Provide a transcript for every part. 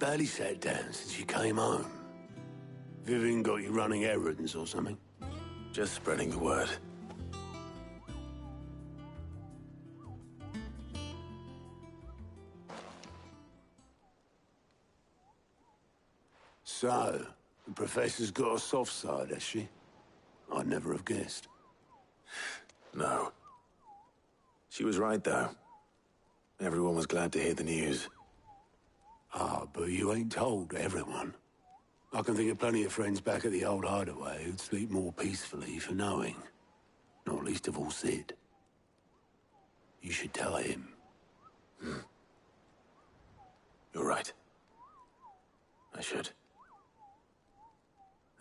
barely sat down since you came home. Vivian got you running errands or something? Just spreading the word. So, the Professor's got a soft side, has she? I'd never have guessed. No. She was right, though. Everyone was glad to hear the news. Ah, but you ain't told everyone. I can think of plenty of friends back at the old hideaway who'd sleep more peacefully for knowing. Not least of all Sid. You should tell him. You're right. I should.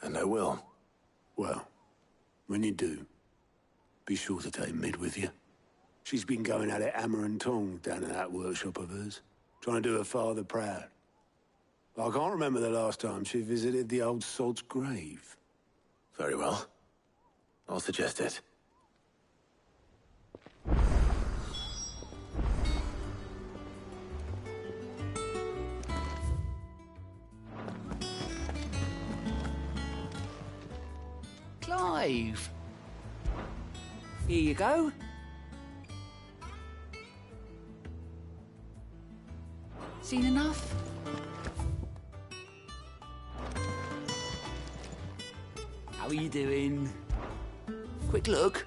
And I will. Well, when you do, be sure to take Mid with you. She's been going at it hammer and tongs down in that workshop of hers, trying to do her father proud. I can't remember the last time she visited the old sod's grave. Very well. I'll suggest it. Clive! Here you go. Seen enough? How are you doing? Quick look.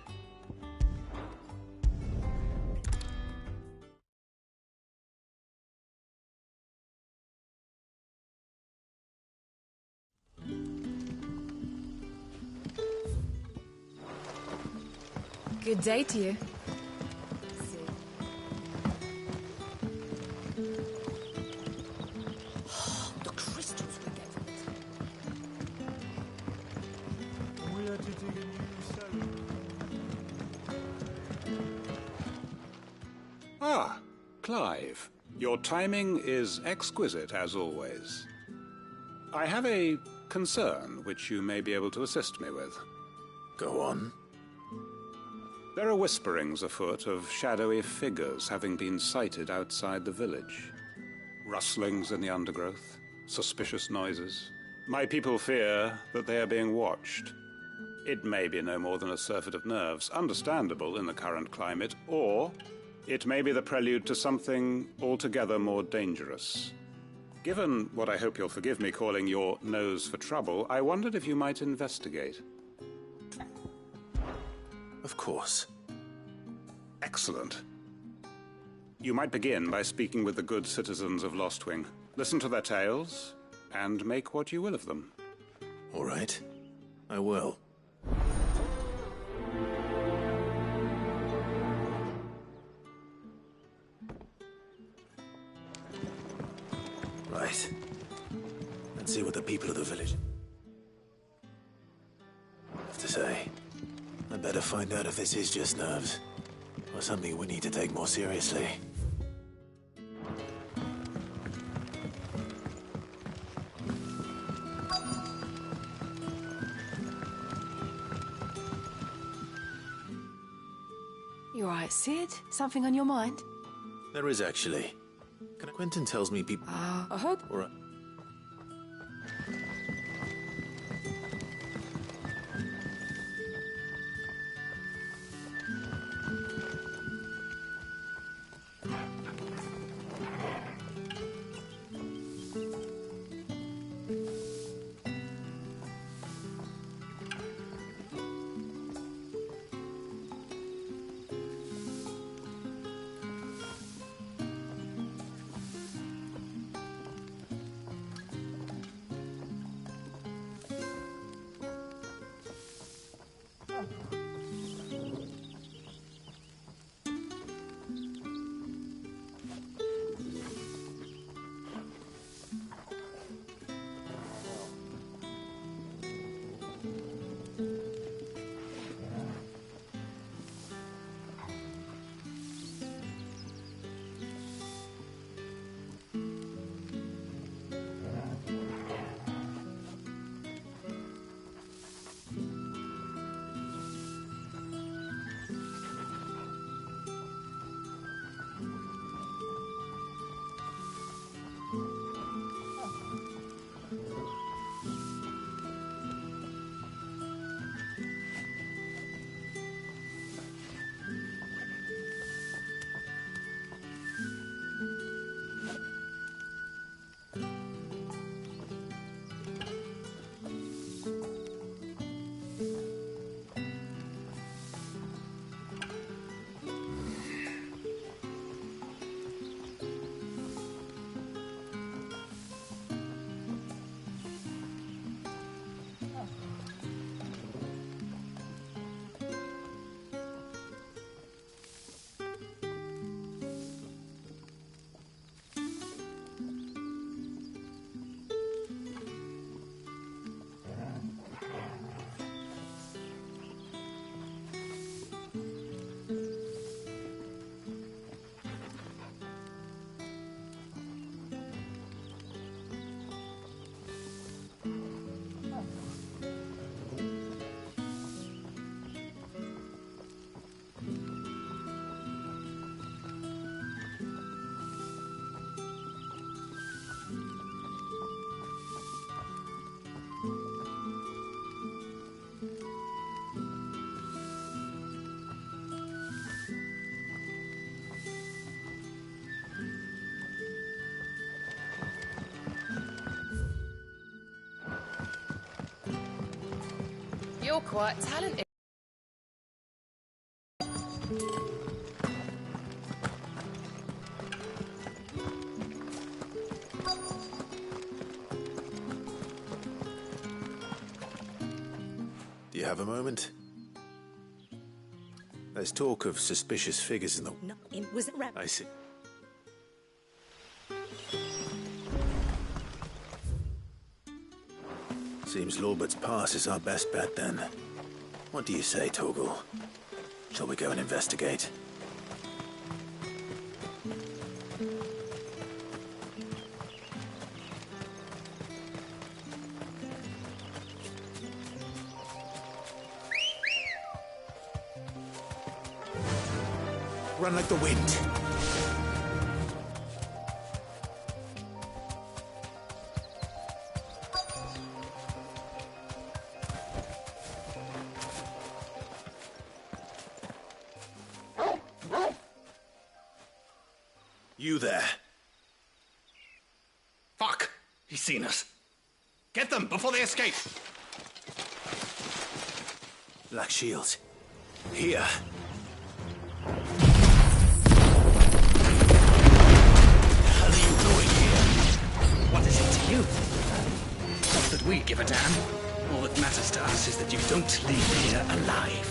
Good day to you. The crystals we get from it. We are to dig a new cellar. Ah, Clive. Your timing is exquisite, as always. I have a concern which you may be able to assist me with. Go on. There are whisperings afoot of shadowy figures having been sighted outside the village. Rustlings in the undergrowth, suspicious noises. My people fear that they are being watched. It may be no more than a surfeit of nerves, understandable in the current climate, or it may be the prelude to something altogether more dangerous. Given what I hope you'll forgive me calling your nose for trouble, I wondered if you might investigate. Of course. Excellent. You might begin by speaking with the good citizens of Lostwing. Listen to their tales, and make what you will of them. All right. I will. Right. Let's see what the people of the village have to say. I better find out if this is just nerves, or something we need to take more seriously. You all right, Sid? Something on your mind? There is actually. Quentin tells me people... I heard... Or, You're quite talented. Do you have a moment? There's talk of suspicious figures in the... No, it was a rap. I see. Seems Lorbert's Pass is our best bet, then. What do you say, Torgal? Shall we go and investigate? Run like the wind. You there. Fuck! He's seen us. Get them before they escape! Black Shields. Here. What is it to you? Not that we give a damn. All that matters to us is that you don't leave here alive.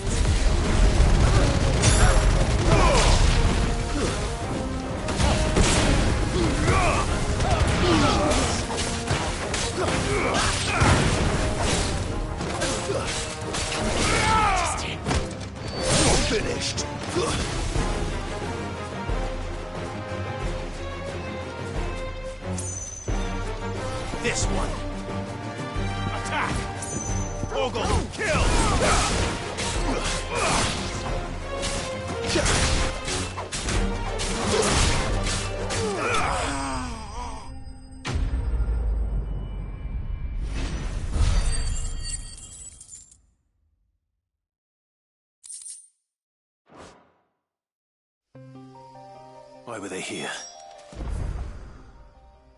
You're finished. This one. Attack! Torgal, kill! Why were they here?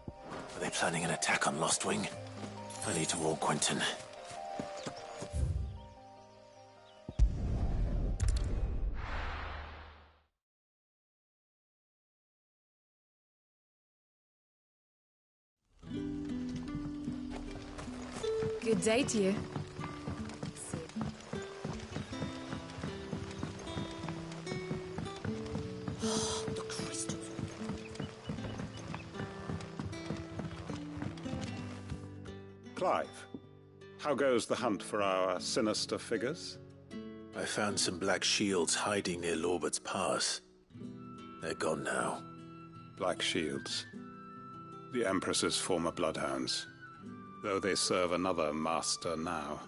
Are they planning an attack on Lostwing? I need to warn Quentin. Good day to you. The crystals. Clive, how goes the hunt for our sinister figures? I found some Black Shields hiding near Lorbert's Pass. They're gone now. Black Shields. The Empress's former bloodhounds. Though they serve another master now.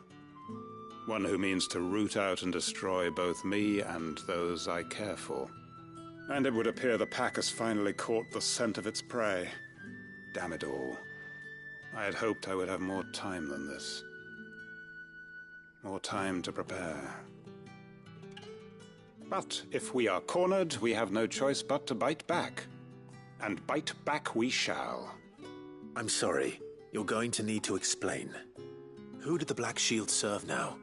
One who means to root out and destroy both me and those I care for. And it would appear the pack has finally caught the scent of its prey. Damn it all. I had hoped I would have more time than this. More time to prepare. But if we are cornered, we have no choice but to bite back. And bite back we shall. I'm sorry. You're going to need to explain. Who did the Black Shield serve now?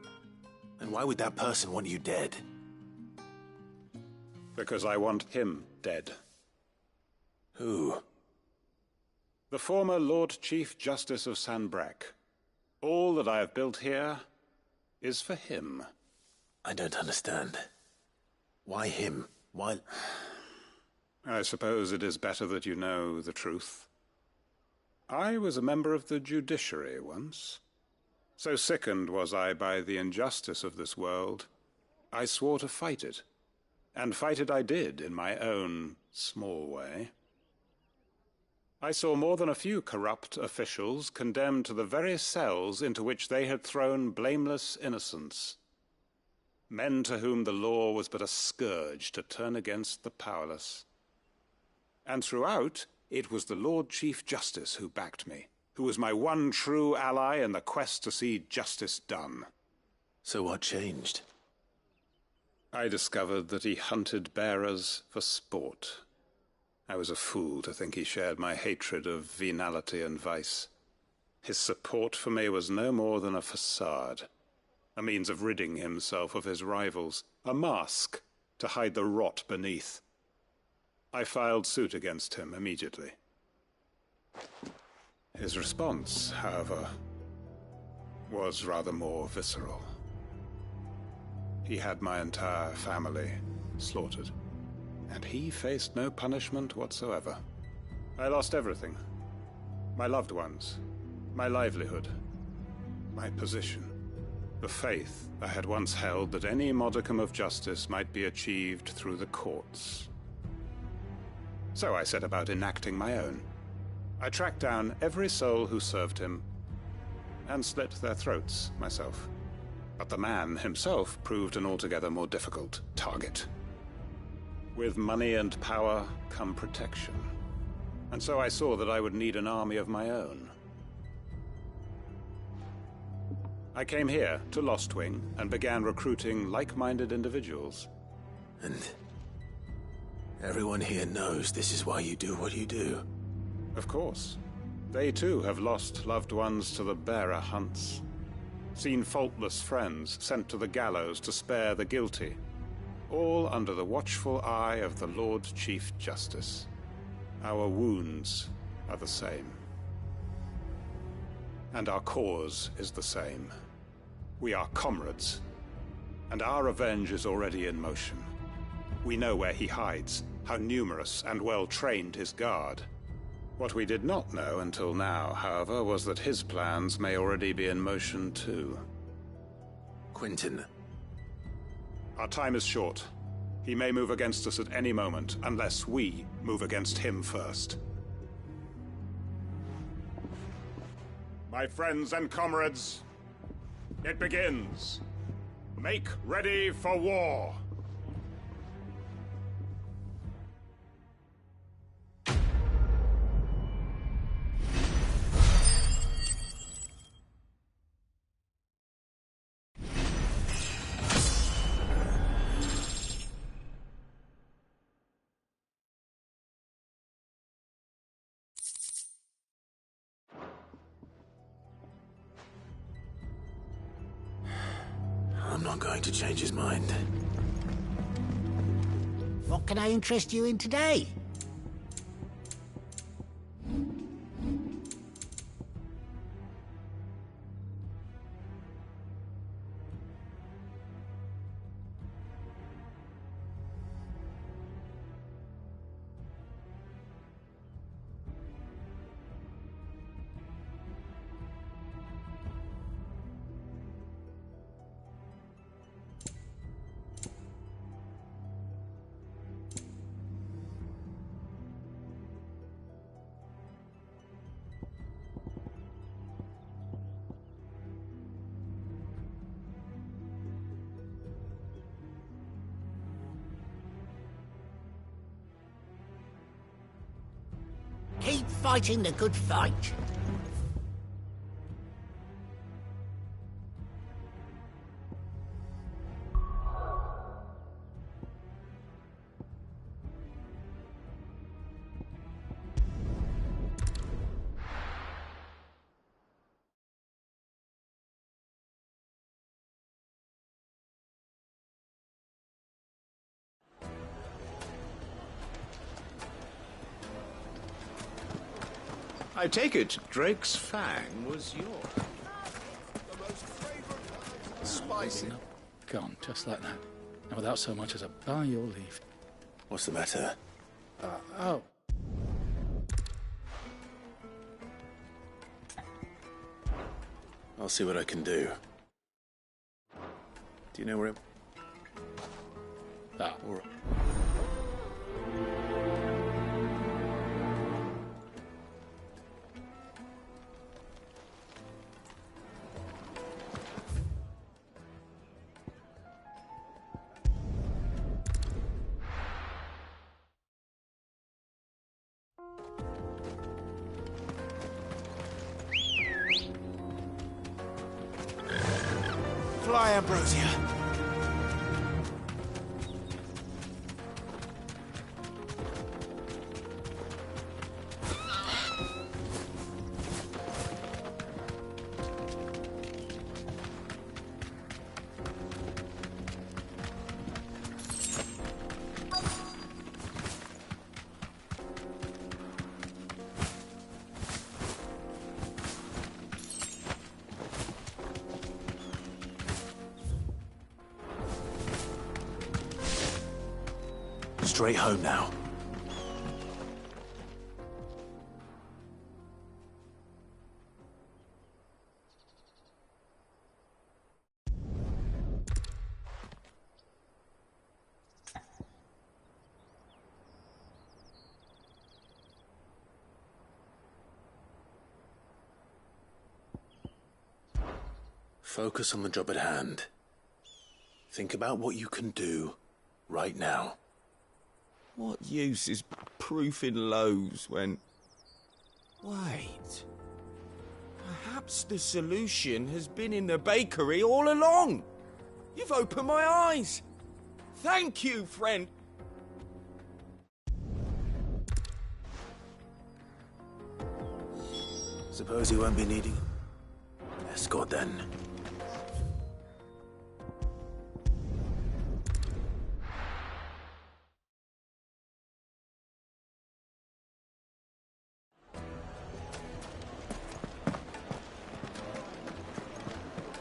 And why would that person want you dead? Because I want him dead. Who? The former Lord Chief Justice of Sanbreque. All that I have built here is for him. I don't understand. Why him? Why... I suppose it is better that you know the truth. I was a member of the judiciary once. So sickened was I by the injustice of this world, I swore to fight it. And fight it I did, in my own small way. I saw more than a few corrupt officials condemned to the very cells into which they had thrown blameless innocents. Men to whom the law was but a scourge to turn against the powerless. And throughout, it was the Lord Chief Justice who backed me, who was my one true ally in the quest to see justice done. So what changed? I discovered that he hunted bearers for sport. I was a fool to think he shared my hatred of venality and vice. His support for me was no more than a facade. a means of ridding himself of his rivals, a mask to hide the rot beneath. I filed suit against him immediately. His response, however, was rather more visceral. He had my entire family slaughtered, and he faced no punishment whatsoever. I lost everything. My loved ones, my livelihood, my position, the faith I had once held that any modicum of justice might be achieved through the courts. So I set about enacting my own. I tracked down every soul who served him and slit their throats myself. But the man himself proved an altogether more difficult target. With money and power come protection. And so I saw that I would need an army of my own. I came here to Lostwing and began recruiting like-minded individuals. And everyone here knows this is why you do what you do. Of course. They too have lost loved ones to the bearer hunts. Seen faultless friends sent to the gallows to spare the guilty. All under the watchful eye of the Lord Chief Justice. Our wounds are the same. And our cause is the same. We are comrades. And our revenge is already in motion. We know where he hides, how numerous and well-trained his guard. What we did not know until now, however, was that his plans may already be in motion too. Quentin. Our time is short. He may move against us at any moment, unless we move against him first. My friends and comrades, it begins. Make ready for war. I'm not going to change his mind. What can I interest you in today? Keep fighting the good fight. I take it Drake's fang was yours. Spicy. Gone, just like that. And without so much as a by your leave. What's the matter? Oh. I'll see what I can do. Do you know where it... Ah. All right. Fly, Ambrosia. Straight home now. Focus on the job at hand. Think about what you can do right now. What use is proofing loaves when... Wait. Perhaps the solution has been in the bakery all along. You've opened my eyes. Thank you, friend. Suppose you won't be needing escort then.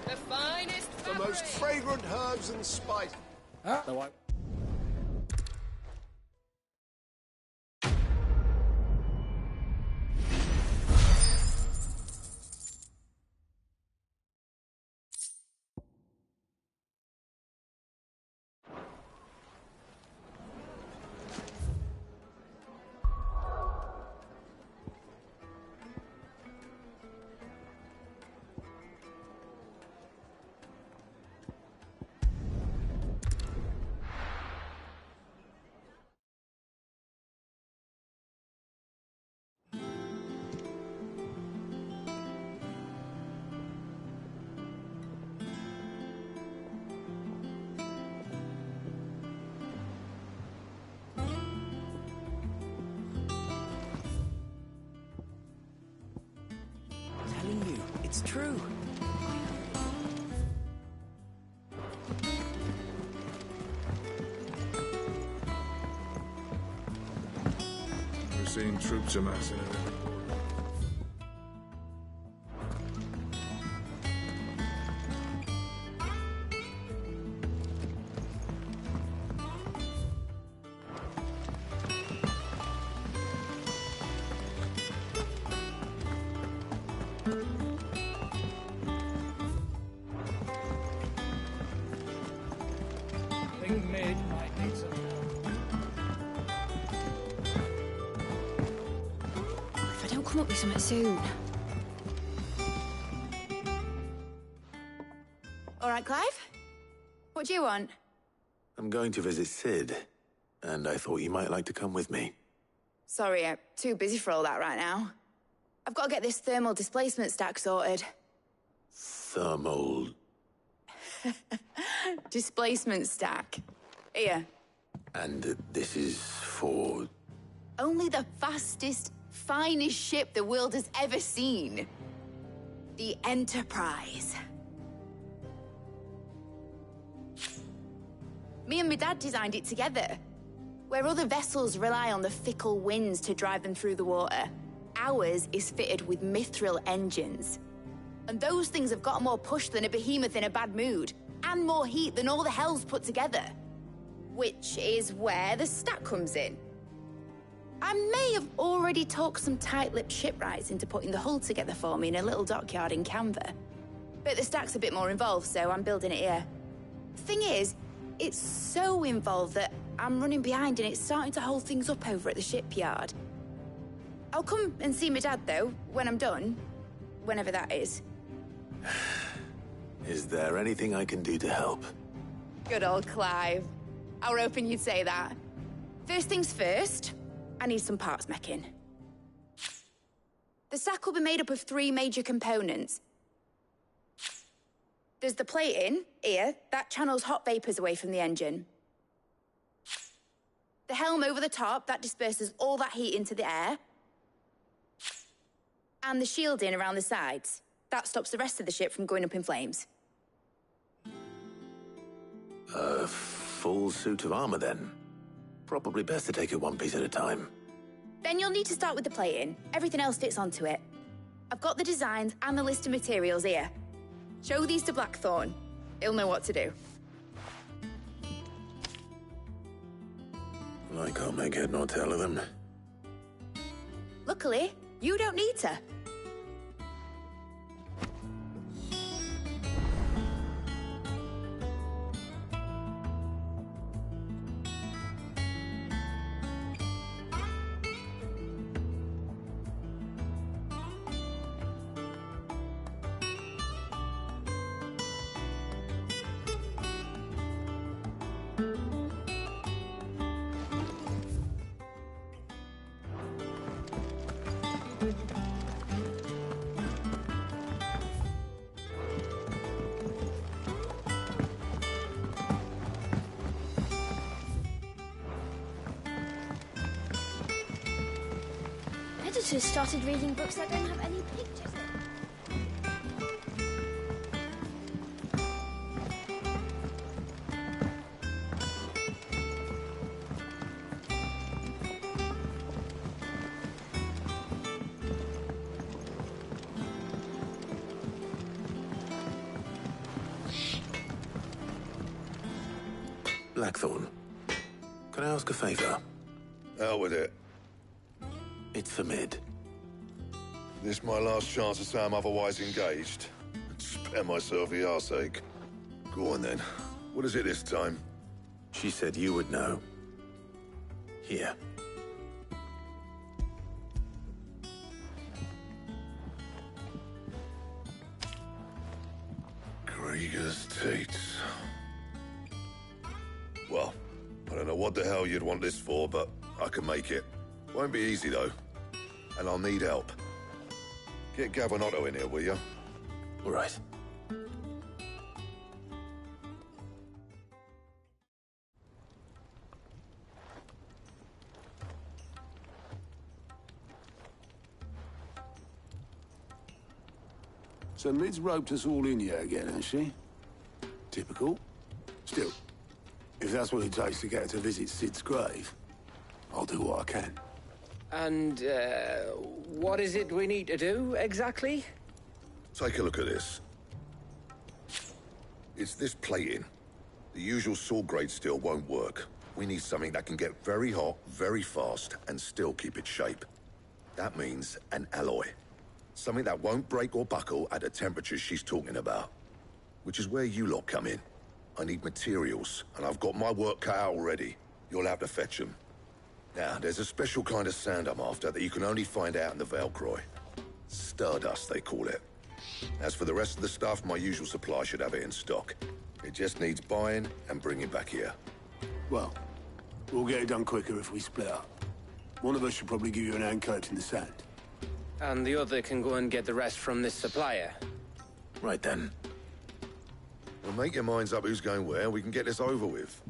The finest The fabric. most fragrant herbs and spices. Telling you, it's true. We're seeing troops amassing in every corner. Think mid might need some If I don't come up with something soon. All right, Clive? What do you want? I'm going to visit Sid, and I thought you might like to come with me. Sorry, I'm too busy for all that right now. I've got to get this thermal displacement stack sorted. Thermal... Displacement stack. Here. And this is for... Only the fastest, finest ship the world has ever seen. The Enterprise. Me and my dad designed it together. Where other vessels rely on the fickle winds to drive them through the water, ours is fitted with mithril engines. And those things have got more push than a behemoth in a bad mood, and more heat than all the hells put together. Which is where the stack comes in. I may have already talked some tight-lipped shipwrights into putting the hull together for me in a little dockyard in Canva. But the stack's a bit more involved, so I'm building it here. Thing is, it's so involved that I'm running behind and it's starting to hold things up over at the shipyard. I'll come and see my dad, though, when I'm done. Whenever that is. Is there anything I can do to help? Good old Clive. I were hoping you'd say that. First things first, I need some parts meching. The stack will be made up of 3 major components. There's the plating, here, that channels hot vapors away from the engine. The helm over the top, that disperses all that heat into the air. And the shielding around the sides. That stops the rest of the ship from going up in flames. A full suit of armor, then. Probably best to take it one piece at a time. Then you'll need to start with the plating. Everything else fits onto it. I've got the designs and the list of materials here. Show these to I can't make head nor tail of them. Luckily, you don't need to. Editors started reading books that don't have any pictures in. Blackthorn, can I ask a favor? Out with it. It's for Mid. This my last chance to say I'm otherwise engaged. Spare myself the arseache. Go on then. What is it this time? She said you would know. Here. Krieger's Tates. Well, I don't know what the hell you'd want this for, but I can make it. Won't be easy, though. And I'll need help. Get Gavin Otto in here, will you? All right. So Mid's roped us all in here again, has she? Typical. Still, if that's what it takes to get her to visit Sid's grave, I'll do what I can. And, what is it we need to do, exactly? Take a look at this. It's this plating. The usual saw grade steel won't work. We need something that can get very hot, very fast, and still keep its shape. That means an alloy. Something that won't break or buckle at the temperatures she's talking about. Which is where you lot come in. I need materials, and I've got my work cut out already. You'll have to fetch them. Now, there's a special kind of sand I'm after that you can only find out in the Velcroy. Stardust, they call it. As for the rest of the stuff, my usual supply should have it in stock. It just needs buying and bringing back here. Well, we'll get it done quicker if we split up. One of us should probably give you an hand coating the sand. And the other can go and get the rest from this supplier. Right then. Well, make your minds up who's going where, we can get this over with.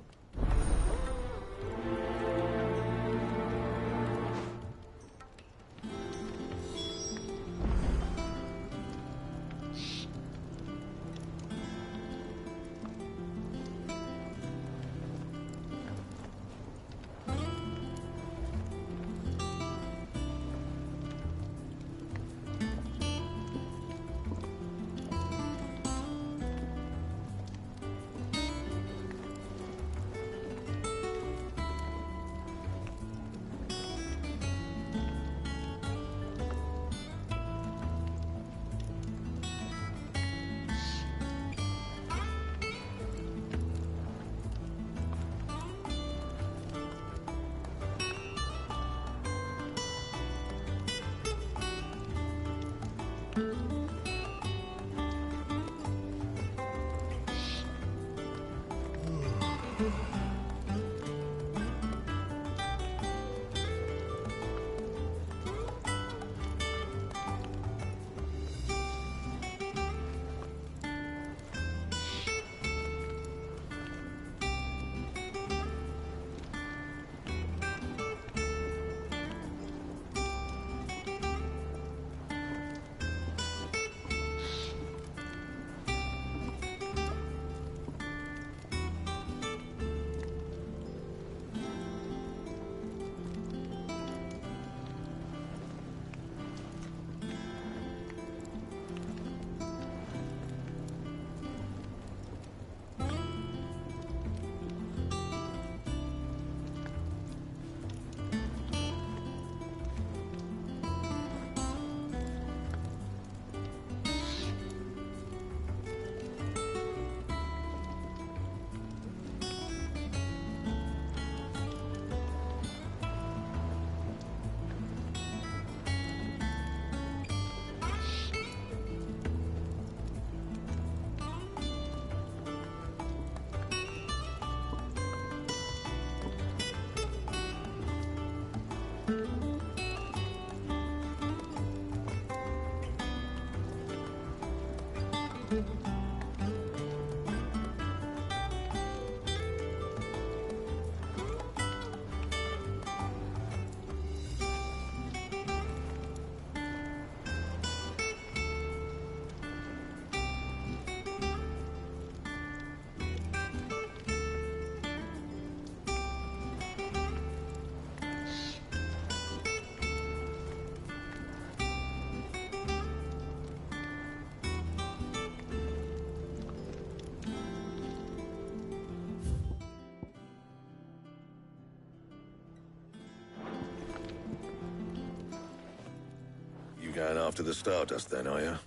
You going after the Stardust then, are you?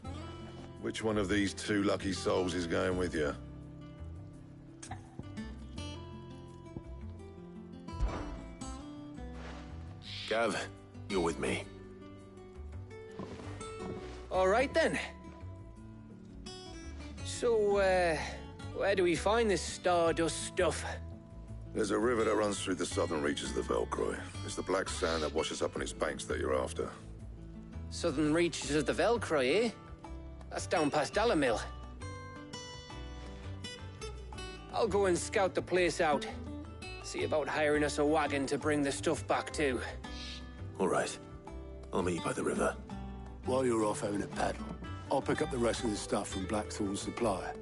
Which one of these two lucky souls is going with you? Gav, you're with me. All right then. So, where do we find this Stardust stuff? There's a river that runs through the southern reaches of the Velcroy. It's the black sand that washes up on its banks that you're after. Southern reaches of the Velcroy, eh? That's down past Dalamil. I'll go and scout the place out. See about hiring us a wagon to bring the stuff back to. All right. I'll meet you by the river. While you're off having a paddle, I'll pick up the rest of the stuff from Blackthorn's supplier.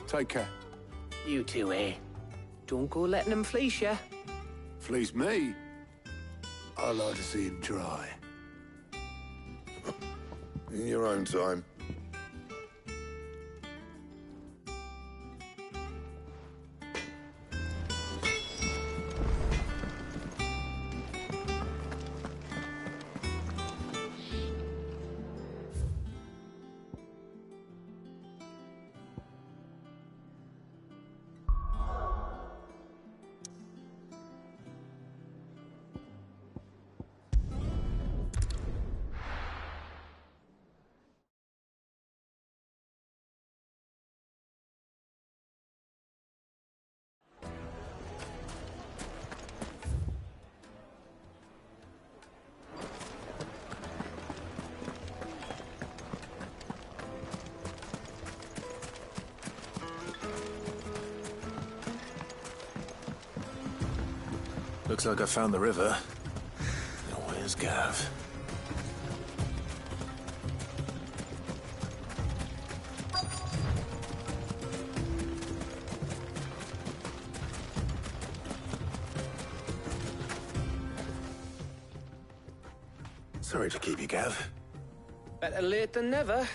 Take care. You two, eh? Don't go letting him fleece ya. Fleece me? I like to see him try. In your own time. Looks like I found the river. Now where's Gav? Sorry to keep you, Gav. Better late than never.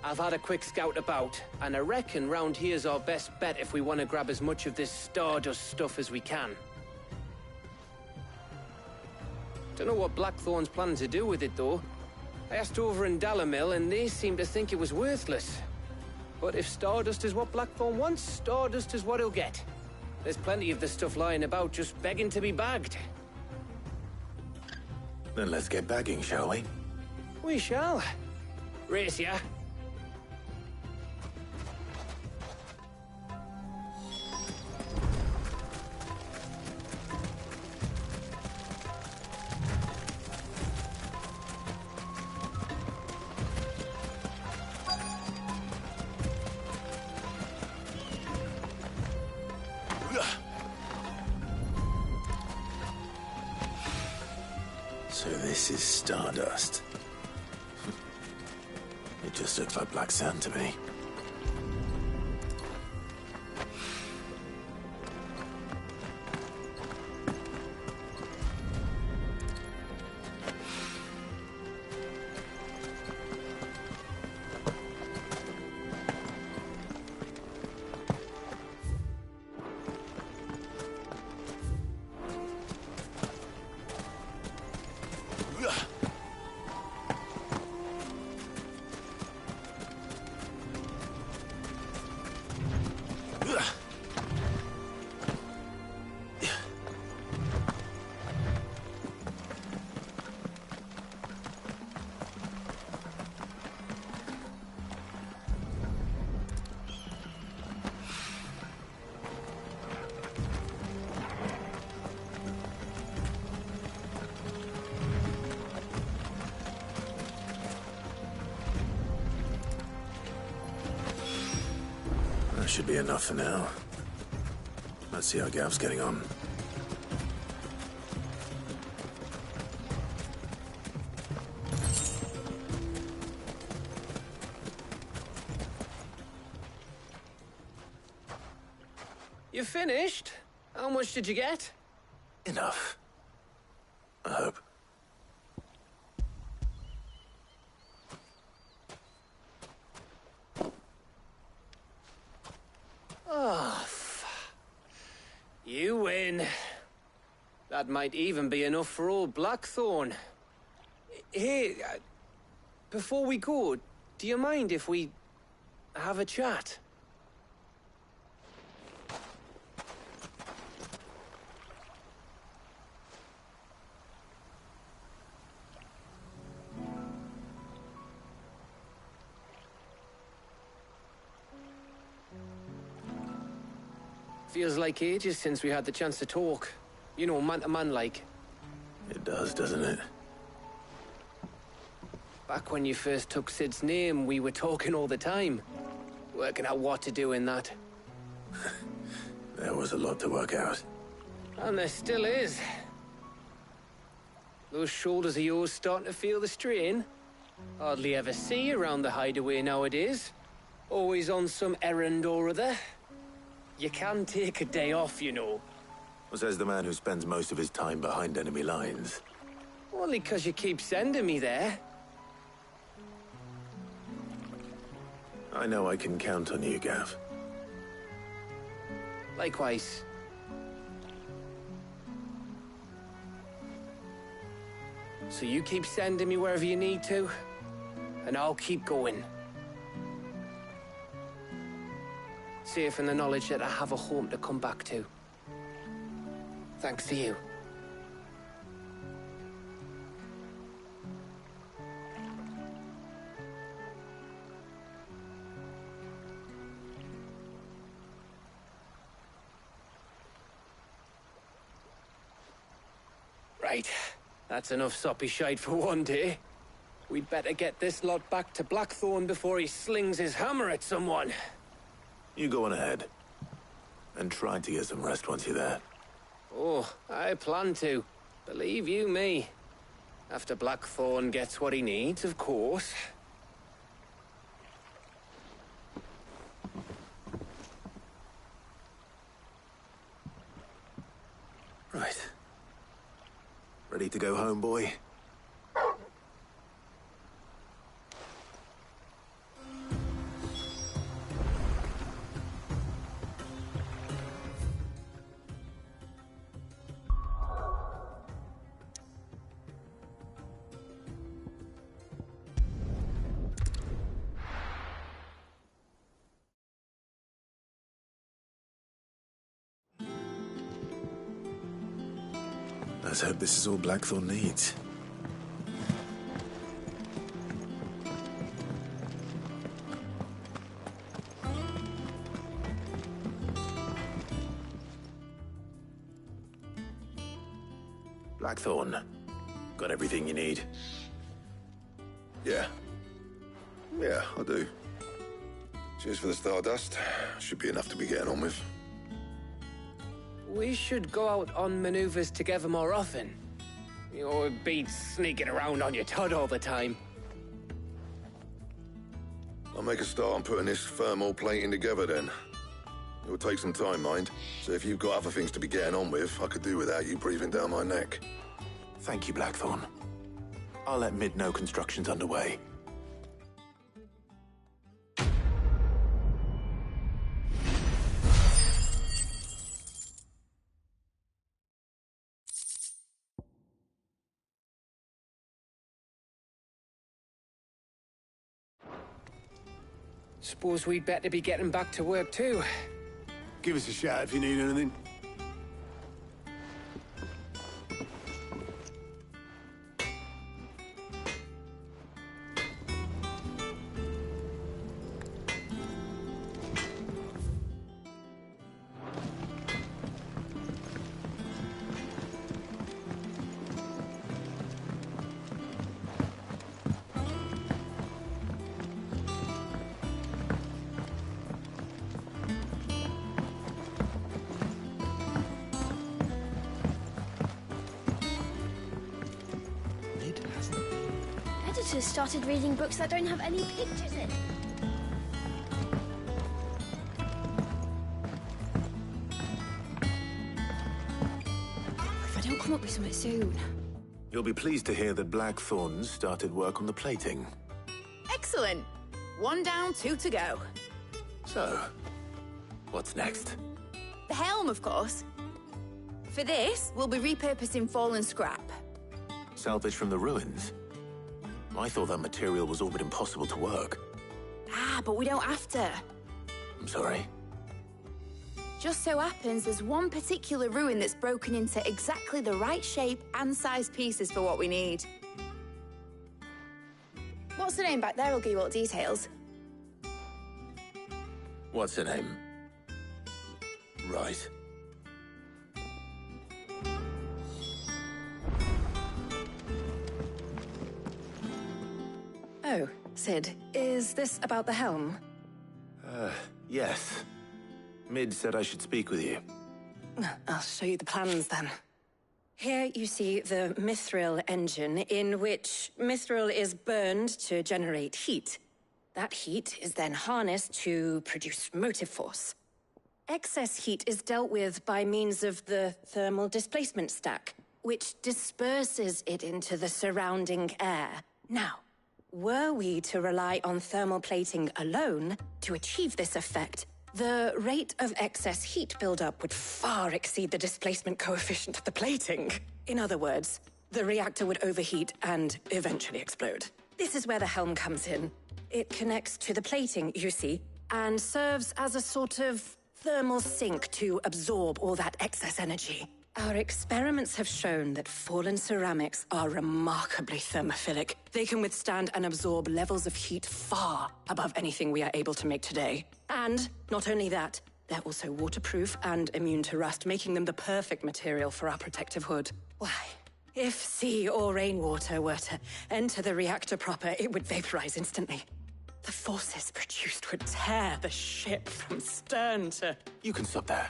I've had a quick scout about, and I reckon round here's our best bet if we want to grab as much of this Stardust stuff as we can. Don't know what Blackthorn's planning to do with it, though. I asked over in Dalamil, and they seem to think it was worthless. But if Stardust is what Blackthorn wants, Stardust is what he'll get. There's plenty of the stuff lying about, just begging to be bagged. Then let's get bagging, shall we? We shall. Race ya. So this is Stardust. It just looks like black sand to me. That should be enough for now. Let's see how Gav's getting on. You finished? How much did you get? Enough. I hope. Oh, you win. That might even be enough for old Blackthorn. Hey, before we go, do you mind if we have a chat? Feels like ages since we had the chance to talk. You know, man to man like. It does, doesn't it? Back when you first took Sid's name, we were talking all the time. Working out what to do in that. There was a lot to work out. And there still is. Those shoulders of yours starting to feel the strain. Hardly ever see you around the hideaway nowadays. Always on some errand or other. You can take a day off, you know. Says the man who spends most of his time behind enemy lines. Only 'cause you keep sending me there. I know I can count on you, Gav. Likewise. So you keep sending me wherever you need to, and I'll keep going. Safe in the knowledge that I have a home to come back to. Thanks to you. Right. That's enough soppy shite for one day. We'd better get this lot back to Blackthorn before he slings his hammer at someone. You go on ahead. And try to get some rest once you're there. Oh, I plan to. Believe you me. After Blackthorn gets what he needs, of course. Right. Ready to go home, boy? Let's hope this is all Blackthorn needs. Blackthorn, got everything you need? Yeah. Yeah, I do. Cheers for the Stardust. Should be enough to be getting on with. We should go out on maneuvers together more often. You know, it beats sneaking around on your Todd all the time. I'll make a start on putting this thermal plating together then. It will take some time, mind. So if you've got other things to be getting on with, I could do without you breathing down my neck. Thank you, Blackthorn. I'll let Mid know construction's underway. Suppose we'd better be getting back to work too. Give us a shout if you need anything. Editors started reading books that don't have any pictures in. If I don't come up with something soon. You'll be pleased to hear that Blackthorn started work on the plating. Excellent. 1 down, 2 to go. So, what's next? The helm, of course. For this, we'll be repurposing fallen scrap. Salvage from the ruins? I thought that material was all but impossible to work. Ah, but we don't have to. I'm sorry. Just so happens there's one particular ruin that's broken into exactly the right shape and size pieces for what we need. What's the name back there? I'll give you all the details. What's her name? Right. Oh, Cid, is this about the helm? Yes. Mid said I should speak with you. I'll show you the plans then. Here you see the Mithril engine, in which Mithril is burned to generate heat. That heat is then harnessed to produce motive force. Excess heat is dealt with by means of the thermal displacement stack, which disperses it into the surrounding air. Now, were we to rely on thermal plating alone to achieve this effect, the rate of excess heat buildup would far exceed the displacement coefficient of the plating. In other words, the reactor would overheat and eventually explode. This is where the helm comes in. It connects to the plating, you see, and serves as a sort of thermal sink to absorb all that excess energy. Our experiments have shown that fallen ceramics are remarkably thermophilic. They can withstand and absorb levels of heat far above anything we are able to make today. And not only that, they're also waterproof and immune to rust, making them the perfect material for our protective hood. Why, if sea or rainwater were to enter the reactor proper, it would vaporize instantly. The forces produced would tear the ship from stern to... You can stop there.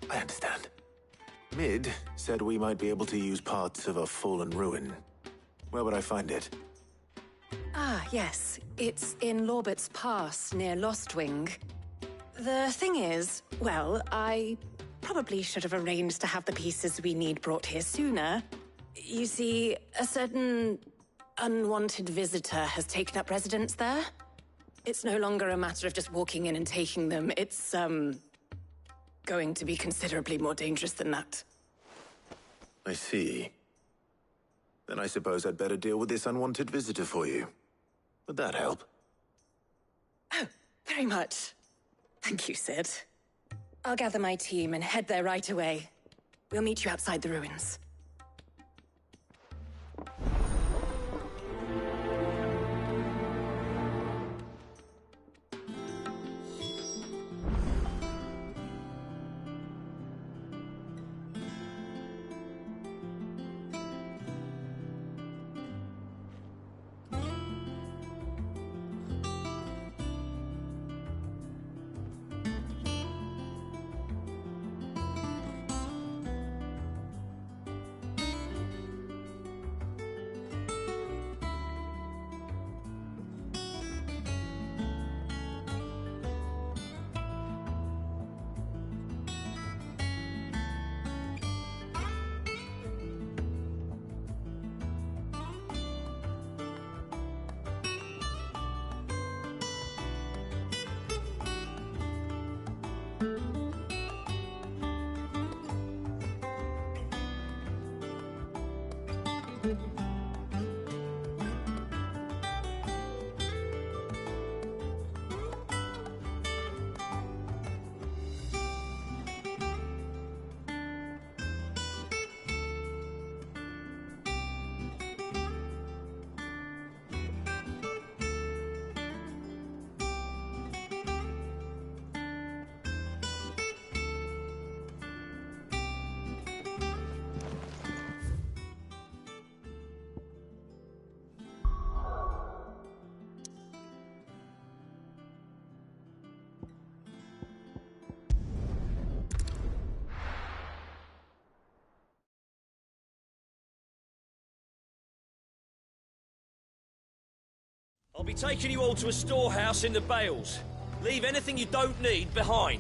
I understand. Mid said we might be able to use parts of a fallen ruin. Where would I find it? Ah, yes. It's in Lorbert's Pass, near Lostwing. The thing is, well, I probably should have arranged to have the pieces we need brought here sooner. You see, a certain unwanted visitor has taken up residence there. It's no longer a matter of just walking in and taking them. It's, going to be considerably more dangerous than that. I see. Then I suppose I'd better deal with this unwanted visitor for you. Would that help? Oh, very much. Thank you, Cid. I'll gather my team and head there right away. We'll meet you outside the ruins. I'll be taking you all to a storehouse in the Bales. Leave anything you don't need behind.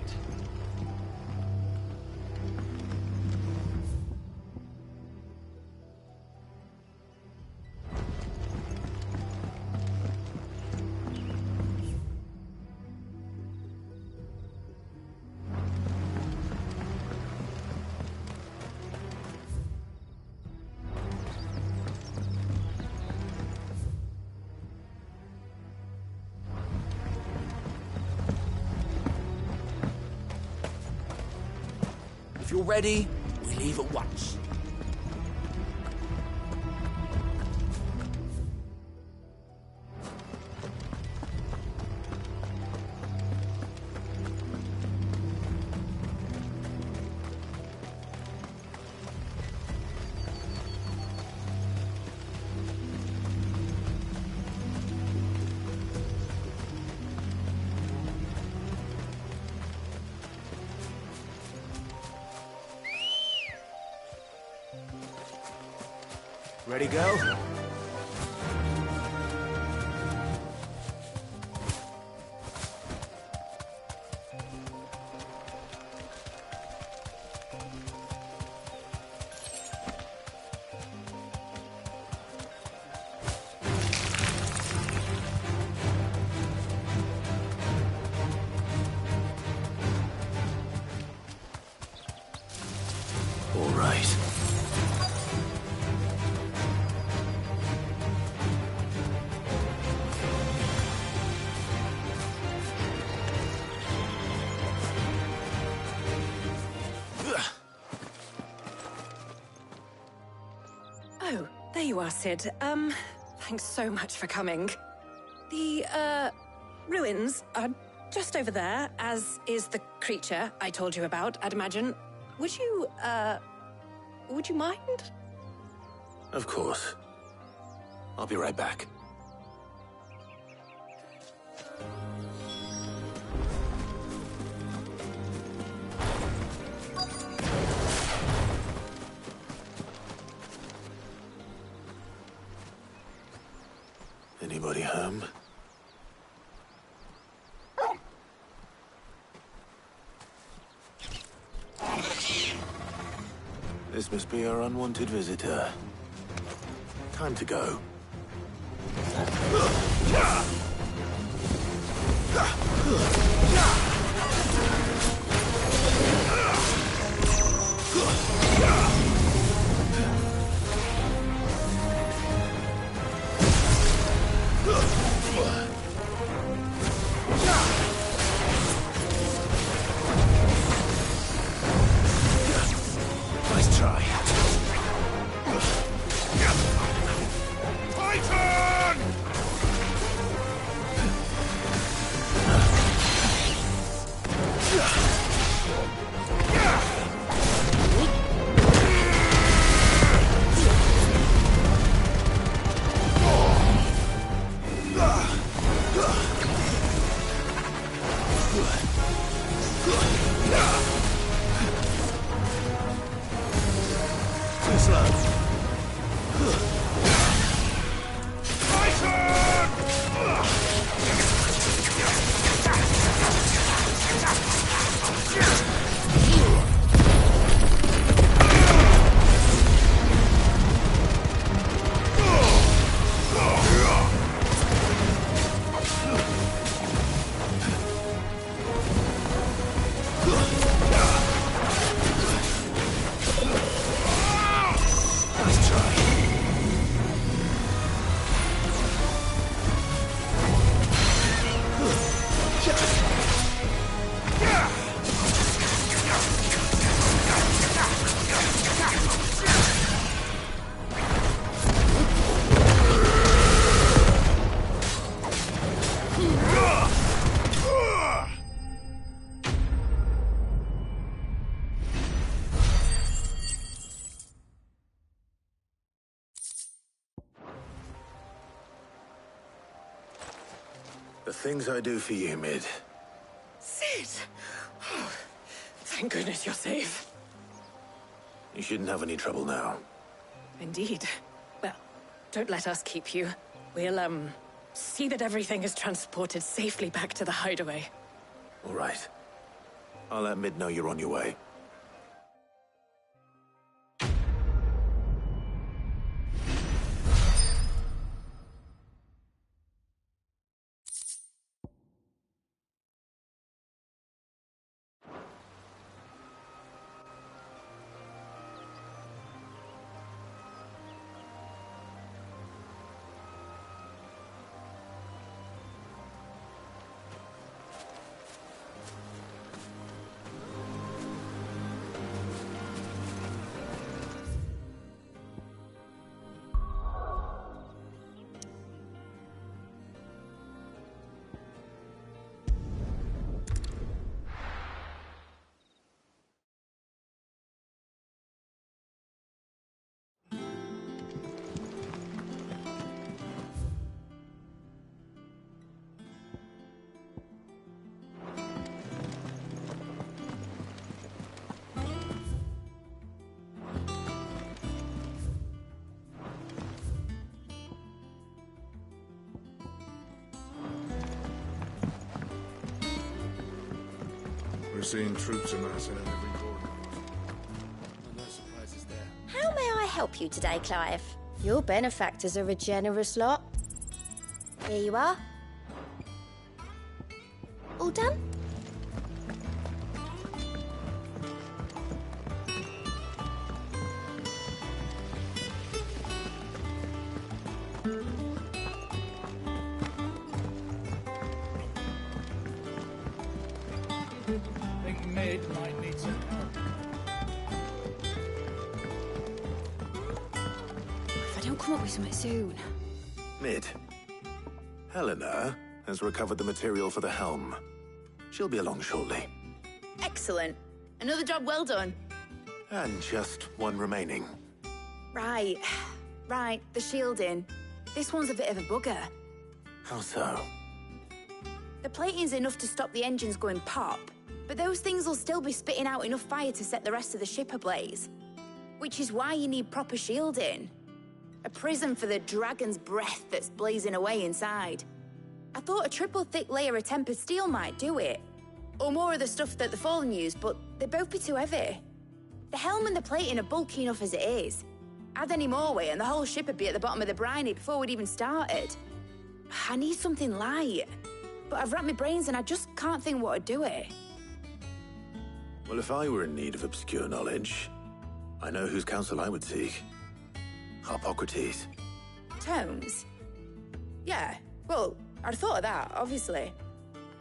you're ready, we leave at once. Ready, go? All right. Oh, there you are, Sid. Thanks so much for coming. The, ruins are just over there, as is the creature I told you about, I'd imagine. Would you mind? Of course. I'll be right back. Anybody home? This must be our unwanted visitor. Time to go. Nice try. Titan! Too slow. Nice try. The things I do for you, Mid. Sid! Oh, thank goodness you're safe. You shouldn't have any trouble now. Indeed. Well, don't let us keep you. We'll, see that everything is transported safely back to the hideaway. All right. I'll let Mid know you're on your way. We're seeing troops amassing in every corner. No surprises there. How may I help you today, Clive? Your benefactors are a generous lot. Here you are. All done? I think Mid might need some help. If I don't come up with something soon. Mid. Helena has recovered the material for the helm. She'll be along shortly. Excellent. Another job well done. And just one remaining. Right. Right, the shielding. This one's a bit of a bugger. How so? The plating's enough to stop the engines going pop, but those things will still be spitting out enough fire to set the rest of the ship ablaze. Which is why you need proper shielding. A prison for the dragon's breath that's blazing away inside. I thought a triple thick layer of tempered steel might do it. Or more of the stuff that the Fallen use, but they'd both be too heavy. The helm and the plating are bulky enough as it is. Add any more weight and the whole ship would be at the bottom of the briny before we'd even started. I need something light. But I've racked my brains and I just can't think what would do it. Well, if I were in need of obscure knowledge, I know whose counsel I would seek. Harpocrates. Tomes? Yeah, well, I'd thought of that, obviously.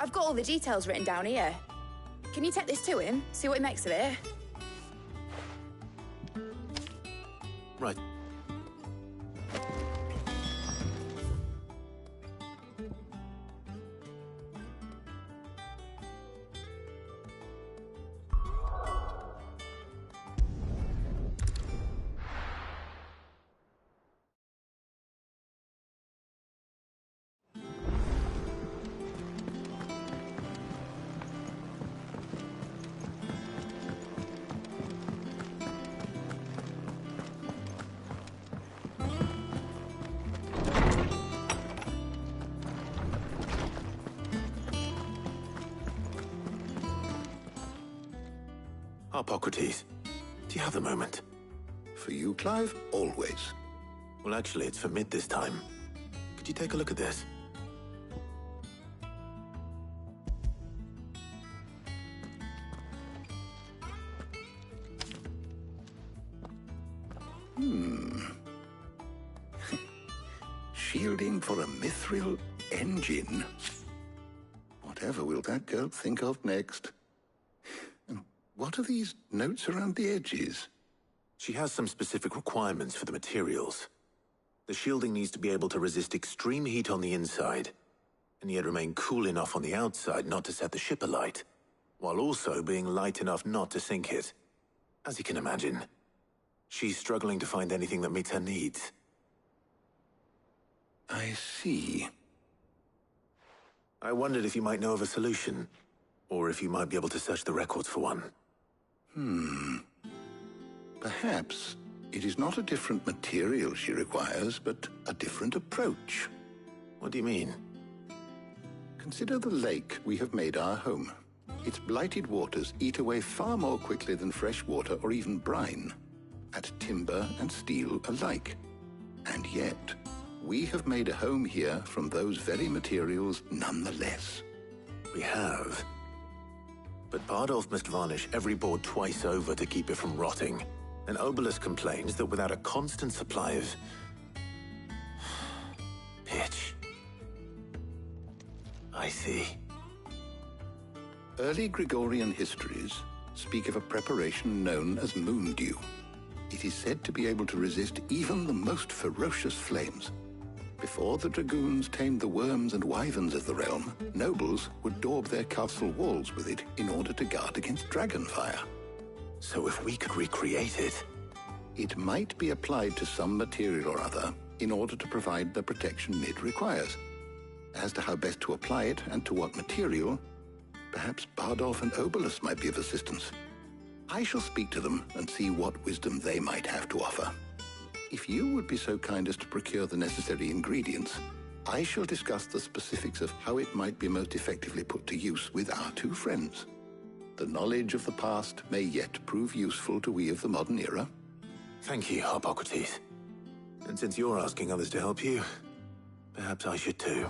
I've got all the details written down here. Can you take this to him, see what he makes of it? Right. Harpocrates, do you have a moment? For you, Clive? Always. Well, actually, it's for Mid this time. Could you take a look at this? Shielding for a mithril engine. Whatever will that girl think of next? What are these notes around the edges? She has some specific requirements for the materials. The shielding needs to be able to resist extreme heat on the inside, and yet remain cool enough on the outside not to set the ship alight, while also being light enough not to sink it. As you can imagine, she's struggling to find anything that meets her needs. I see. I wondered if you might know of a solution, or if you might be able to search the records for one. Perhaps it is not a different material she requires, but a different approach. What do you mean? Consider the lake we have made our home. Its blighted waters eat away far more quickly than fresh water or even brine, at timber and steel alike. And yet, we have made a home here from those very materials nonetheless. We have. But Bardolph must varnish every board twice over to keep it from rotting. And Obelus complains that without a constant supply of pitch. I see. Early Gregorian histories speak of a preparation known as moondew. It is said to be able to resist even the most ferocious flames. Before the dragoons tamed the worms and wyverns of the realm, nobles would daub their castle walls with it in order to guard against dragonfire. So if we could recreate it... It might be applied to some material or other in order to provide the protection Mid requires. As to how best to apply it and to what material, perhaps Bardolph and Obelus might be of assistance. I shall speak to them and see what wisdom they might have to offer. If you would be so kind as to procure the necessary ingredients, I shall discuss the specifics of how it might be most effectively put to use with our two friends. The knowledge of the past may yet prove useful to we of the modern era. Thank you, Hippocrates. And since you're asking others to help you, perhaps I should too.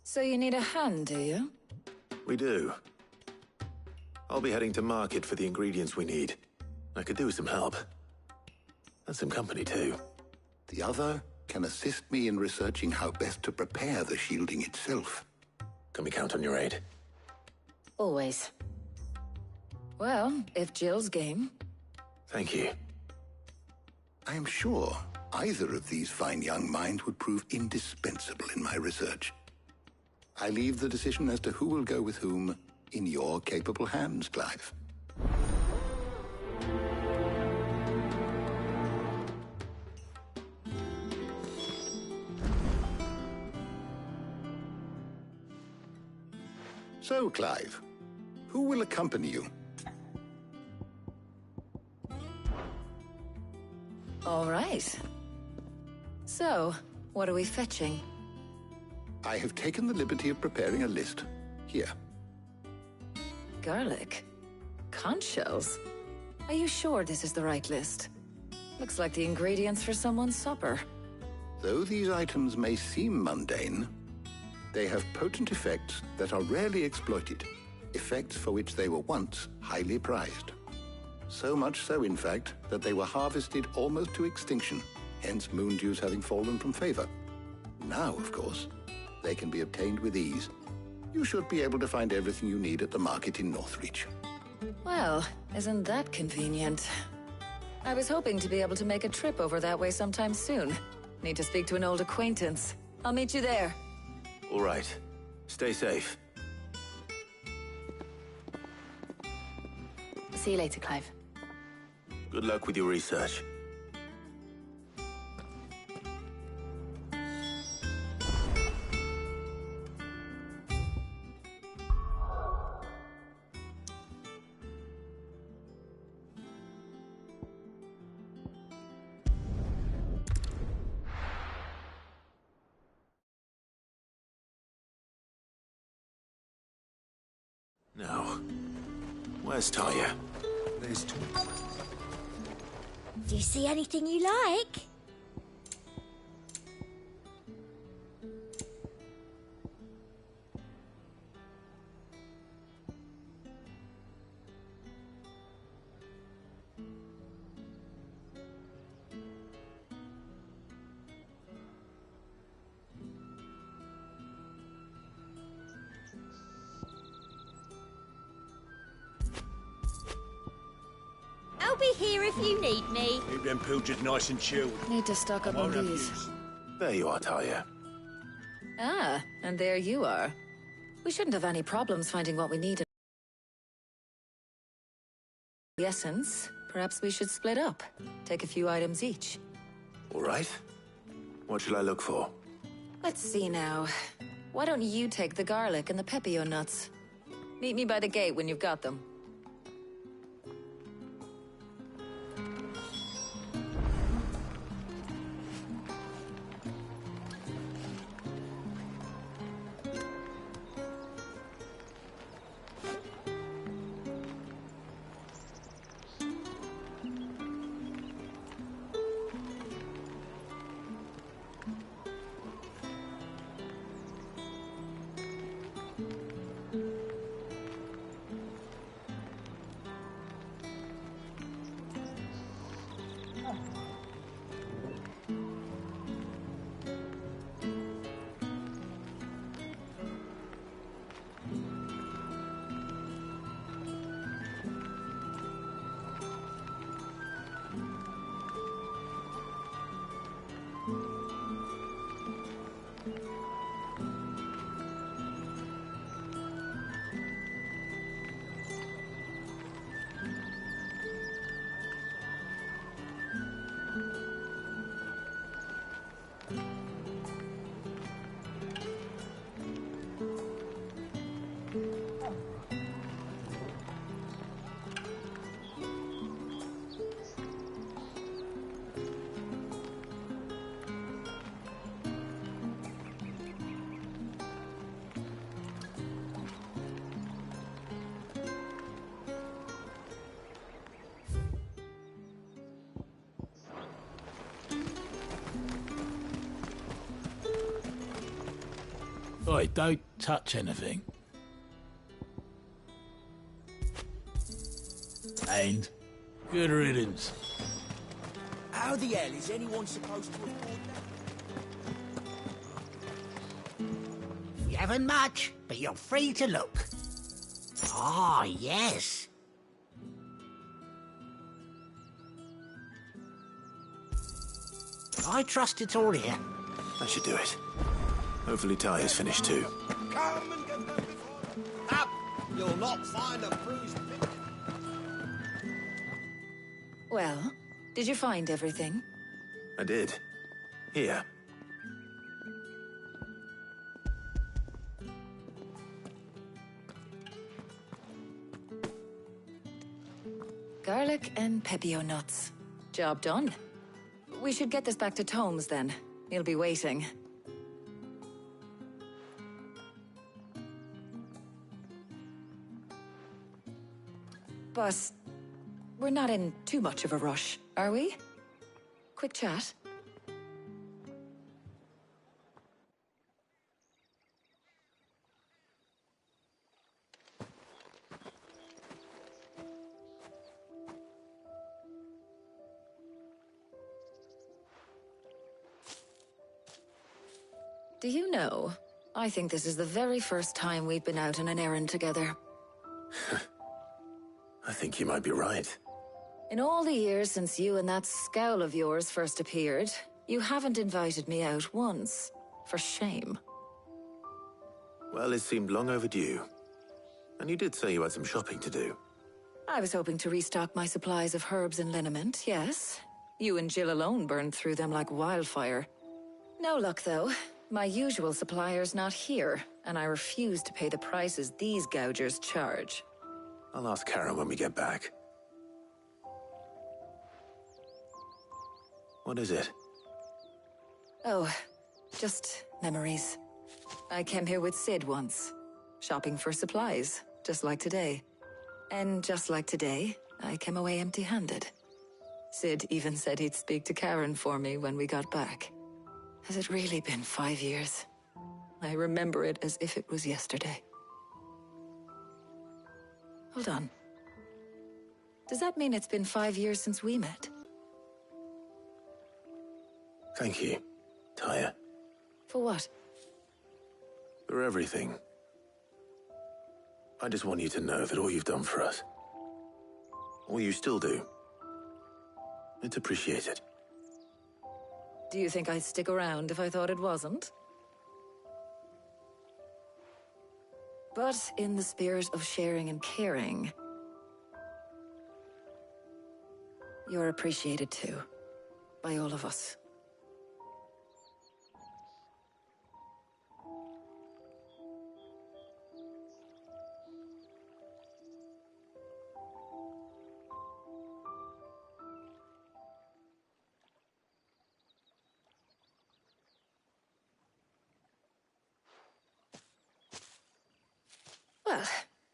So you need a hand, do you? We do. I'll be heading to market for the ingredients we need. I could do with some help. And some company, too. The other can assist me in researching how best to prepare the shielding itself. Can we count on your aid? Always. Well, if Jill's game. Thank you. I am sure either of these fine young minds would prove indispensable in my research. I leave the decision as to who will go with whom in your capable hands, Clive. So, Clive, who will accompany you? All right. So, what are we fetching? I have taken the liberty of preparing a list. Here. Garlic? Conch shells? Are you sure this is the right list? Looks like the ingredients for someone's supper. Though these items may seem mundane, they have potent effects that are rarely exploited, effects for which they were once highly prized. So much so, in fact, that they were harvested almost to extinction, hence moon dews having fallen from favor. Now, of course, they can be obtained with ease. You should be able to find everything you need at the market in Northreach. Well, isn't that convenient? I was hoping to be able to make a trip over that way sometime soon. Need to speak to an old acquaintance. I'll meet you there. All right. Stay safe. See you later, Clive. Good luck with your research. Now, where's Talia? There's two. Do you see anything you like? I'll be here if you need me. Keep them pilchards nice and chilled. Need to stock up on these. There you are, Talia. Ah, and there you are. We shouldn't have any problems finding what we need. The essence, perhaps we should split up. Take a few items each. All right. What should I look for? Let's see now. Why don't you take the garlic and the pepio nuts? Meet me by the gate when you've got them. Oi, don't touch anything. And good riddance. How the hell is anyone supposed to afford that? You haven't much, but you're free to look. Ah, yes. I trust it's all here. That should do it. Hopefully Taya's finished too. Come and get them before... Up! You'll not find a bruised pick. Well, did you find everything? I did. Here. Garlic and pepio nuts. Job done. We should get this back to Tomes then. He'll be waiting. But we're not in too much of a rush, are we? Quick chat. Do you know, I think this is the very first time we've been out on an errand together. I think you might be right. In all the years since you and that scowl of yours first appeared, you haven't invited me out once. For shame. Well, it seemed long overdue. And you did say you had some shopping to do. I was hoping to restock my supplies of herbs and liniment, yes. You and Jill alone burned through them like wildfire. No luck, though. My usual supplier's not here, and I refuse to pay the prices these gougers charge. I'll ask Karen when we get back. What is it? Oh, just memories. I came here with Sid once, shopping for supplies, just like today. And just like today, I came away empty-handed. Sid even said he'd speak to Karen for me when we got back. Has it really been 5 years? I remember it as if it was yesterday. Hold on. Does that mean it's been 5 years since we met? Thank you, Taya. For what? For everything. I just want you to know that all you've done for us, all you still do, it's appreciated. Do you think I'd stick around if I thought it wasn't? But in the spirit of sharing and caring, you're appreciated too, by all of us. Well,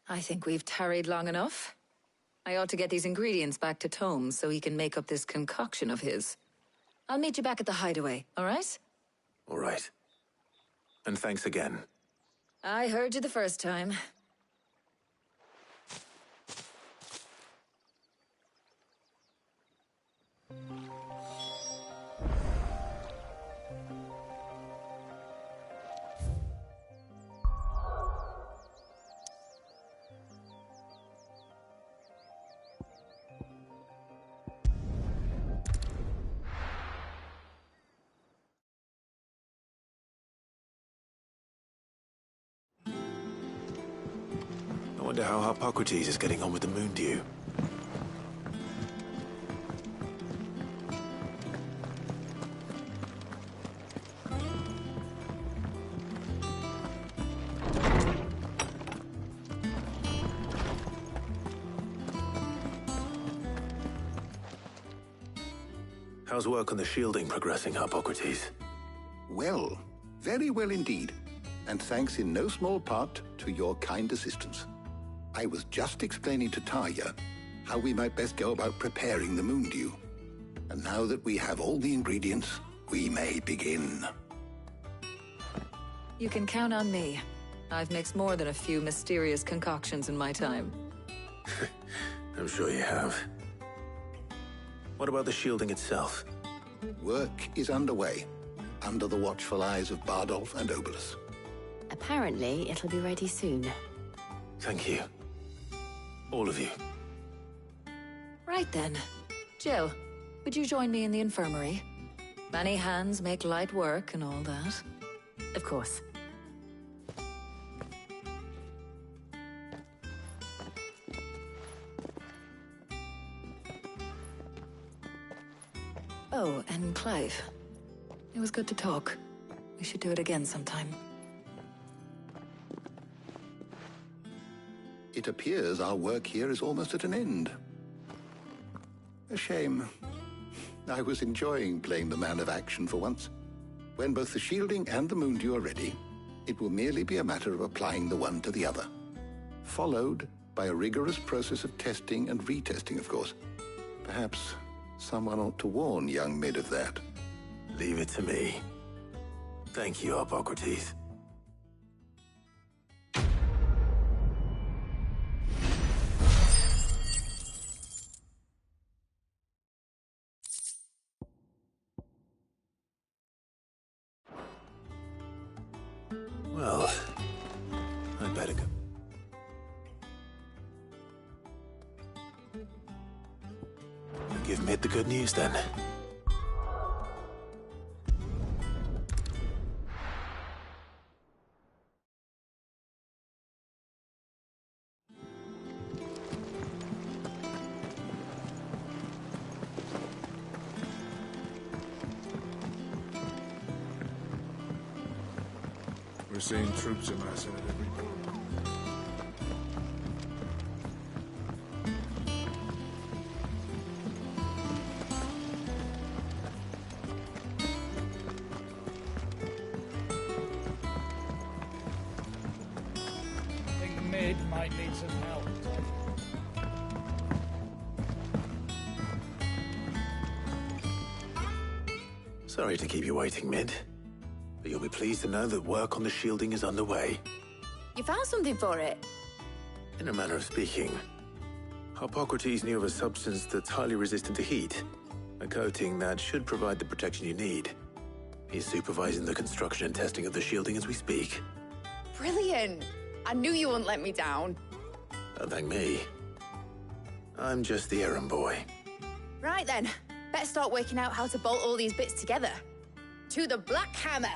I think we've tarried long enough. I ought to get these ingredients back to Tomes so he can make up this concoction of his. I'll meet you back at the hideaway, all right? All right. And thanks again. I heard you the first time. I wonder how Harpocrates is getting on with the Moondew. How's work on the shielding progressing, Harpocrates? Well, very well indeed. And thanks in no small part to your kind assistance. I was just explaining to Taya how we might best go about preparing the Moondew. And now that we have all the ingredients, we may begin. You can count on me. I've mixed more than a few mysterious concoctions in my time. I'm sure you have. What about the shielding itself? Work is underway, under the watchful eyes of Bardolph and Obolus. Apparently, it'll be ready soon. Thank you. All of you. Right then. Jill, would you join me in the infirmary? Many hands make light work and all that. Of course. Oh, and Clive. It was good to talk. We should do it again sometime. It appears our work here is almost at an end. A shame. I was enjoying playing the man of action for once. When both the shielding and the Moondew are ready, it will merely be a matter of applying the one to the other. Followed by a rigorous process of testing and retesting, of course. Perhaps someone ought to warn young Mid of that. Leave it to me. Thank you, Hippocrates. Well, I'd better go. Give Mid the good news, then. We're seeing troops amassing at every corner. I think Mid might need some help. Sorry to keep you waiting, Mid. But you'll be pleased to know that work on the shielding is underway. You found something for it? In a manner of speaking, Hippocrates knew of a substance that's highly resistant to heat. A coating that should provide the protection you need. He's supervising the construction and testing of the shielding as we speak. Brilliant! I knew you wouldn't let me down. Don't thank me. I'm just the errand boy. Right then, better start working out how to bolt all these bits together. To the Black Hammer!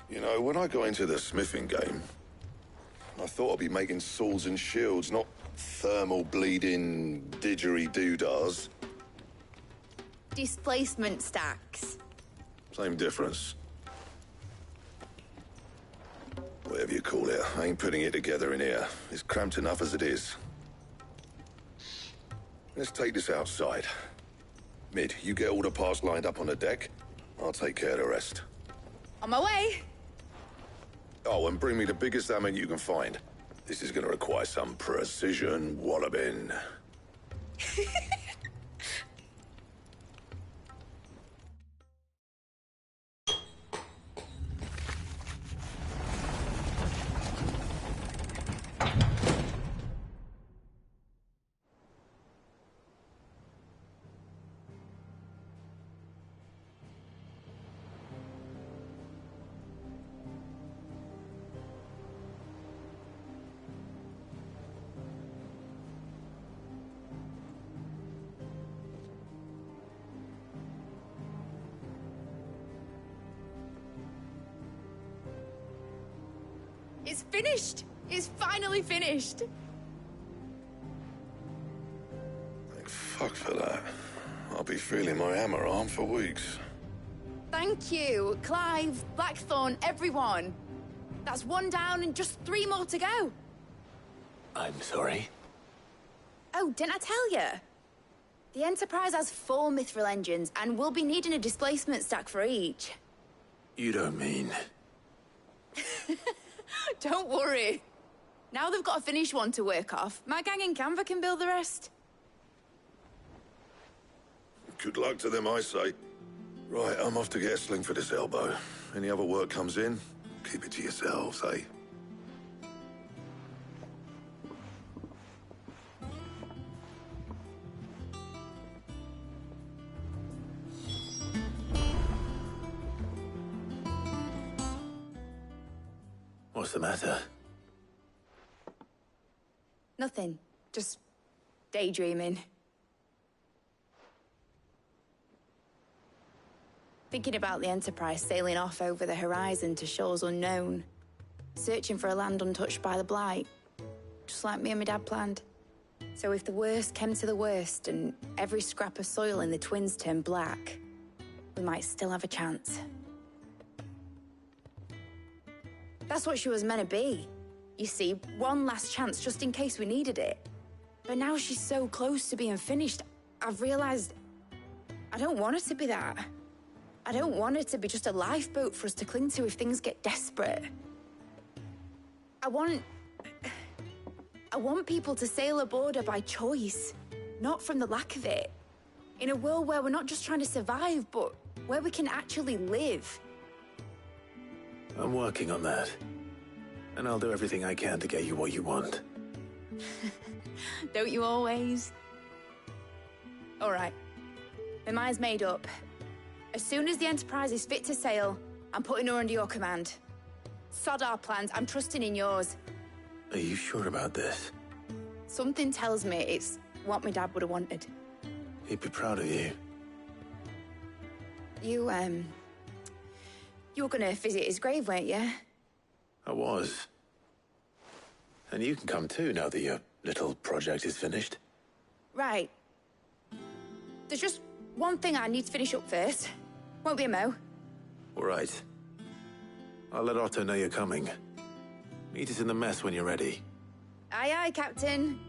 You know, when I got into the smithing game, I thought I'd be making swords and shields, not thermal bleeding didgeridoo-dahs. Displacement stacks. Same difference. Whatever you call it, I ain't putting it together in here. It's cramped enough as it is. Let's take this outside. Mid, you get all the parts lined up on the deck. I'll take care of the rest. On my way! Oh, and bring me the biggest hammer you can find. This is gonna require some precision walloping. It's finished! It's finally finished! Thank fuck for that. I'll be feeling my hammer arm for weeks. Thank you, Clive, Blackthorn, everyone. That's one down and just 3 more to go. I'm sorry. Oh, didn't I tell you? The Enterprise has 4 mithril engines, and we'll be needing a displacement stack for each. You don't mean... Don't worry. Now they've got a finished one to work off. My gang in Canva can build the rest. Good luck to them, I say. Right, I'm off to get a sling for this elbow. Any other work comes in, keep it to yourselves, eh? What's the matter? Nothing. Just daydreaming. Thinking about the Enterprise sailing off over the horizon to shores unknown. Searching for a land untouched by the Blight. Just like me and my dad planned. So if the worst came to the worst and every scrap of soil in the Twins turned black, we might still have a chance. That's what she was meant to be. You see, one last chance just in case we needed it. But now she's so close to being finished, I've realized I don't want her to be that. I don't want her to be just a lifeboat for us to cling to if things get desperate. I want people to sail aboard her by choice, not from the lack of it. In a world where we're not just trying to survive, but where we can actually live. I'm working on that. And I'll do everything I can to get you what you want. Don't you always? All right. My mind's made up. As soon as the Enterprise is fit to sail, I'm putting her under your command. Sod our plans, I'm trusting in yours. Are you sure about this? Something tells me it's what my dad would have wanted. He'd be proud of you. You were gonna visit his grave, weren't you? I was. And you can come too now that your little project is finished. Right. There's just one thing I need to finish up first. Won't be a mo. All right. I'll let Otto know you're coming. Meet us in the mess when you're ready. Aye, aye, Captain.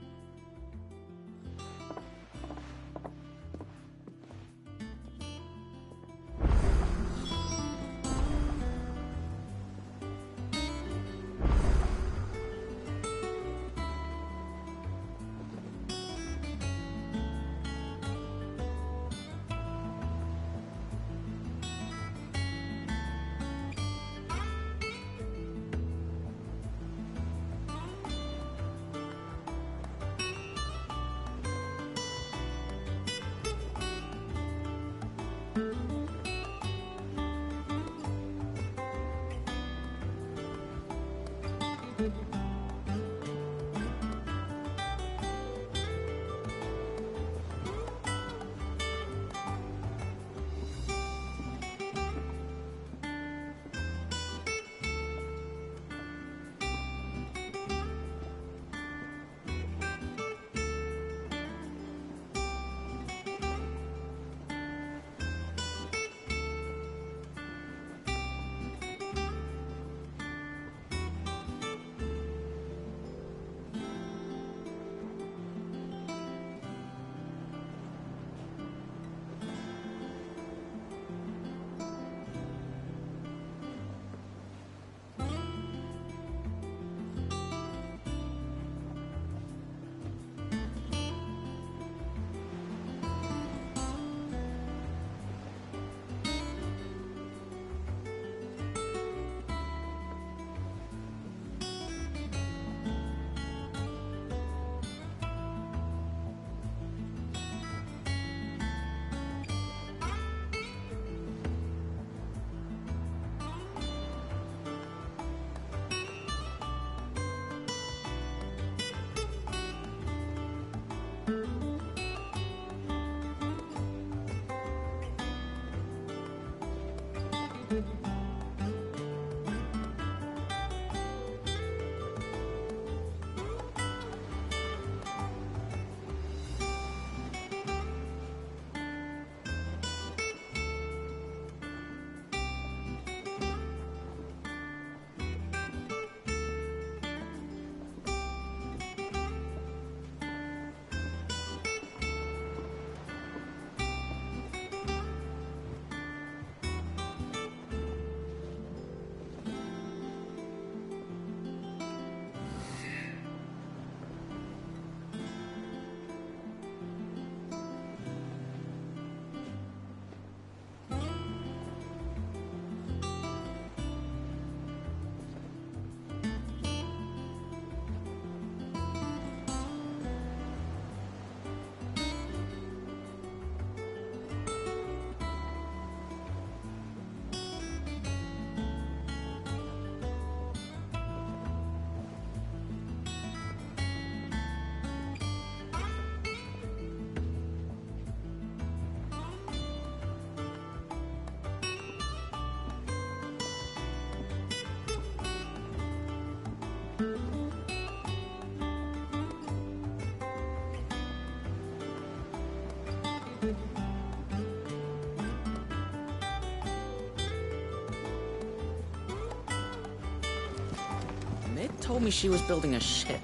told me she was building a ship.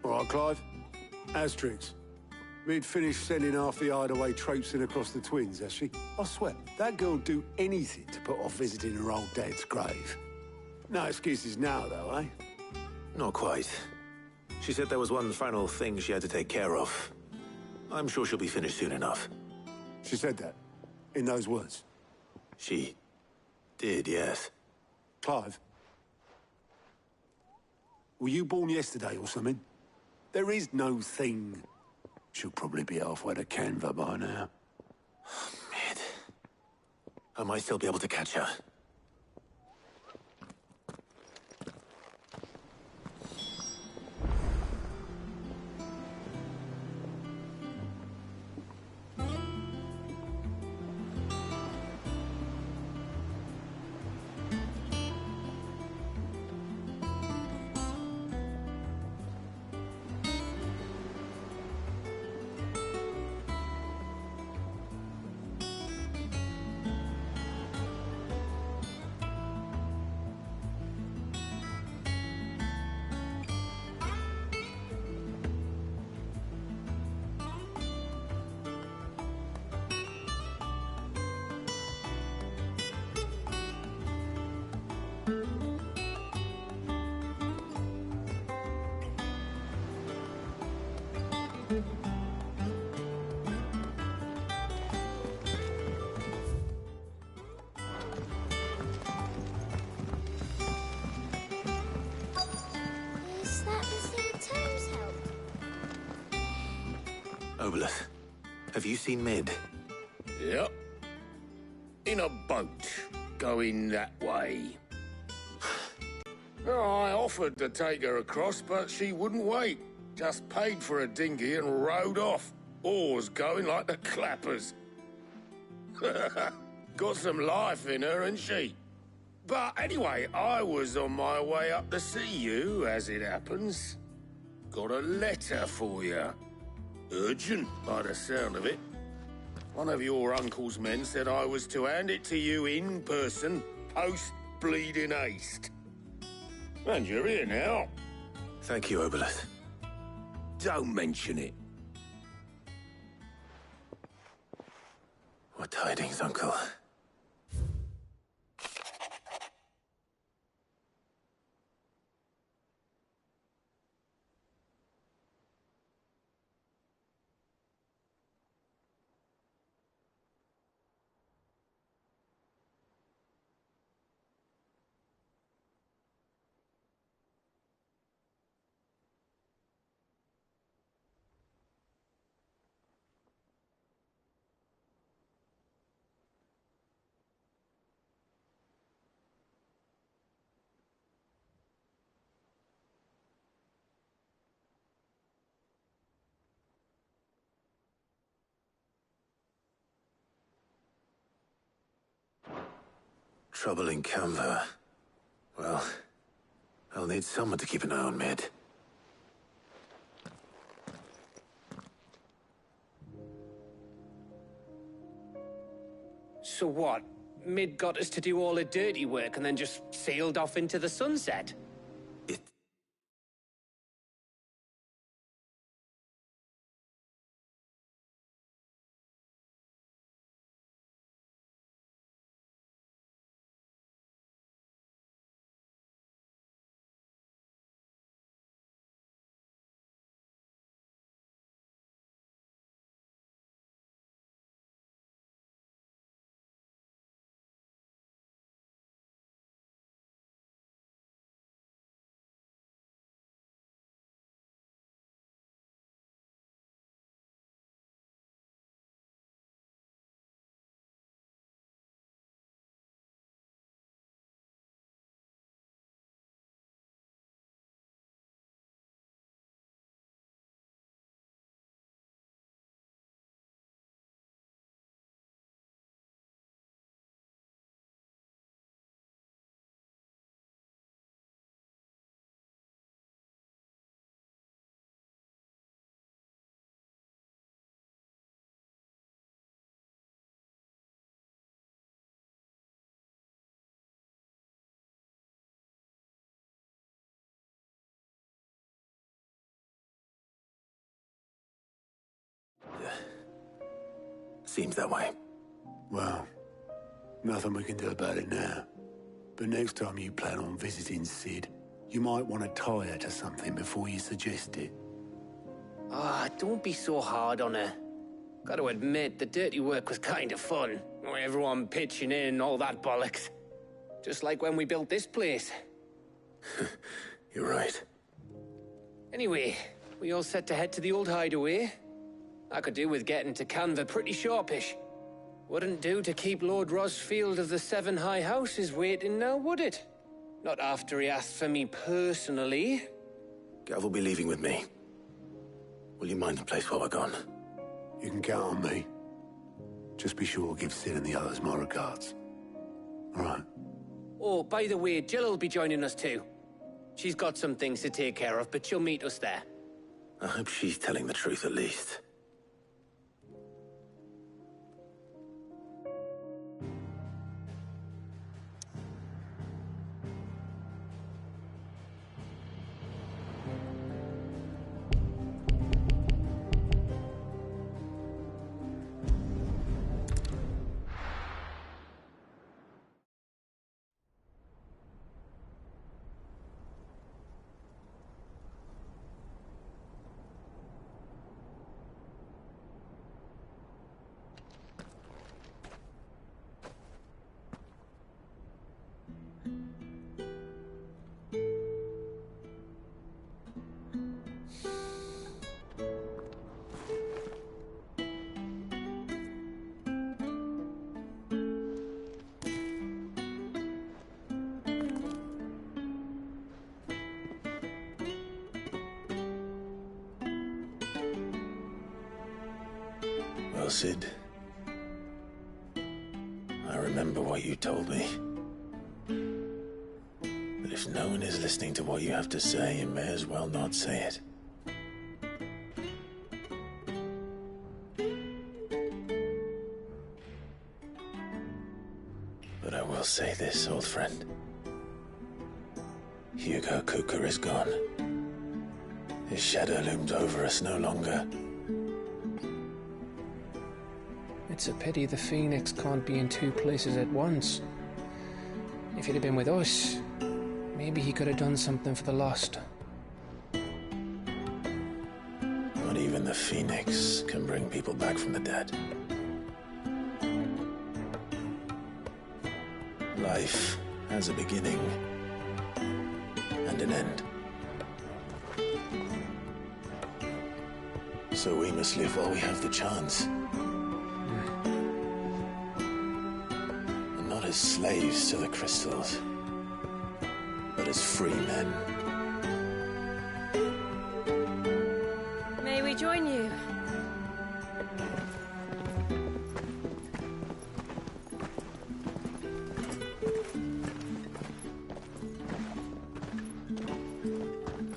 All right, Clive. Asterix. Mid finished sending half the hideaway traipsing across the twins, has she? I swear, that girl'd do anything to put off visiting her old dad's grave. No excuses now, though, eh? Not quite. She said there was one final thing she had to take care of. I'm sure she'll be finished soon enough. She said that? In those words? She did, yes. Clive? Were you born yesterday or something? There is no thing. She'll probably be halfway to Canva by now. Mid. I might still be able to catch her. Is that the thing Thames helped? Obolus, have you seen Mid? Yep. In a boat, going that way. I offered to take her across, but she wouldn't wait. Just paid for a dinghy and rowed off. Oars going like the clappers. Got some life in her, ain't she? But anyway, I was on my way up to see you, as it happens. Got a letter for you. Urgent, by the sound of it. One of your uncle's men said I was to hand it to you in person, post-bleeding haste. And you're here now. Thank you, Obolus. Don't mention it. What tidings, Uncle? Trouble in Canva. Well, I'll need someone to keep an eye on Mid. So what? Mid got us to do all the dirty work and then just sailed off into the sunset? Seems that way. Well, nothing we can do about it now. But next time you plan on visiting Sid, you might want to tie her to something before you suggest it. Ah, don't be so hard on her. Gotta admit, the dirty work was kind of fun. Everyone pitching in, all that bollocks. Just like when we built this place. You're right. Anyway, we all set to head to the old hideaway. I could do with getting to Canva pretty sharpish. Wouldn't do to keep Lord Rosfield of the Seven High Houses waiting now, would it? Not after he asked for me personally. Gav will be leaving with me. Will you mind the place while we're gone? You can count on me. Just be sure to give Sid and the others my regards. All right. Oh, by the way, Jill will be joining us too. She's got some things to take care of, but she'll meet us there. I hope she's telling the truth at least. Well, Sid, I remember what you told me. But if no one is listening to what you have to say, you may as well not say it. But I will say this, old friend. Hugo Kuka is gone. His shadow looms over us no longer. It's a pity the Phoenix can't be in two places at once. If he'd have been with us, maybe he could have done something for the lost. Not even the Phoenix can bring people back from the dead. Life has a beginning and an end. So we must live while we have the chance. As slaves to the crystals, but as free men. May we join you?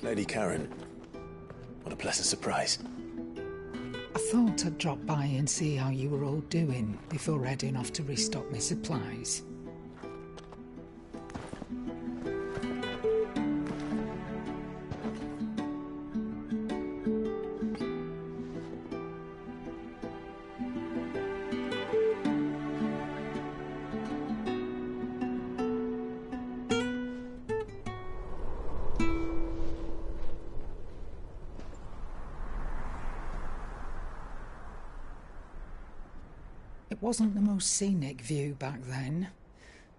Lady Karen, what a pleasant surprise. I thought I'd drop by and see how you were all doing before heading off to restock my supplies. It wasn't the most scenic view back then,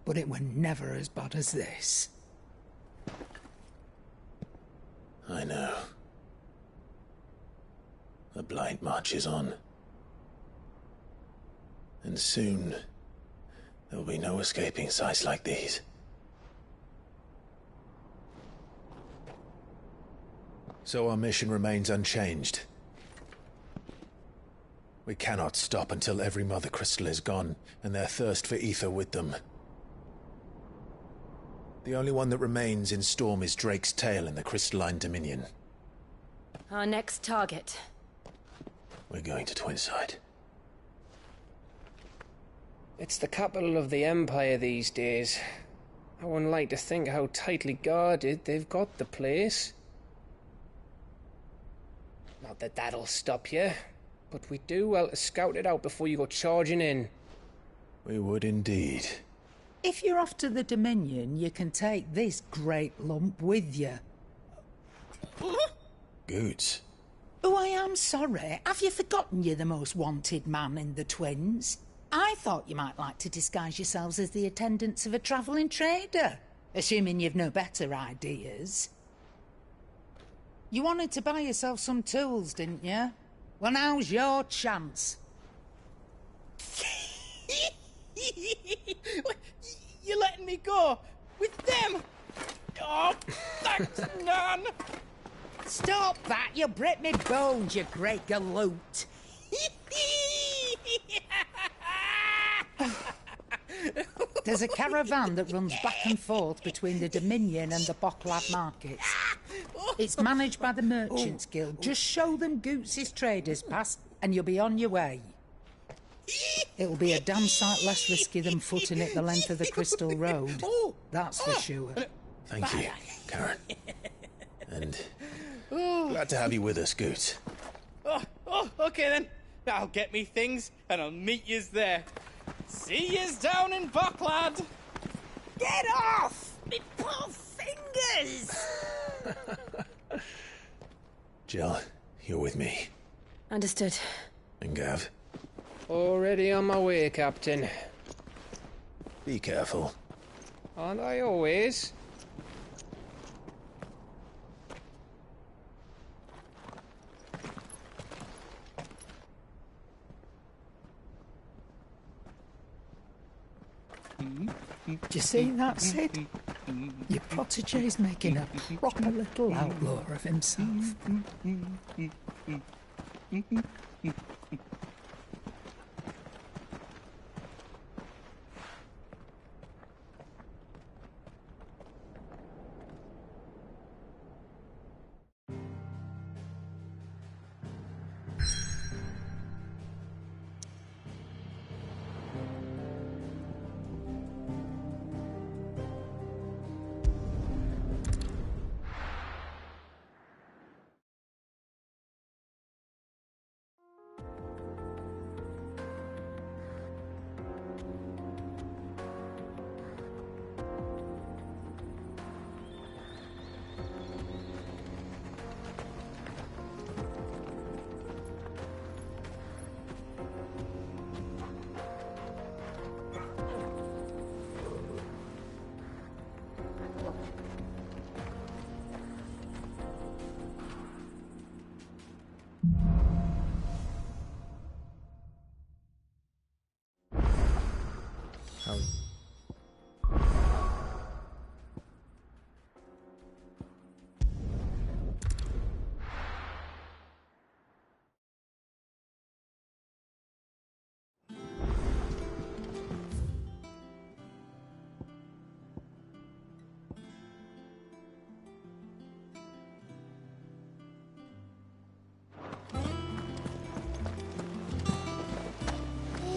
but it were never as bad as this. I know. The Blight marches on. And soon, there will be no escaping sights like these. So our mission remains unchanged. We cannot stop until every Mother Crystal is gone, and their thirst for ether with them. The only one that remains in Storm is Drake's Tail in the Crystalline Dominion. Our next target. We're going to Twinside. It's the capital of the Empire these days. I wouldn't like to think how tightly guarded they've got the place. Not that that'll stop you. But we'd do well to scout it out before you go charging in. We would indeed. If you're off to the Dominion, you can take this great lump with you. Goots. Oh, I am sorry. Have you forgotten you're the most wanted man in the Twins? I thought you might like to disguise yourselves as the attendants of a travelling trader, assuming you've no better ideas. You wanted to buy yourself some tools, didn't you? Well, now's your chance. You're letting me go with them? Oh, thanks, Nan. Stop that! You'll break me bones, you great galoot. There's a caravan that runs back and forth between the Dominion and the Bocklad markets. It's managed by the Merchants Guild. Just show them Goots' traders pass and you'll be on your way. It'll be a damn sight less risky than footing it the length of the Crystal Road. That's for sure. Thank you, Karen. And glad to have you with us, Goots. Okay then. I'll get me things and I'll meet yous there. See yous down in Bocklad. Get off! Me poor fingers! Jill, you're with me. Understood. And Gav. Already on my way, Captain. Be careful. Aren't I always? Do you see that, Sid? Your protege's making a proper little outlaw of himself.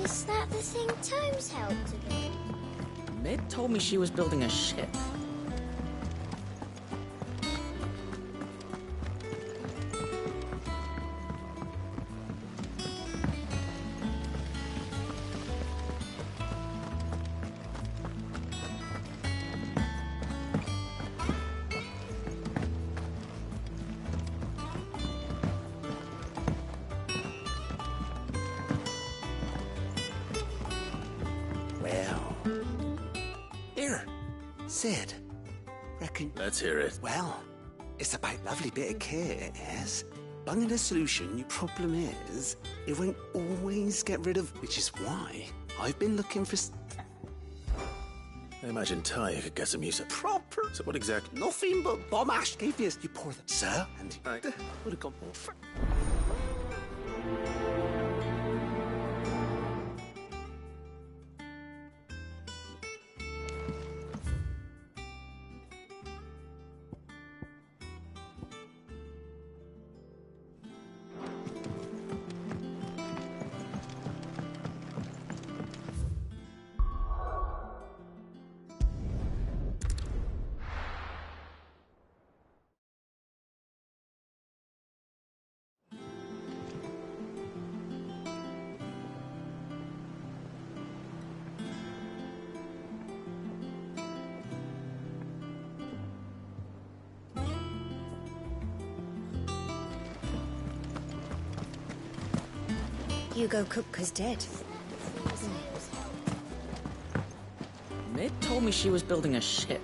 Is that the thing Tomes helped again? Mid told me she was building a ship. Sid, reckon... Let's hear it. Well, it's a big lovely bit of kit, it is. Bunging a solution, your problem is, it won't always get rid of... Which is why I've been looking for... I imagine Ty could get some use of... Proper... So what exactly... Nothing but Bomb Ash gave you... You pour them, sir, and... Would have gone more... Hugo Kupka's dead, isn't he? Mid told me she was building a ship.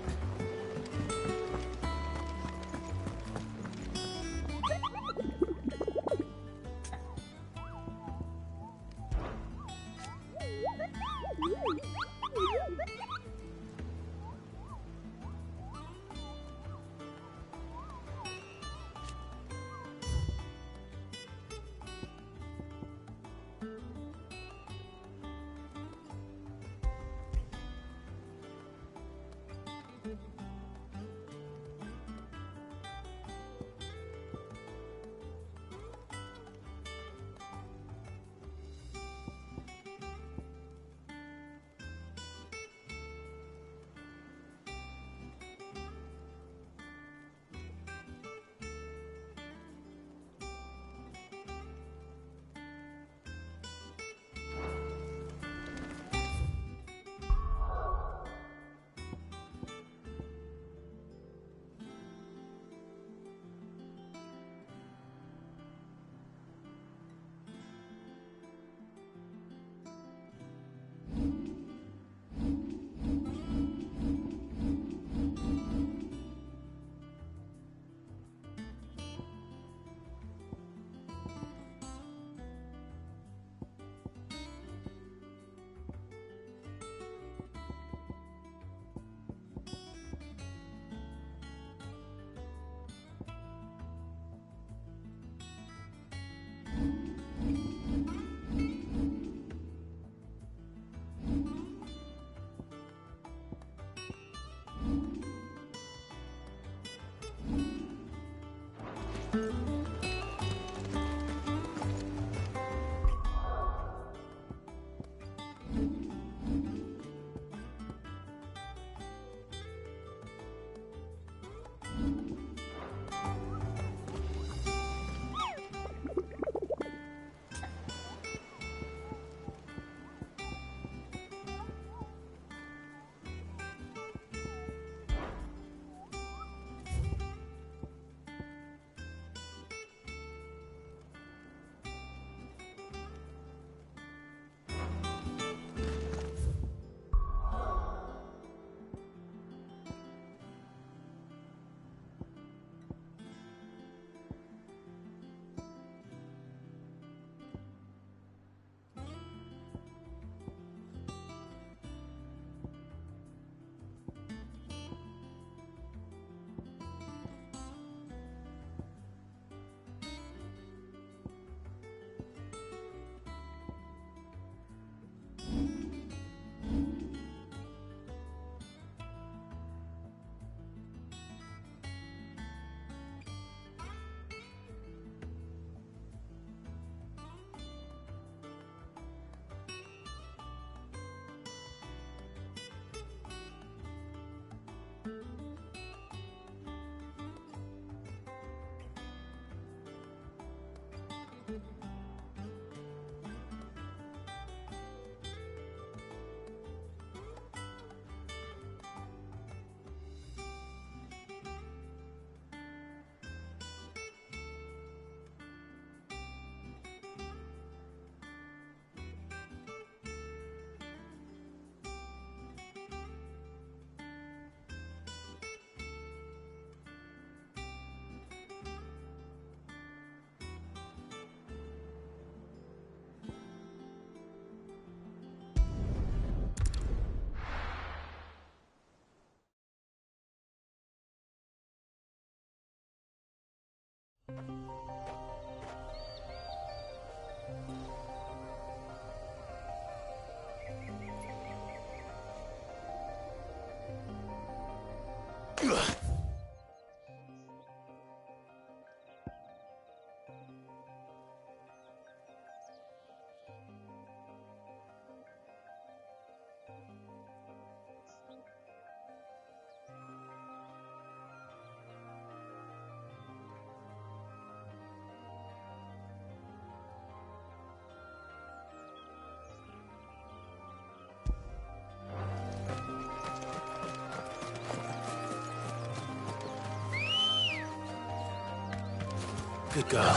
Good girl.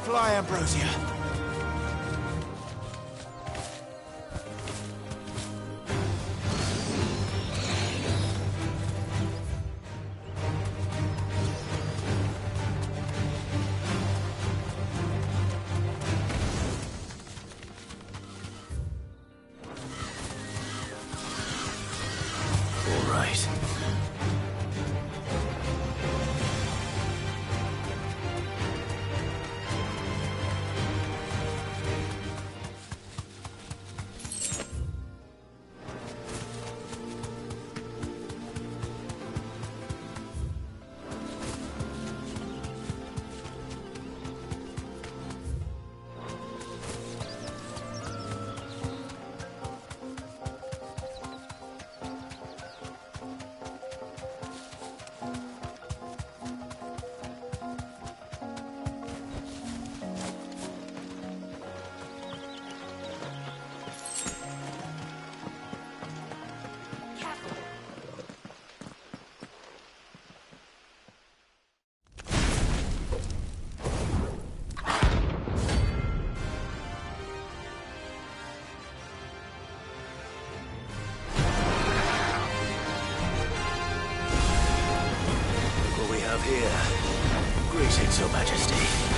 Fly, Ambrosia. right. Here. Greetings, Your Majesty.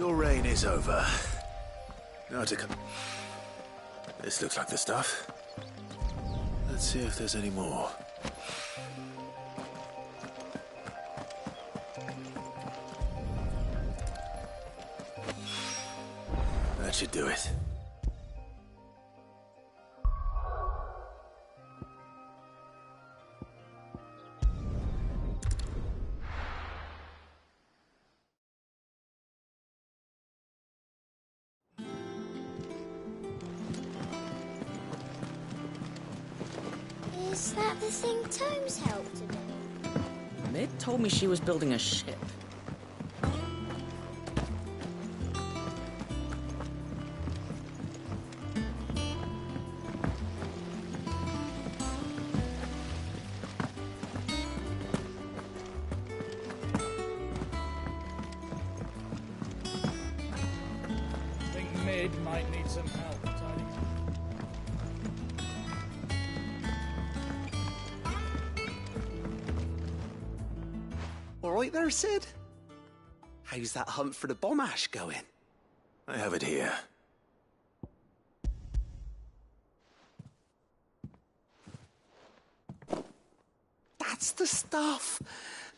Your reign is over. Now to come. This looks like the stuff. Let's see if there's any more. That should do it. Is that the thing Tomes helped to do? Mid told me she was building a ship. I think Mid might need some help, Tony. All right there, Sid? How's that hunt for the bomb ash going? I have it here. That's the stuff!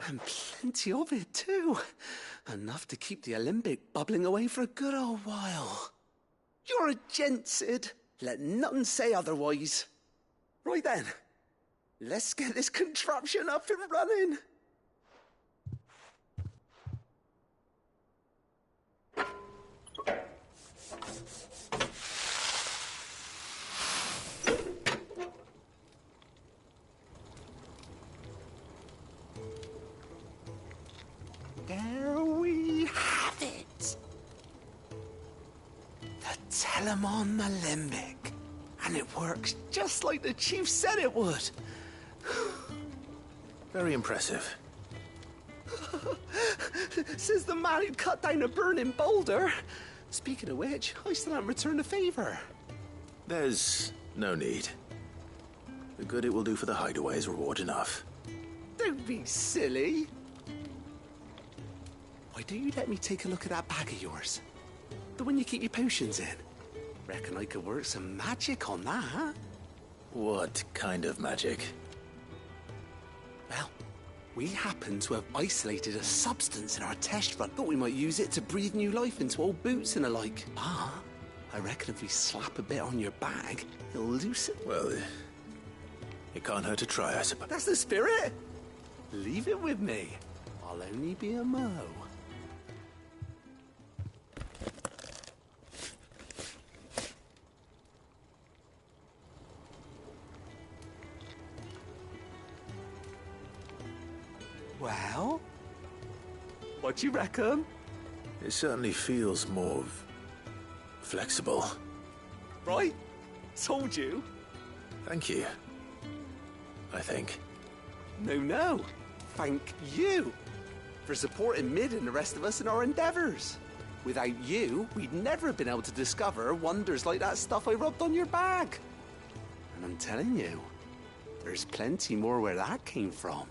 And plenty of it, too. Enough to keep the Olympic bubbling away for a good old while. You're a gent, Sid. Let nothing say otherwise. Right then, let's get this contraption up and running. There we have it. The Telemon Alembic. And it works just like the chief said it would. Very impressive. Says the man who cut down a burning boulder. Speaking of which, I still haven't returned the favor. There's no need. The good it will do for the hideaway is reward enough. Don't be silly. Why don't you let me take a look at that bag of yours? The one you keep your potions in. Reckon I could work some magic on that. What kind of magic? Well, we happen to have isolated a substance in our test run. Thought we might use it to breathe new life into old boots and the like. Ah, I reckon if we slap a bit on your bag, it'll loosen. Well, it can't hurt to try, I suppose. That's the spirit. Leave it with me. I'll only be a mo. Well, what do you reckon? It certainly feels more flexible. Right? Told you. Thank you. I think. No. Thank you for supporting Mid and the rest of us in our endeavors. Without you, we'd never have been able to discover wonders like that stuff I rubbed on your bag. And I'm telling you, there's plenty more where that came from.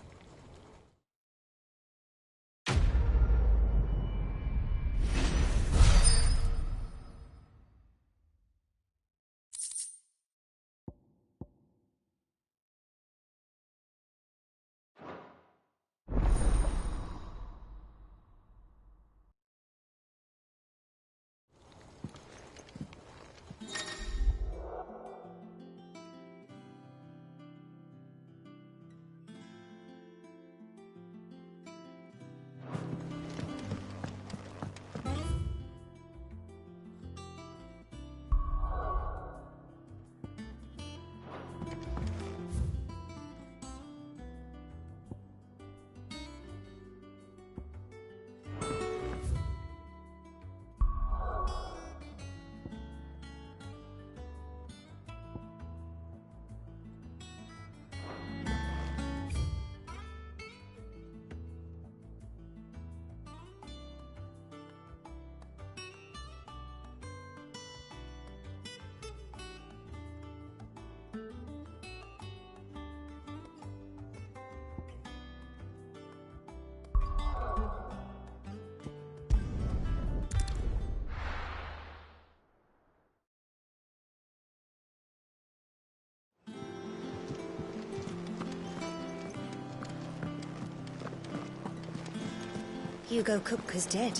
Hugo Kupka's dead,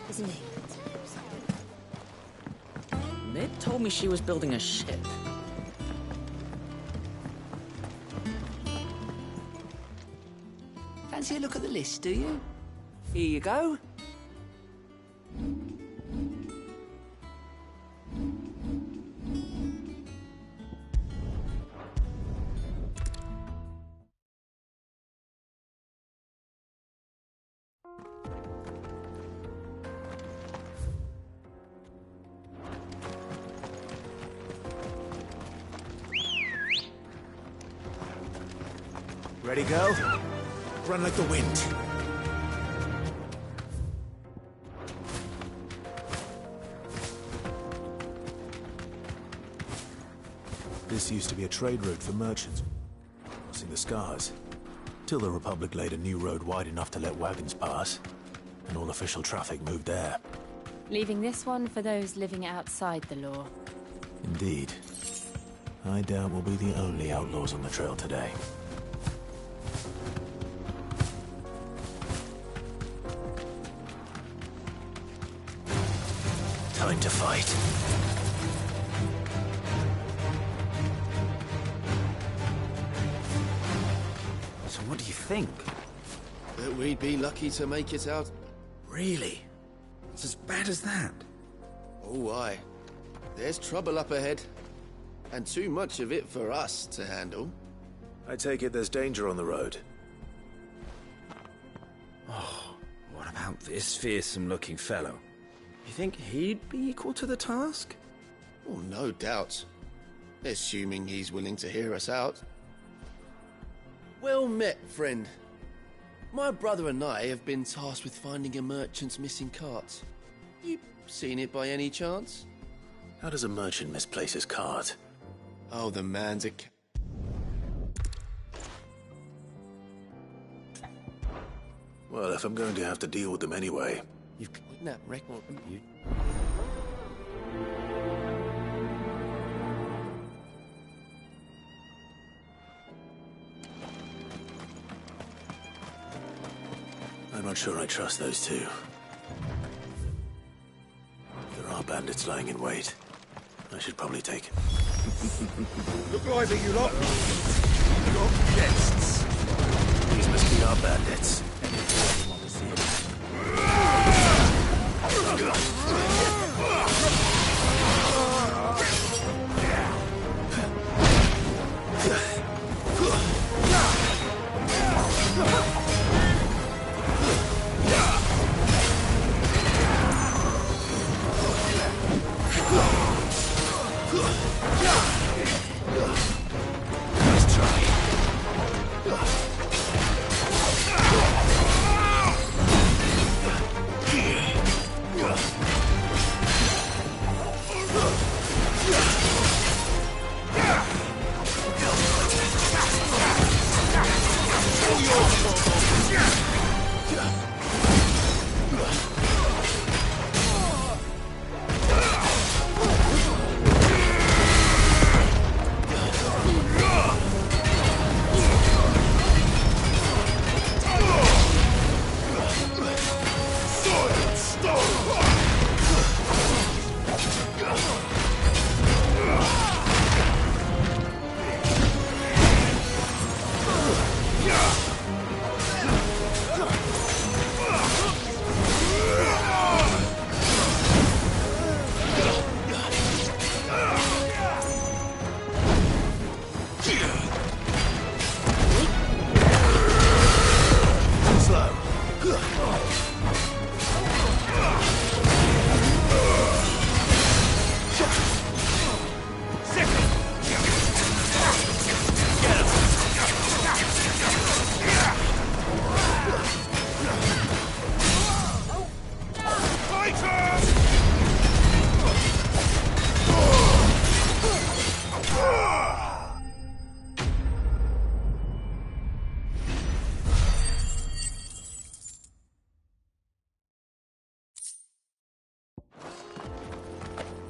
isn't he? Mid told me she was building a ship. Fancy a look at the list, do you? Here you go. Ready, girl? Run like the wind. This used to be a trade route for merchants, crossing the Scars, till the Republic laid a new road wide enough to let wagons pass, and all official traffic moved there. Leaving this one for those living outside the law. Indeed. I doubt we'll be the only outlaws on the trail today. Time to fight. So what do you think? That we'd be lucky to make it out. Really? It's as bad as that? Oh, aye. There's trouble up ahead. And too much of it for us to handle. I take it there's danger on the road. Oh, what about this fearsome-looking fellow? You think he'd be equal to the task? Oh, no doubt. Assuming he's willing to hear us out. Well met, friend. My brother and I have been tasked with finding a merchant's missing cart. You seen it by any chance? How does a merchant misplace his cart? Oh, the man's a... Well, if I'm going to have to deal with them anyway... You've that record, haven't you? I'm not sure I trust those two. There are bandits lying in wait. I should probably take him. Look lively, you lot. Your guests. These must be our bandits. I want to see them. Nice try.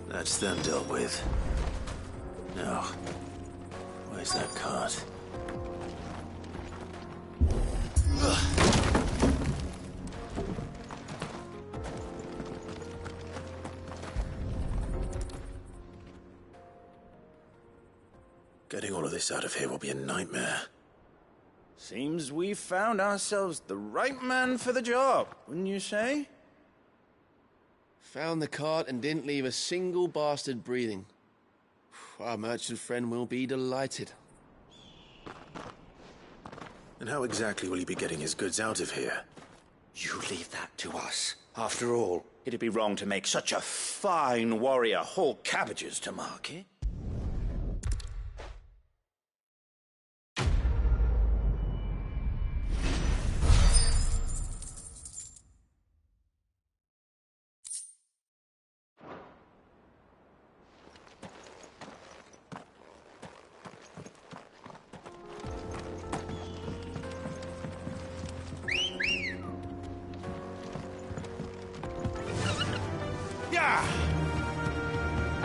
That's them dealt with. Now, where's that cart? Getting all of this out of here will be a nightmare. Seems we've found ourselves the right man for the job, wouldn't you say? Found the cart and didn't leave a single bastard breathing. Our merchant friend will be delighted. And how exactly will he be getting his goods out of here? You leave that to us. After all, it'd be wrong to make such a fine warrior haul cabbages to market.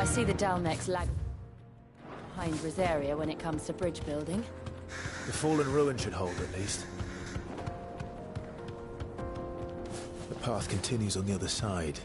see the Dalnex lag behind Rosaria when it comes to bridge building. The fallen ruin should hold, at least. The path continues on the other side.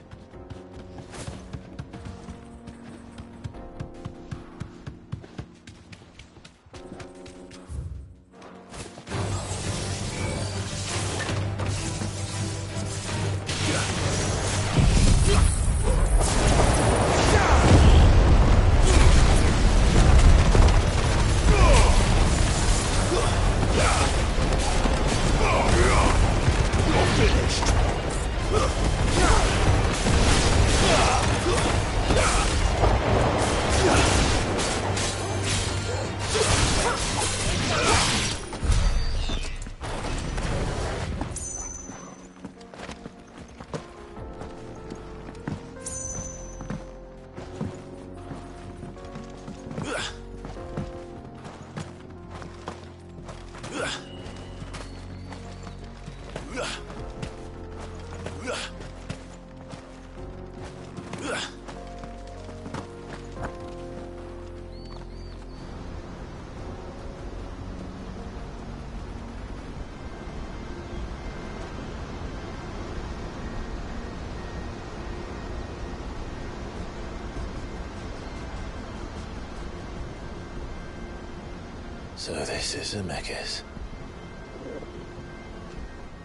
So this is Zemeckis.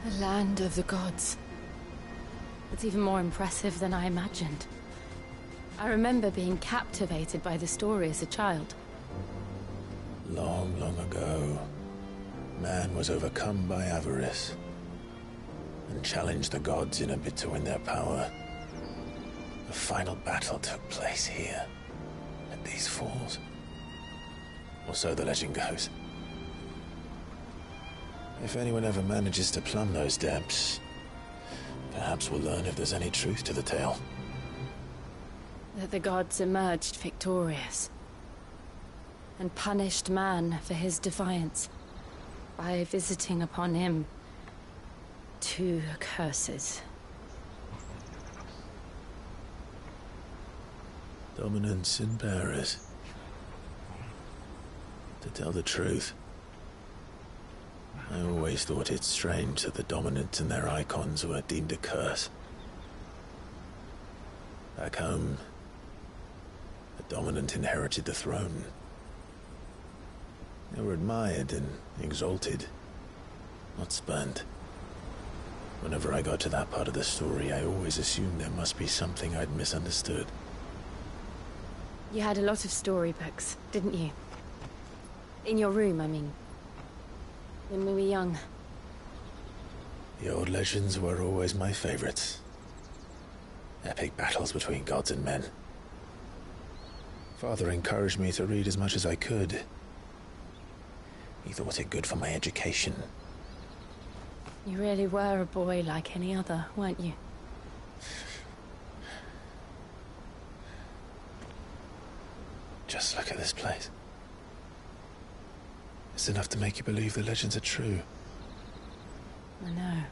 The land of the gods. It's even more impressive than I imagined. I remember being captivated by the story as a child. Long, long ago, man was overcome by avarice and challenged the gods in a bid to win their power. The final battle took place here, at these falls. Or so the legend goes. If anyone ever manages to plumb those depths, perhaps we'll learn if there's any truth to the tale. That the gods emerged victorious and punished man for his defiance by visiting upon him 2 curses. Dominance and bearers. To tell the truth, I always thought it strange that the dominant and their icons were deemed a curse. Back home, the dominant inherited the throne. They were admired and exalted, not spurned. Whenever I got to that part of the story, I always assumed there must be something I'd misunderstood. You had a lot of storybooks, didn't you? In your room, I mean. When we were young. The old legends were always my favorites. Epic battles between gods and men. Father encouraged me to read as much as I could. He thought it good for my education. You really were a boy like any other, weren't you? Just look at this place. It's enough to make you believe the legends are true. I know.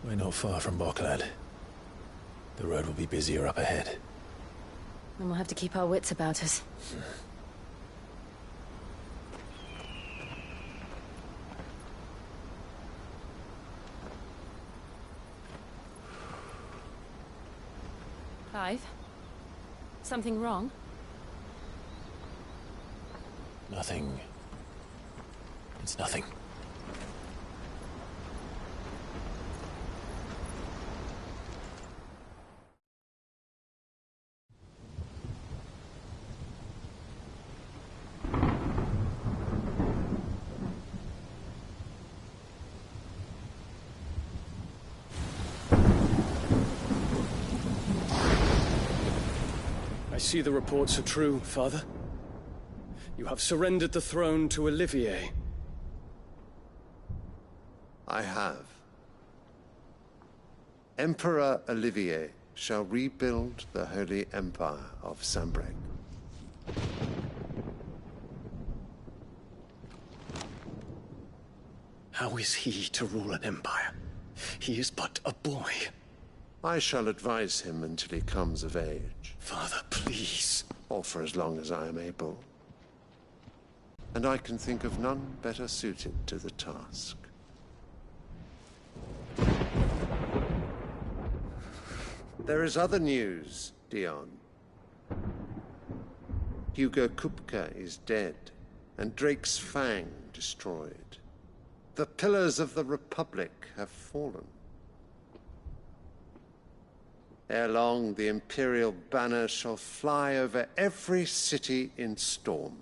We're not far from Boklad. The road will be busier up ahead. Then we'll have to keep our wits about us. Clive? Something wrong? Nothing. It's nothing. I see the reports are true, Father. You have surrendered the throne to Olivier. I have. Emperor Olivier shall rebuild the Holy Empire of Sanbreque. How is he to rule an empire? He is but a boy. I shall advise him until he comes of age. Father, please. Or for as long as I am able. And I can think of none better suited to the task. There is other news, Dion. Hugo Kupka is dead, and Drake's Fang destroyed. The pillars of the Republic have fallen. Ere long, the Imperial banner shall fly over every city in Storm.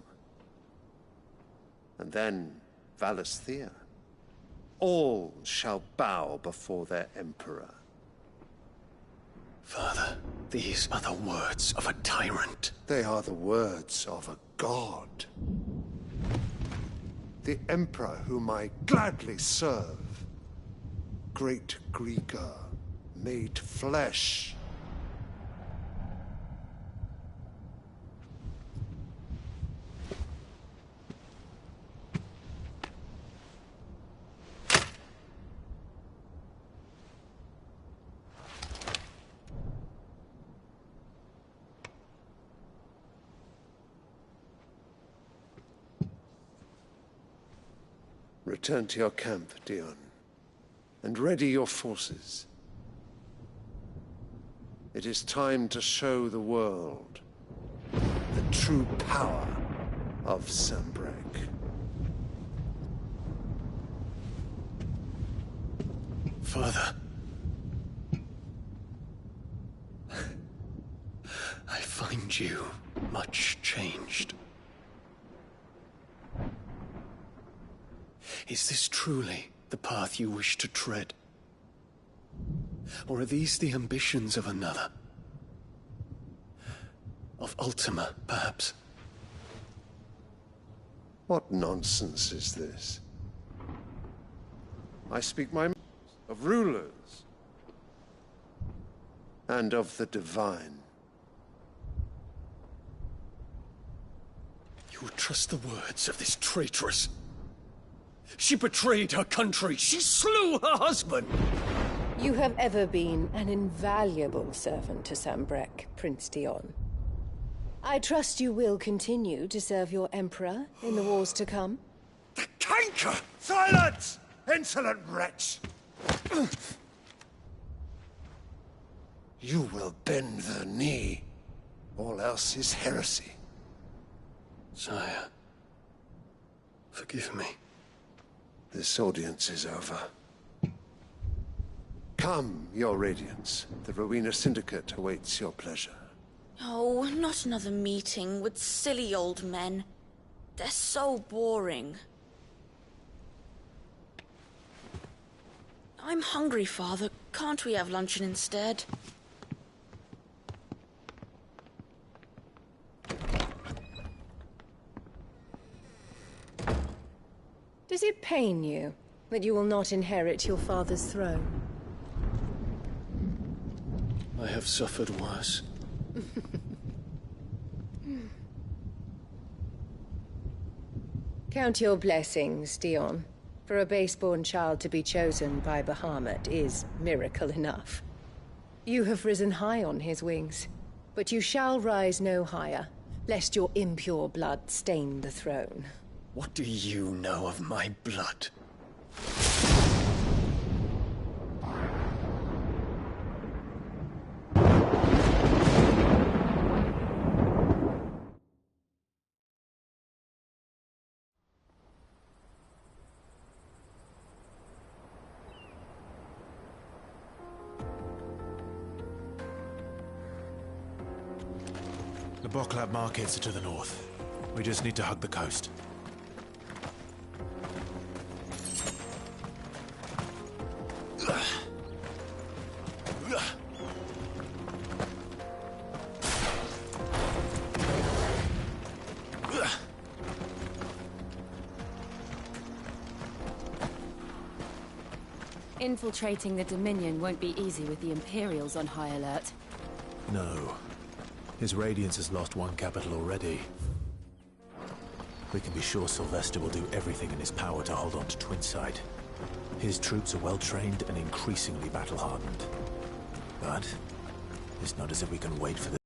And then Valisthea. All shall bow before their Emperor. Father, these are the words of a tyrant. They are the words of a god. The Emperor whom I gladly serve. Great Grieger, made flesh. Return to your camp, Dion, and ready your forces. It is time to show the world the true power of Sanbreque. Father. I find you much changed. Is this truly the path you wish to tread? Or are these the ambitions of another? Of Ultima, perhaps? What nonsense is this? I speak my mind of rulers and of the divine. You would trust the words of this traitress? She betrayed her country. She slew her husband. You have ever been an invaluable servant to Sanbreque, Prince Dion. I trust you will continue to serve your Emperor in the wars to come. The canker! Silence! Insolent wretch! You will bend the knee. All else is heresy. Sire, forgive me. This audience is over. Come, your Radiance. The Rowena Syndicate awaits your pleasure. Oh, not another meeting with silly old men. They're so boring. I'm hungry, Father. Can't we have luncheon instead? Does it pain you that you will not inherit your father's throne? I have suffered worse. Count your blessings, Dion. For a base-born child to be chosen by Bahamut is miracle enough. You have risen high on his wings, but you shall rise no higher, lest your impure blood stain the throne. What do you know of my blood? The Boklab markets are to the north. We just need to hug the coast. Infiltrating the Dominion won't be easy with the Imperials on high alert. No. His Radiance has lost one capital already. We can be sure Sylvester will do everything in his power to hold on to Twinside. His troops are well-trained and increasingly battle-hardened. But it's not as if we can wait for the...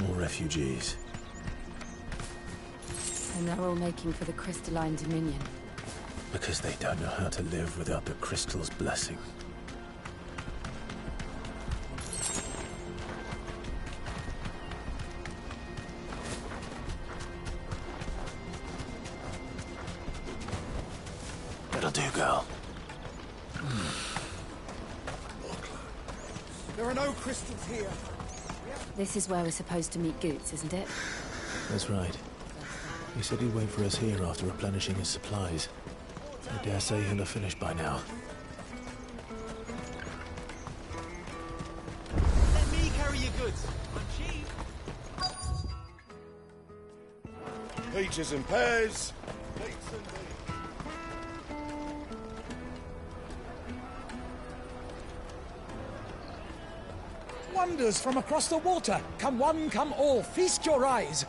More refugees. And they're all making for the Crystalline Dominion. Because they don't know how to live without the Crystal's blessing. That'll do, girl. There are no crystals here. This is where we're supposed to meet Goots, isn't it? That's right. He said he'd wait for us here after replenishing his supplies. I dare say he'll have finished by now. Let me carry your goods. I'm cheap. Peaches and pears. Wonders from across the water. Come one, come all. Feast your eyes.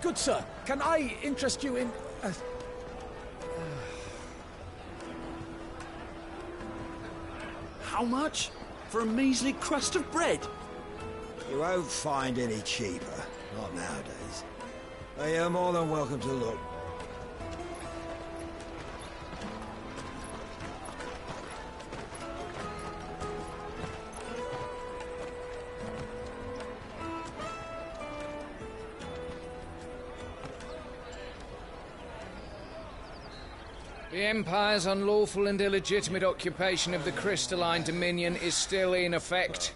Good sir, can I interest you in... How much? For a measly crust of bread? You won't find any cheaper. Not nowadays. But you're more than welcome to look. The Empire's unlawful and illegitimate occupation of the Crystalline Dominion is still in effect.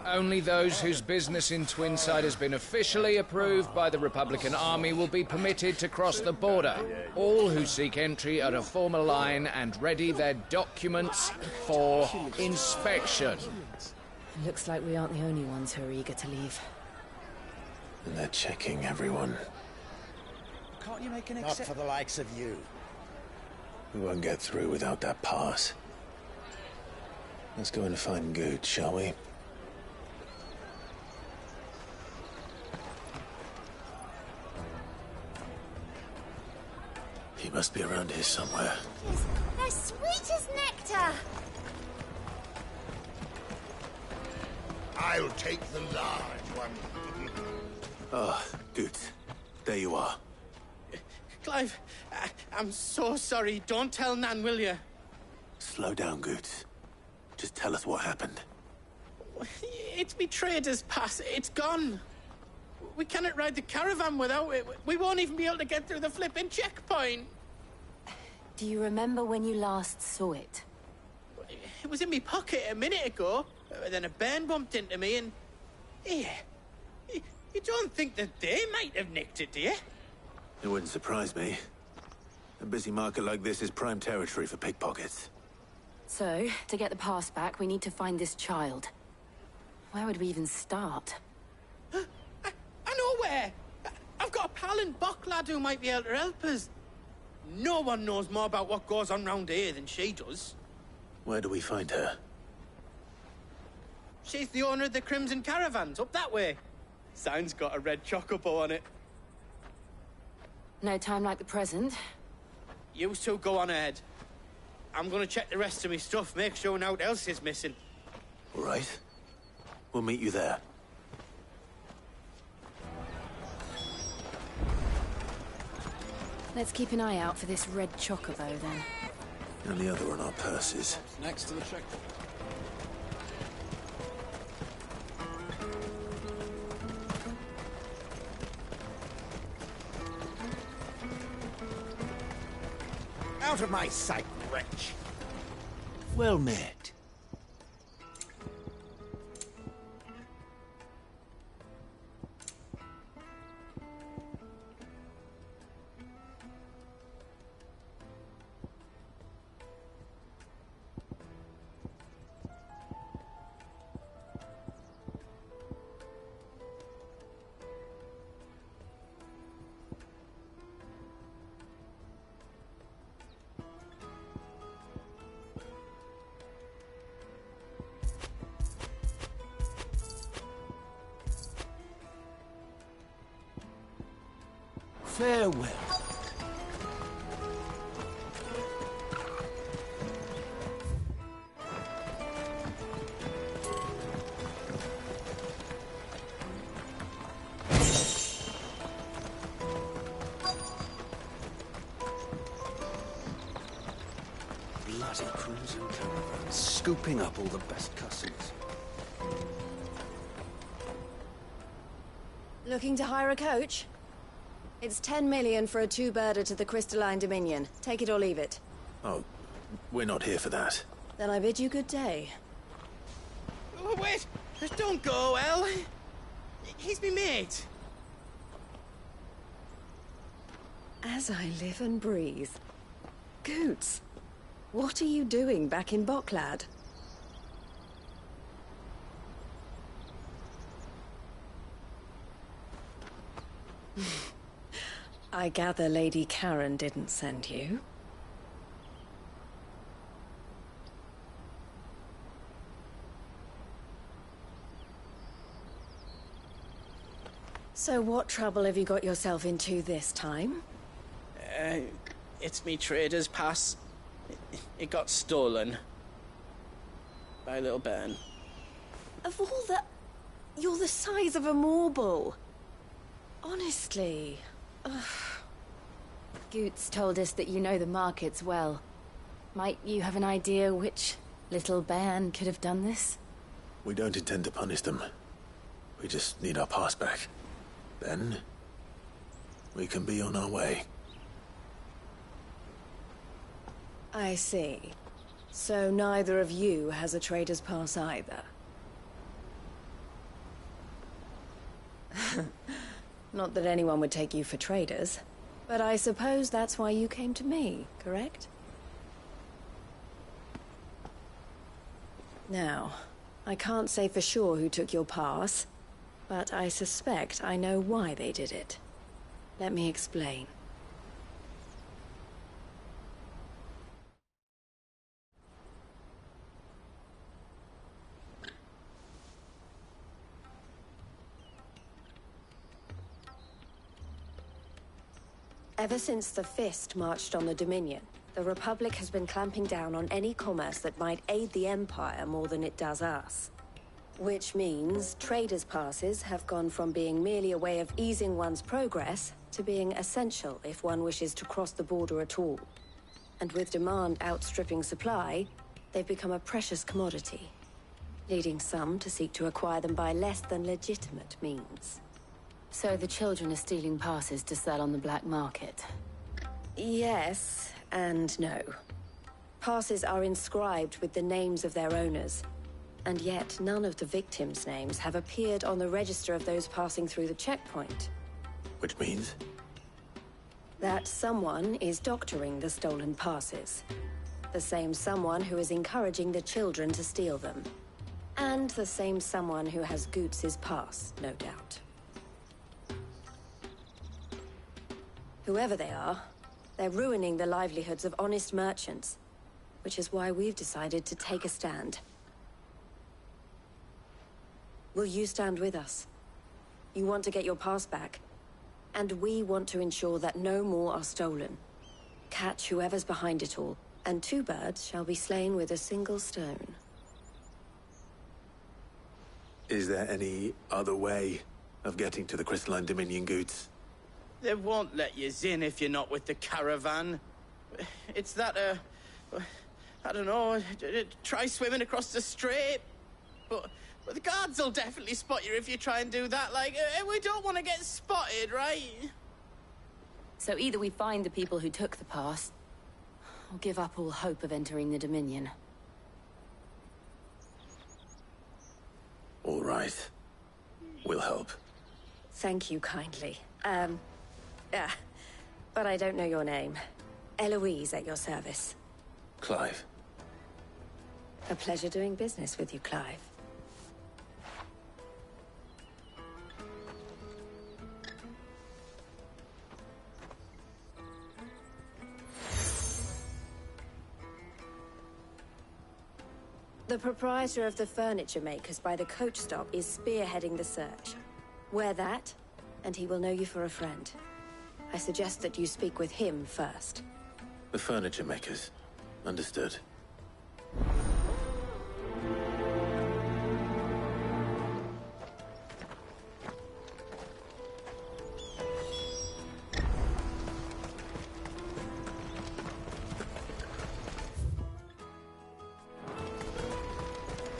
Only those whose business in Twinside has been officially approved by the Republican Army will be permitted to cross the border. All who seek entry are to form a line and ready their documents for inspection. Looks like we aren't the only ones who are eager to leave. And they're checking everyone. Can't you make an Not for the likes of you. We won't get through without that pass. Let's go and find Good, shall we? He must be around here somewhere. They're sweet as nectar. I'll take the large one. Ah, Good. There you are. Clive, I'm so sorry. Don't tell Nan, will you? Slow down, Goots. Just tell us what happened. It's me trader's pass. It's gone. We cannot ride the caravan without it. We won't even be able to get through the flipping checkpoint. Do you remember when you last saw it? It was in my pocket a minute ago. Then a bairn bumped into me and... Yeah. You don't think that they might have nicked it, do you? It wouldn't surprise me. A busy market like this is prime territory for pickpockets. So, to get the pass back, we need to find this child. Where would we even start? I know where! I've got a pal in Bock lad who might be able to help us. No one knows more about what goes on round here than she does. Where do we find her? She's the owner of the Crimson Caravans, up that way. Sign's got a red chocobo on it. No time like the present. You two go on ahead. I'm gonna check the rest of my stuff, make sure naught else is missing. All right. We'll meet you there. Let's keep an eye out for this red chocobo, then. And the other on our purses. Next to the checkpoint. Out of my sight, wretch. Well met. Farewell. Bloody crimson caravan, scooping up all the best customers. Looking to hire a coach? It's 10 million for a two-birder to the Crystalline Dominion. Take it or leave it. Oh, we're not here for that. Then I bid you good day. Oh, wait! Don't go, El. He's me mate. As I live and breathe. Goots, what are you doing back in Boklad? I gather Lady Karen didn't send you. So what trouble have you got yourself into this time? It's me trader's pass. It got stolen. By a little bairn. Of all the... You're the size of a marble. Honestly. Ugh. Goots told us that you know the markets well. Might you have an idea which little bairn could have done this? We don't intend to punish them. We just need our pass back. Then, we can be on our way. I see. So neither of you has a trader's pass either. Not that anyone would take you for traders, but I suppose that's why you came to me, correct? Now, I can't say for sure who took your pass, but I suspect I know why they did it. Let me explain. Ever since the Fist marched on the Dominion, the Republic has been clamping down on any commerce that might aid the Empire more than it does us. Which means traders' passes have gone from being merely a way of easing one's progress to being essential if one wishes to cross the border at all. And with demand outstripping supply, they've become a precious commodity, leading some to seek to acquire them by less than legitimate means. So the children are stealing passes to sell on the black market? Yes, and no. Passes are inscribed with the names of their owners, and yet none of the victims' names have appeared on the register of those passing through the checkpoint. Which means? That someone is doctoring the stolen passes. The same someone who is encouraging the children to steal them. And the same someone who has Goots' pass, no doubt. Whoever they are, they're ruining the livelihoods of honest merchants, which is why we've decided to take a stand. Will you stand with us? You want to get your pass back, and we want to ensure that no more are stolen. Catch whoever's behind it all, and two birds shall be slain with a single stone. Is there any other way of getting to the Crystalline Dominion, Goots? They won't let you in if you're not with the caravan. It's that, I don't know, try swimming across the strait. But the guards will definitely spot you if you try and do that. Like, we don't want to get spotted, right? So either we find the people who took the pass, or give up all hope of entering the Dominion. All right. We'll help. Thank you kindly. But I don't know your name. Eloise at your service. Clive. A pleasure doing business with you, Clive. The proprietor of the furniture makers by the coach stop is spearheading the search. Wear that, and he will know you for a friend. I suggest that you speak with him first. The furniture makers. Understood.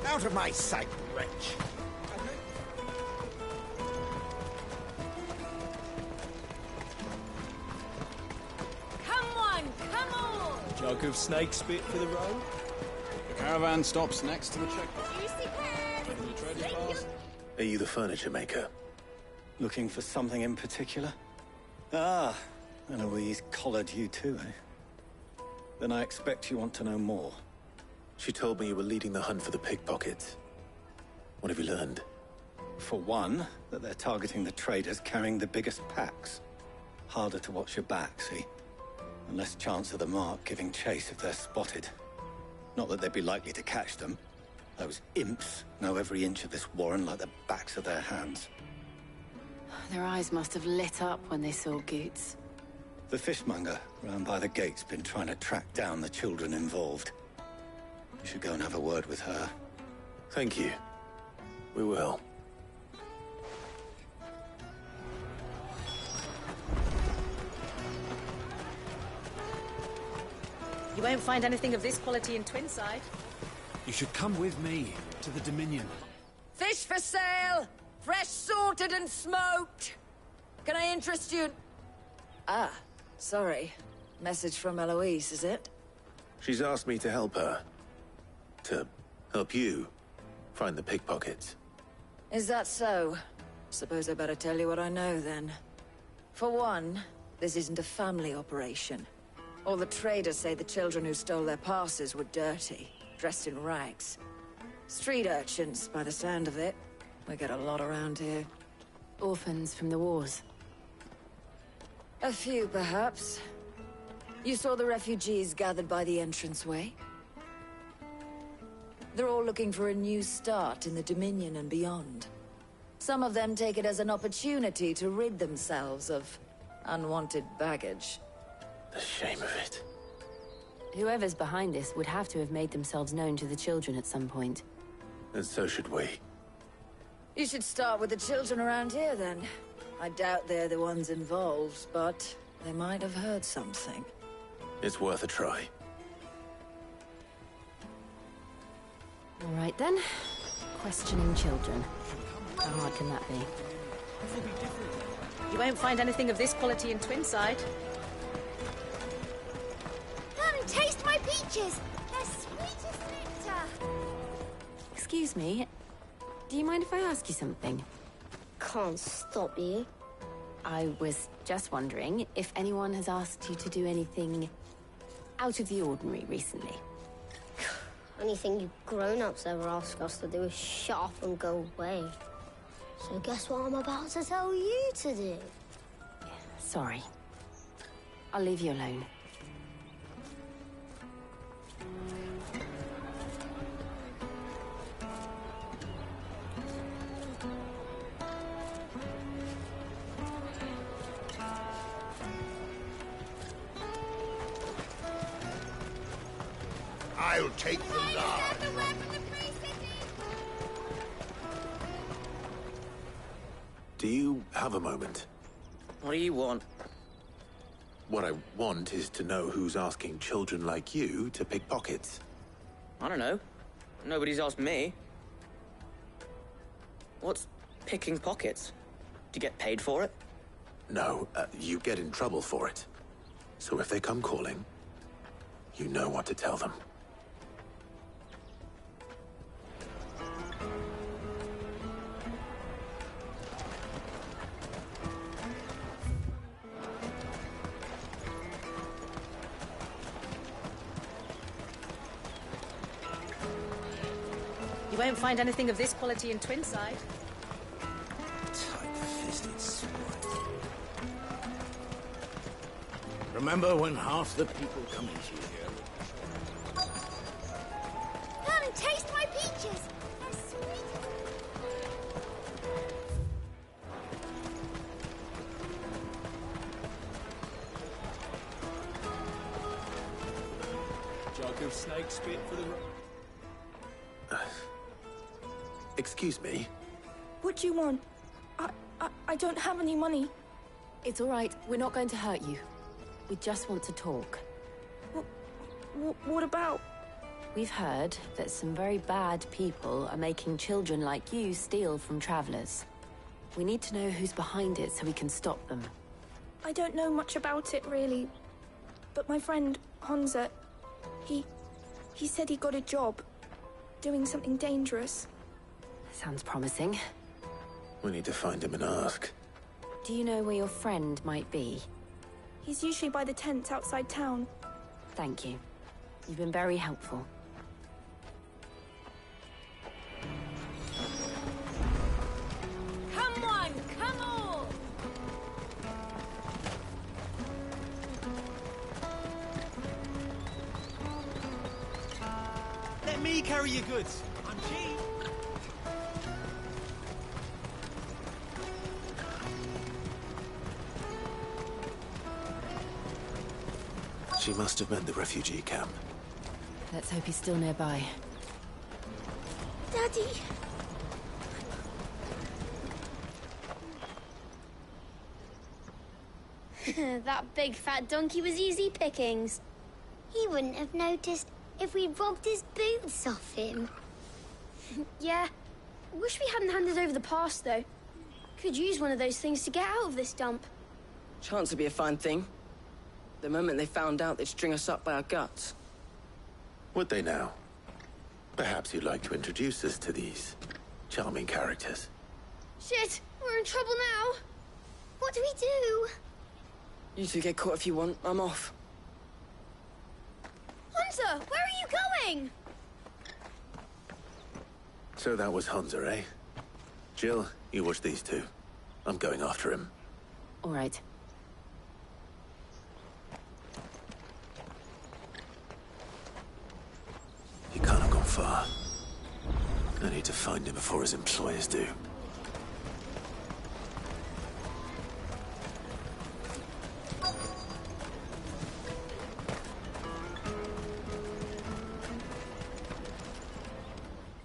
Out of my sight, wretch! Come on, come on! Jug of snake spit for the road? The caravan stops next to the checkpoint. Juicy pears! Are you the furniture maker? Looking for something in particular? Ah, Eloise collared you too, eh? Then I expect you want to know more. She told me you were leading the hunt for the pickpockets. What have you learned? For one, that they're targeting the traders carrying the biggest packs. Harder to watch your back, see? And less chance of the mark giving chase if they're spotted. Not that they'd be likely to catch them. Those imps know every inch of this warren like the backs of their hands. Their eyes must have lit up when they saw Goots. The fishmonger round by the gate's been trying to track down the children involved. You should go and have a word with her. Thank you. We will. You won't find anything of this quality in Twinside. You should come with me to the Dominion. Fish for sale! Fresh sorted and smoked! Can I interest you in... Ah, sorry. Message from Eloise, is it? She's asked me to help her. To help you find the pickpockets. Is that so? Suppose I better tell you what I know, then. For one, this isn't a family operation. All the traders say the children who stole their passes were dirty, dressed in rags. Street urchins, by the sound of it. We get a lot around here. Orphans from the wars. A few, perhaps. You saw the refugees gathered by the entranceway? They're all looking for a new start in the Dominion and beyond. Some of them take it as an opportunity to rid themselves of unwanted baggage. The shame of it. Whoever's behind this would have to have made themselves known to the children at some point. And so should we. You should start with the children around here, then. I doubt they're the ones involved, but they might have heard something. It's worth a try. All right, then. Questioning children. How hard can that be? You won't find anything of this quality in Twinside. Come and taste my peaches! They're sweet as nectar! Excuse me. Do you mind if I ask you something? Can't stop you. I was just wondering if anyone has asked you to do anything out of the ordinary recently. Anything you grown-ups ever ask us to do is shut up and go away. So guess what I'm about to tell you to do? Sorry. I'll leave you alone. I'll take the large. Do you have a moment? What do you want? What I want is to know who's asking children like you to pick pockets. I don't know. Nobody's asked me. What's picking pockets? Do you get paid for it? No, you get in trouble for it. So if they come calling, you know what to tell them. You won't find anything of this quality in Twinside. Tight-fisted swine. Remember when half the people coming to you here? Come and taste my peaches! They're sweet. straight for the... Excuse me? What do you want? I don't have any money. It's all right. We're not going to hurt you. We just want to talk. What about? We've heard that some very bad people are making children like you steal from travelers. We need to know who's behind it so we can stop them. I don't know much about it, really. But my friend, Hansa, he said he got a job. Doing something dangerous. Sounds promising. We need to find him and ask. Do you know where your friend might be? He's usually by the tents outside town. Thank you. You've been very helpful. Come on, come on! Let me carry your goods. I'm cheap. She must have meant the refugee camp. Let's hope he's still nearby. Daddy! That big fat donkey was easy pickings. He wouldn't have noticed if we'd robbed his boots off him. Yeah. Wish we hadn't handed over the pass, though. Could use one of those things to get out of this dump. Chance would be a fine thing. The moment they found out, they'd string us up by our guts. Would they now? Perhaps you'd like to introduce us to these charming characters. Shit! We're in trouble now! What do we do? You two get caught if you want. I'm off. Hunter! Where are you going? So that was Hansa, eh? Jill, you watch these two. I'm going after him. All right. He can't have gone far. I need to find him before his employers do.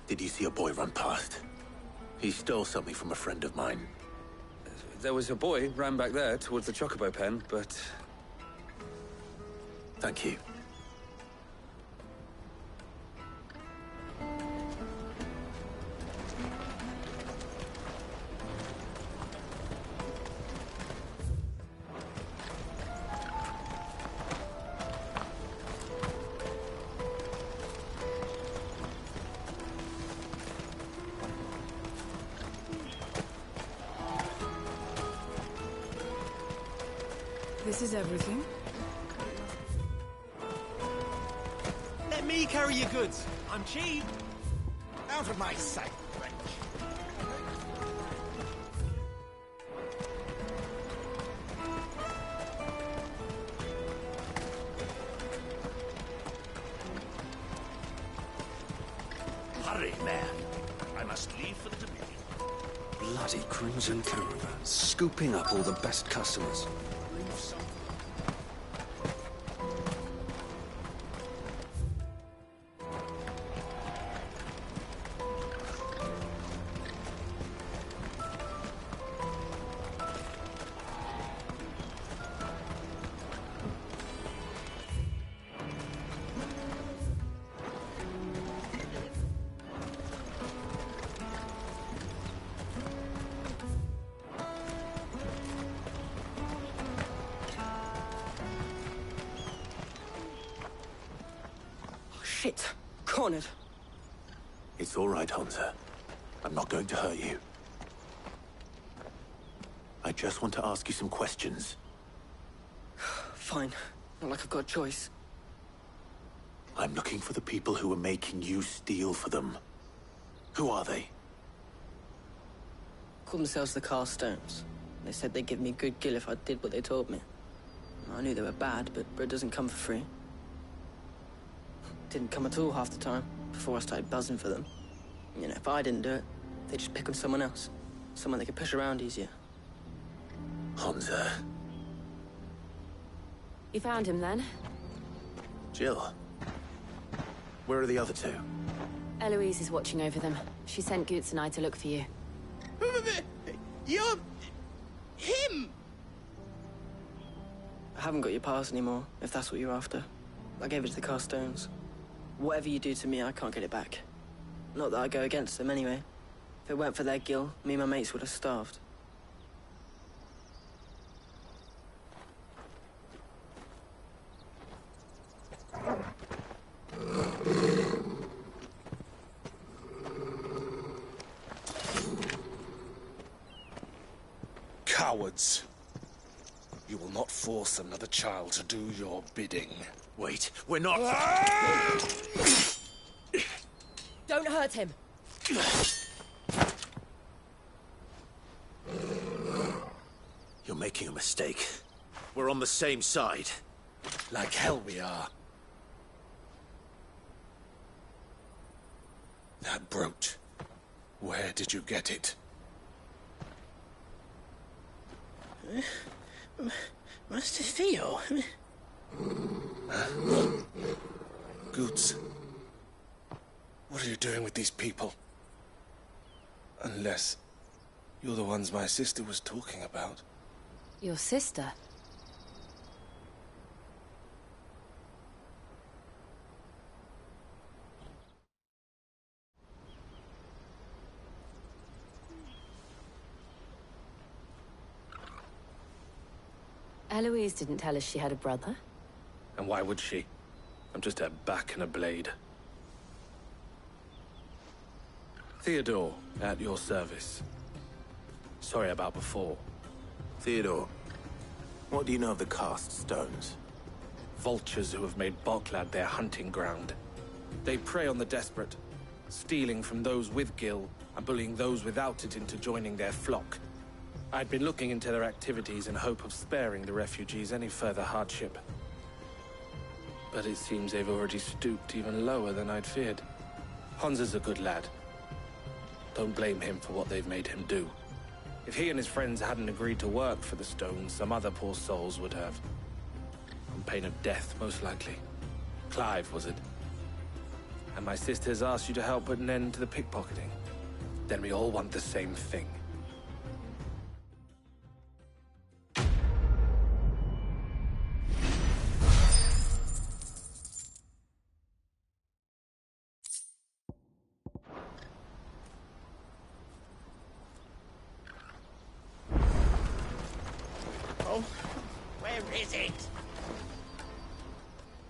Did you see a boy run past? He stole something from a friend of mine. There was a boy ran back there towards the Chocobo pen, but... Thank you. This is everything. Let me carry your goods. I'm cheap. Out of my sight, French. Hurry, man. I must leave for the Dominion. Bloody Crimson Caravan, scooping up all the best customers. Shit. Cornered. It's all right, Hansa. I'm not going to hurt you. I just want to ask you some questions. Fine. Not like I've got a choice. I'm looking for the people who are making you steal for them. Who are they? Called themselves the Carstones. They said they'd give me good gill if I did what they told me. I knew they were bad, but bread doesn't come for free. Didn't come at all half the time, before I started buzzing for them. You know, if I didn't do it, they'd just pick on someone else. Someone they could push around easier. Hansa. You found him then? Jill. Where are the other two? Eloise is watching over them. She sent Goots and I to look for you. You're... him! I haven't got your pass anymore, if that's what you're after. I gave it to the Carstones. Whatever you do to me, I can't get it back. Not that I go against them, anyway. If it weren't for their gil, me and my mates would have starved. Cowards. You will not force another child to do your bidding. Wait, we're not... Don't hurt him. You're making a mistake. We're on the same side. Like hell we are. That brooch. Where did you get it? Master Theo? Goots. What are you doing with these people? Unless you're the ones my sister was talking about. Your sister? Eloise didn't tell us she had a brother. And why would she? I'm just her back and a blade. Theodore, at your service. Sorry about before. Theodore, what do you know of the Cast Stones? Vultures who have made Boklad their hunting ground. They prey on the desperate, stealing from those with gil and bullying those without it into joining their flock. I'd been looking into their activities in hope of sparing the refugees any further hardship. But it seems they've already stooped even lower than I'd feared. Honza's a good lad. Don't blame him for what they've made him do. If he and his friends hadn't agreed to work for the Stones, some other poor souls would have. On pain of death, most likely. Clive, was it? And my sisters asked you to help put an end to the pickpocketing. Then we all want the same thing.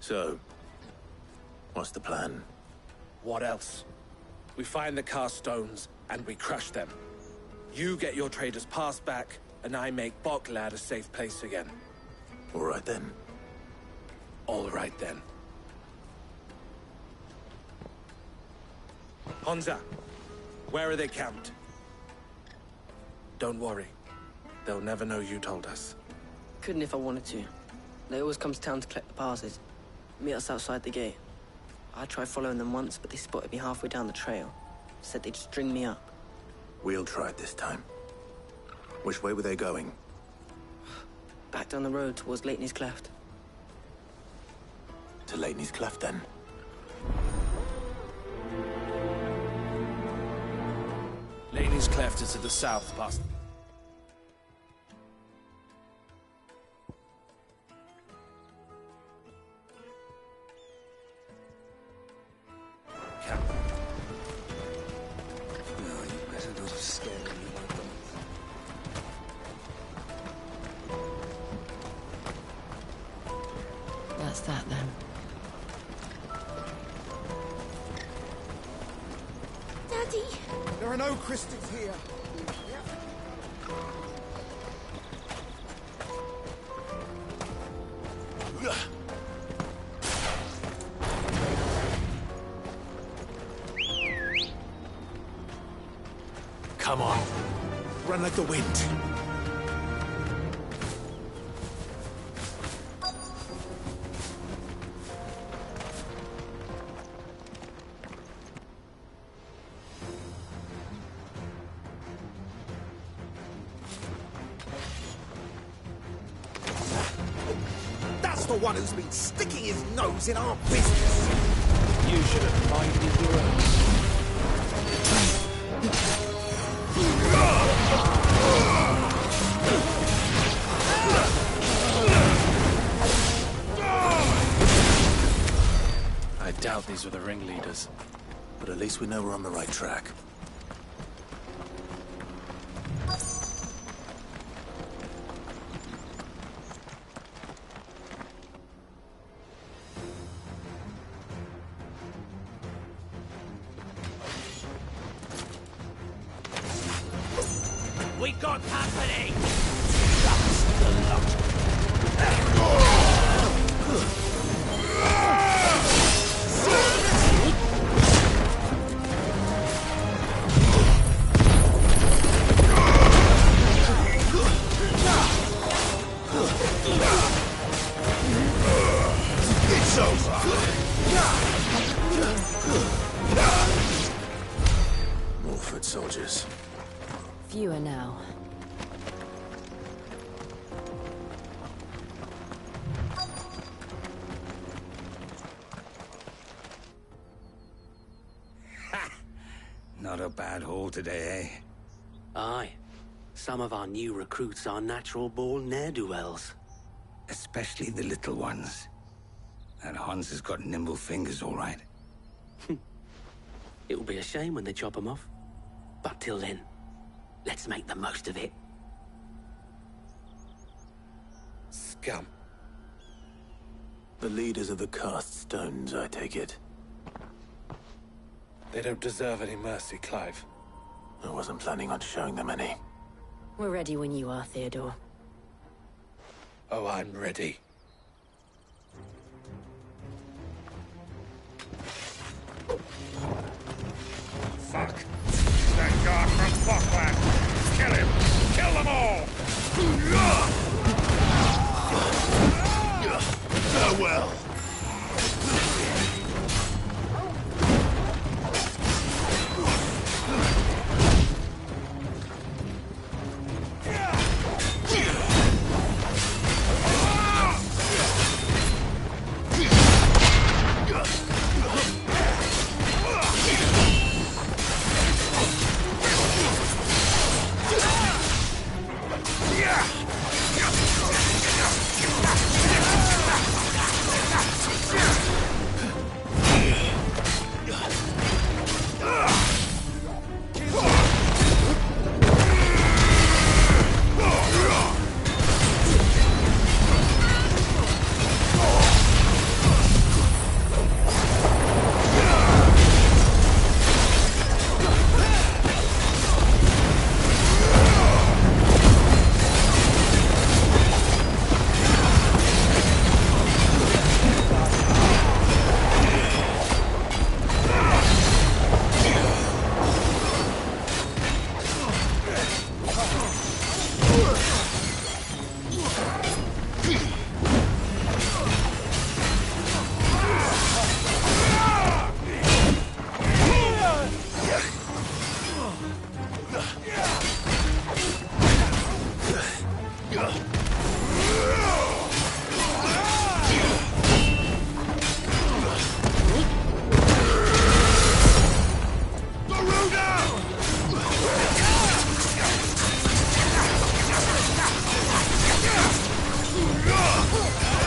So, what's the plan? What else? We find the Carstones, and we crush them. You get your trader's pass back, and I make Boklad a safe place again. All right then. All right then. Honza, where are they camped? Don't worry. They'll never know you told us. Couldn't if I wanted to. They always come to town to collect the passes. Meet us outside the gate. I tried following them once, but they spotted me halfway down the trail. Said they'd string me up. We'll try it this time. Which way were they going? Back down the road towards Leitney's Cleft. To Leitney's Cleft, then? Leitney's Cleft is to the south, past... That's that then. Daddy! There are no crystals here. Come on. Run like the wind. That's the one who's been sticking his nose in our business. You should have minded your own. I doubt these were the ringleaders. But at least we know we're on the right track. We got company! That's the lot. It's over! More foot soldiers. Fewer now. Not a bad haul today, eh? Aye. Some of our new recruits are natural-born ne'er-do-wells. Especially the little ones. That Hans has got nimble fingers, all right. It will be a shame when they chop them off. But till then, let's make the most of it. Scum. The leaders of the cast stones, I take it. They don't deserve any mercy, Clive. I wasn't planning on showing them any. We're ready when you are, Theodore. Oh, I'm ready. Fuck! That guard from Falkland! Kill him! Kill them all! Farewell!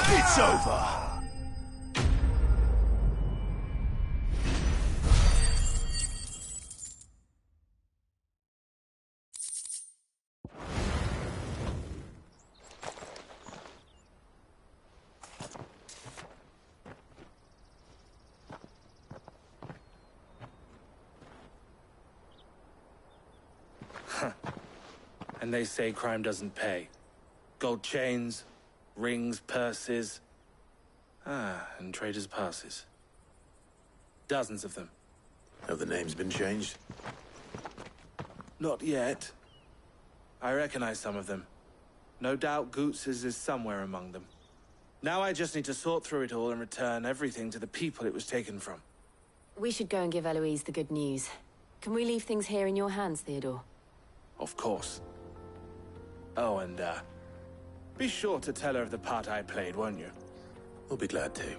It's over! And they say crime doesn't pay. Gold chains, rings, purses. And traders' passes. Dozens of them. Have the names been changed? Not yet. I recognize some of them. No doubt Goots's is somewhere among them. Now I just need to sort through it all and return everything to the people it was taken from. We should go and give Eloise the good news. Can we leave things here in your hands, Theodore? Of course. Oh, and, be sure to tell her of the part I played, won't you? We'll be glad to.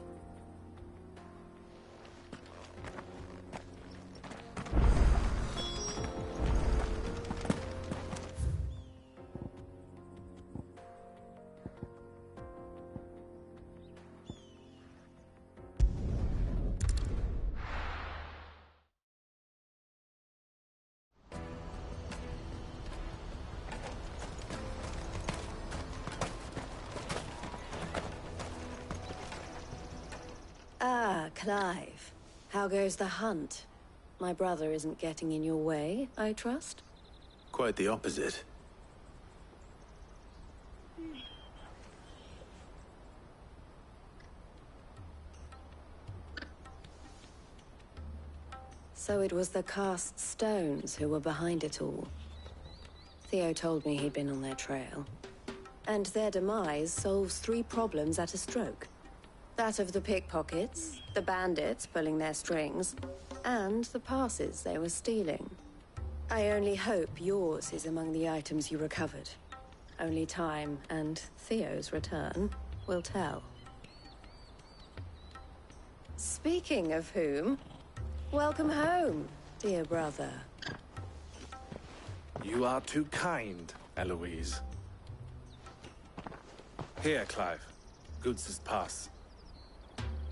Clive. How goes the hunt? My brother isn't getting in your way, I trust? Quite the opposite. So it was the cast stones who were behind it all. Theo told me he'd been on their trail. And their demise solves 3 problems at a stroke. That of the pickpockets, the bandits pulling their strings, and the passes they were stealing. I only hope yours is among the items you recovered. Only time and Theo's return will tell. Speaking of whom, welcome home, dear brother. You are too kind, Eloise. Here, Clive. Goots' pass.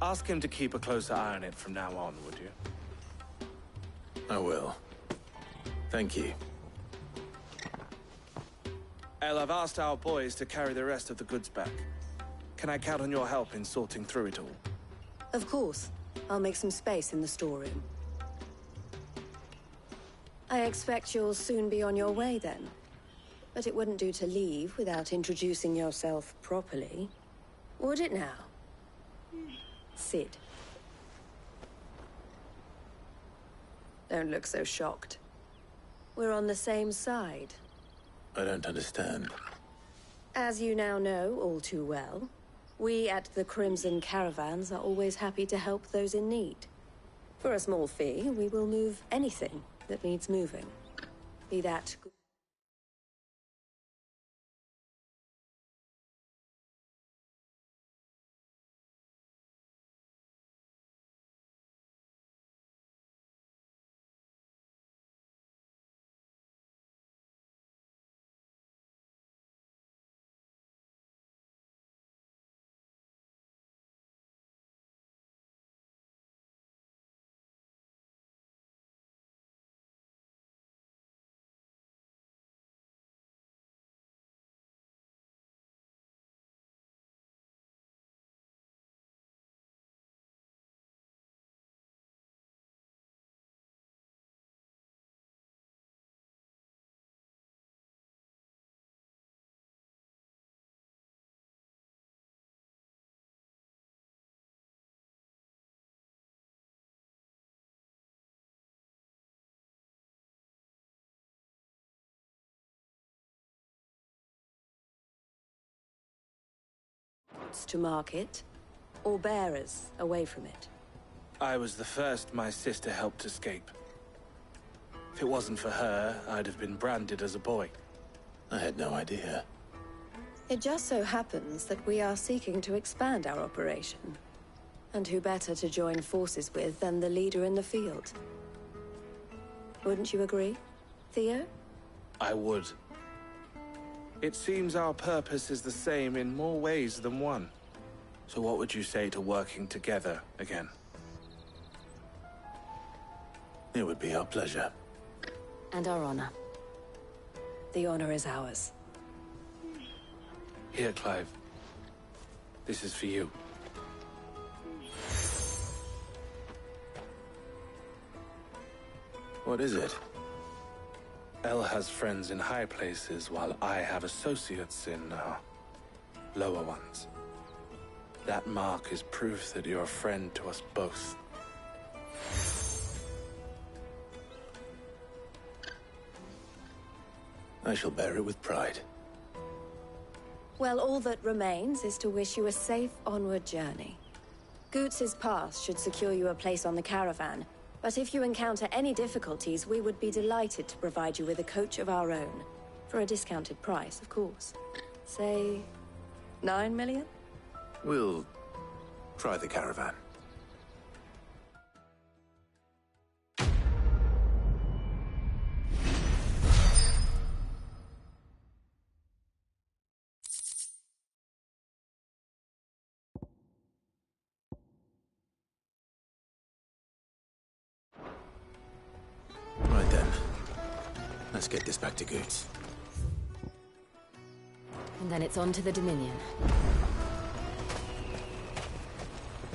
Ask him to keep a closer eye on it from now on, would you? I will. Thank you. El, I've asked our boys to carry the rest of the goods back. Can I count on your help in sorting through it all? Of course. I'll make some space in the storeroom. I expect you'll soon be on your way then. But it wouldn't do to leave without introducing yourself properly. Would it now? Sid. Don't look so shocked. We're on the same side. I don't understand. As you now know all too well, we at the Crimson Caravans are always happy to help those in need. For a small fee, we will move anything that needs moving. Be that to market, or bearers away from it. I was the first my sister helped escape. If it wasn't for her, I'd have been branded as a boy. I had no idea. It just so happens that we are seeking to expand our operation. And who better to join forces with than the leader in the field? Wouldn't you agree, Theo? I would. It seems our purpose is the same in more ways than one. So what would you say to working together again? It would be our pleasure. And our honor. The honor is ours. Here, Clive. This is for you. What is it? El has friends in high places, while I have associates in, lower ones. That mark is proof that you're a friend to us both. I shall bear it with pride. Well, all that remains is to wish you a safe onward journey. Goots' pass should secure you a place on the caravan, but if you encounter any difficulties, we would be delighted to provide you with a coach of our own. For a discounted price, of course. Say, 9 million? We'll try the caravan. Right then. Let's get this back to Goots. And then it's on to the Dominion.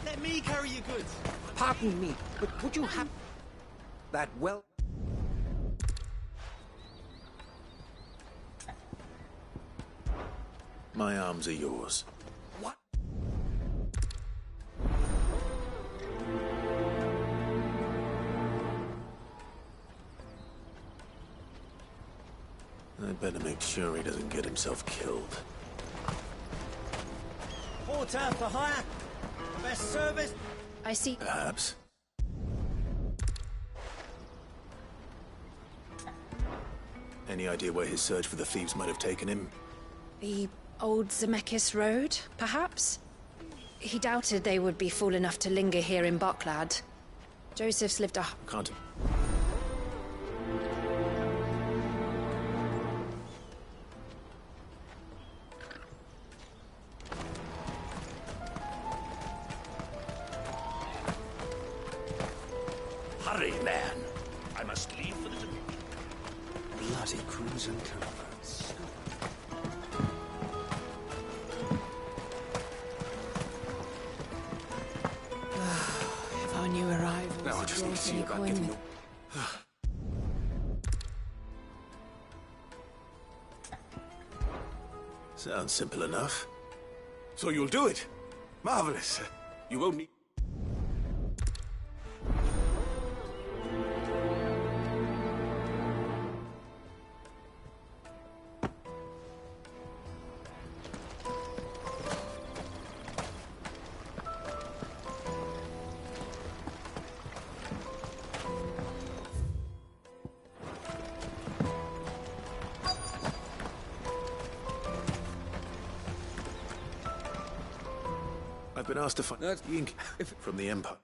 Them Let me carry your goods. Pardon me, but would you have that well? My arms are yours. What? I'd better make sure he doesn't get himself killed. Porter for hire. Best service. I see. Perhaps. Any idea where his search for the thieves might have taken him? The old Zemeckis Road, perhaps? He doubted they would be fool enough to linger here in Bucklad. Joseph's lived a... Can't... Hurry, man. I must leave for the... Bloody crimson caravans. If our new arrivals Now I just need to see about getting your... Sounds simple enough. So you'll do it? Marvelous. You won't need... I've been asked to find the ink from the Empire.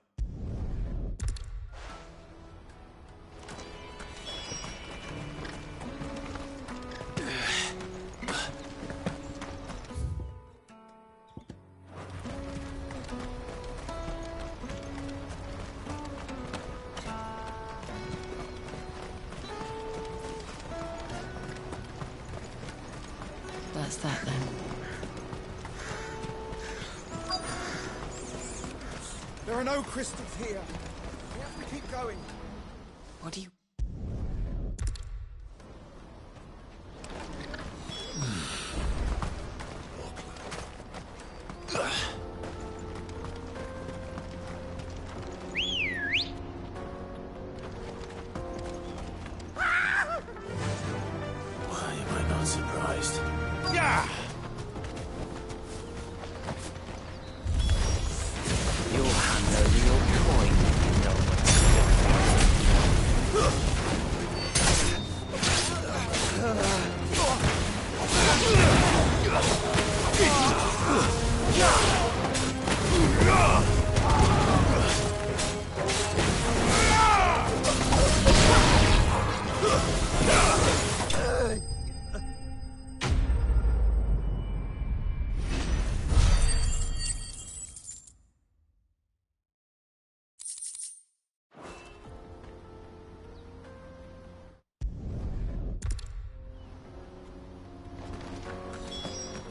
That's that then. There are no crystals here. We have to keep going. What do you... Why am I not surprised? Yeah! You'll hand over your coin if you know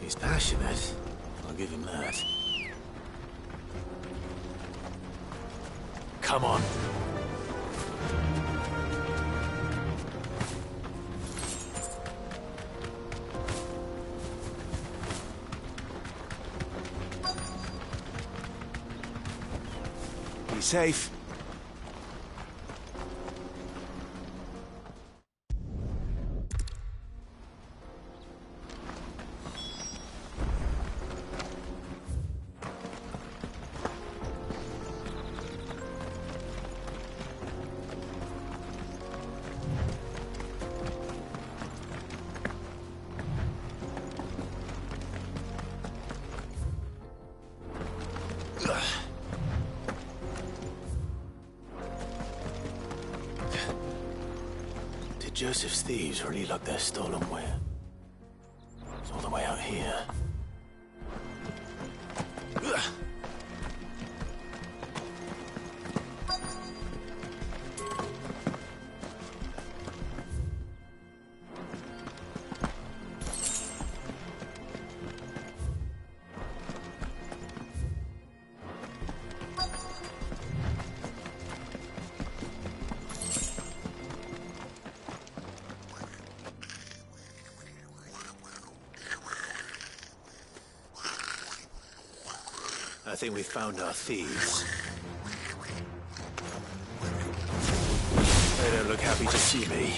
He's passionate. I'll give him that. Come on. Be safe. Did Joseph's thieves really lug their stolen ware? It's all the way out here. I think we found our thieves. They don't look happy to see me.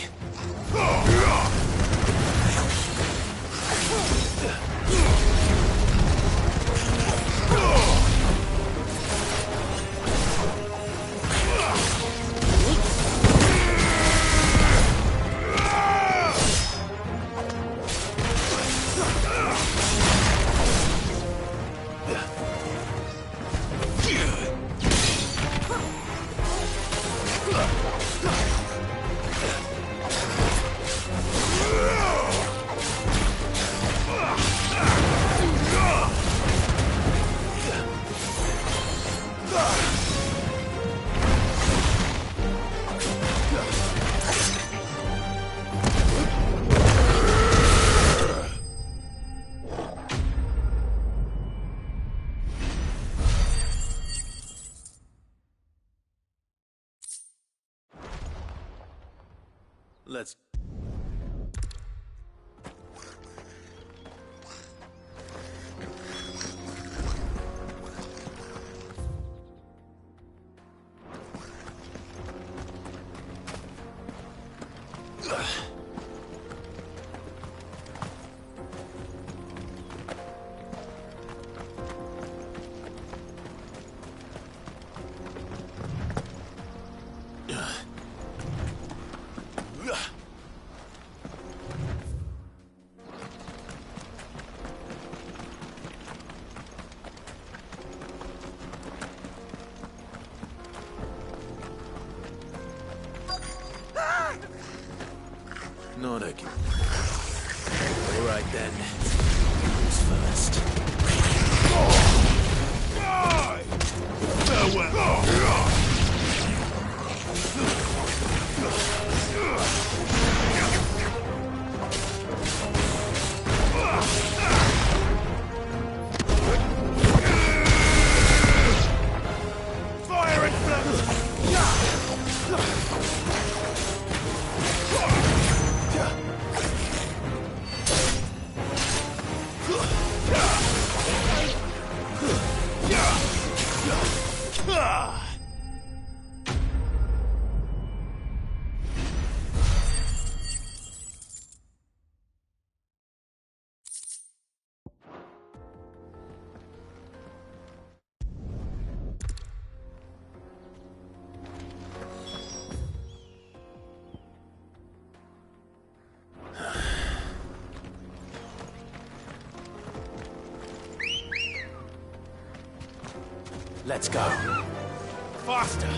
Let's... Not again. All right then. Who's first? Farewell. Fire and Let's go. Faster!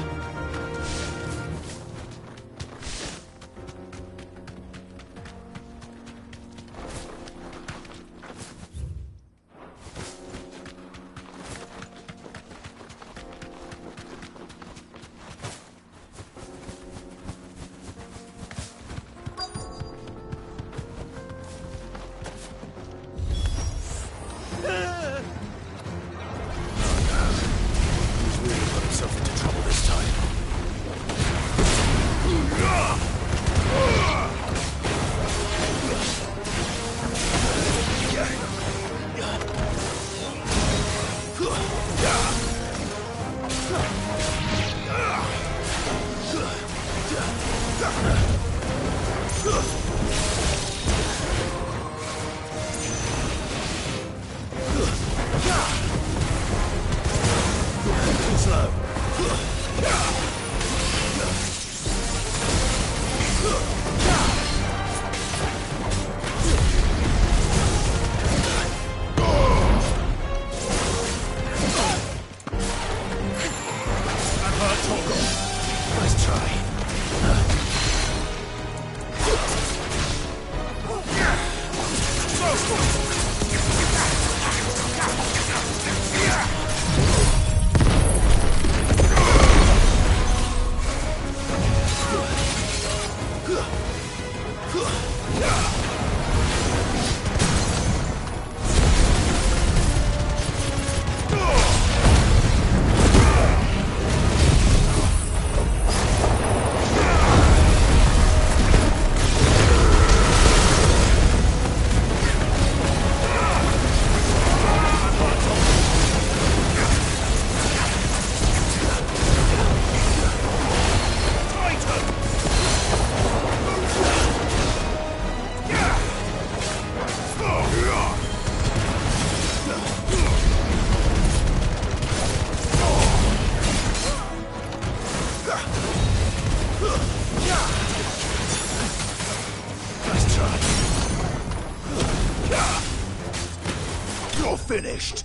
finished.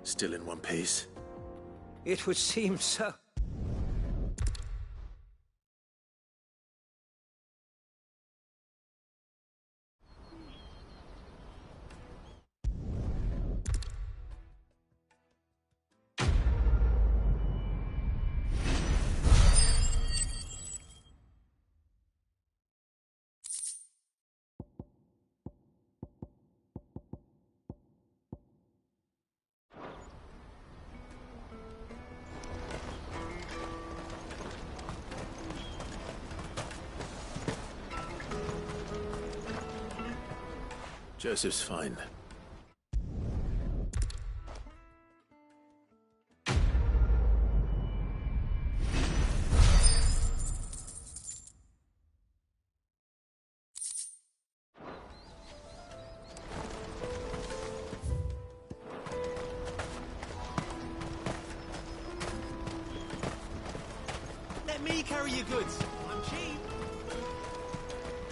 Still in one piece. It would seem so. Joseph's fine. Let me carry your goods. I'm cheap.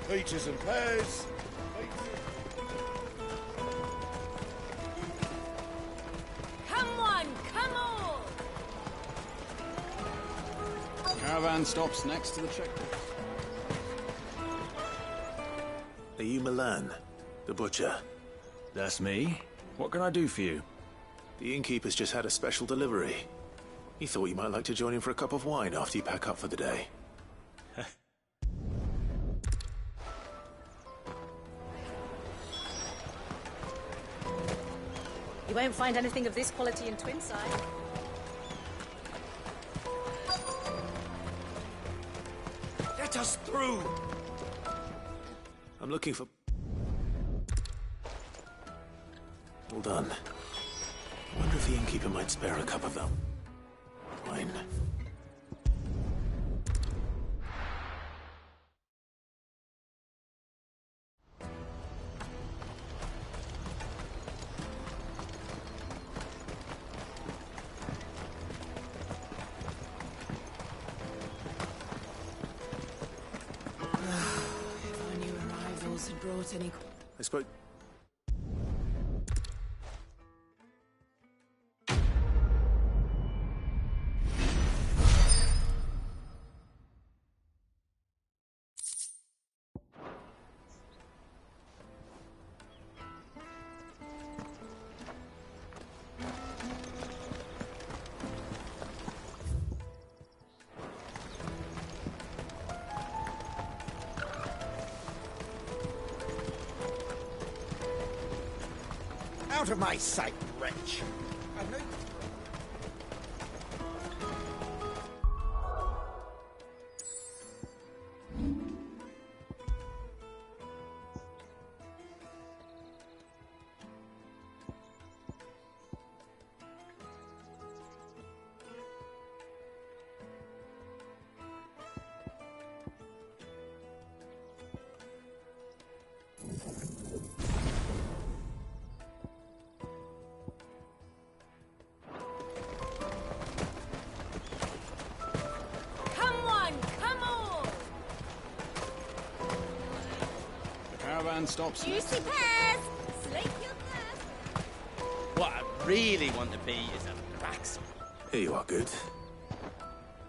Peaches and pears. Caravan stops next to the checkpoint. Are you Milan, the butcher? That's me. What can I do for you? The innkeeper's just had a special delivery. He thought you might like to join him for a cup of wine after you pack up for the day. You won't find anything of this quality in Twinside. Let us through! I'm looking for... Well done. I wonder if the innkeeper might spare a cup of that wine. I spoke... Out of my sight, wretch! I know you... Stops. Juicy pears! Slake your thirst! What I really want to be is a blacksmith. Here you are, Goot.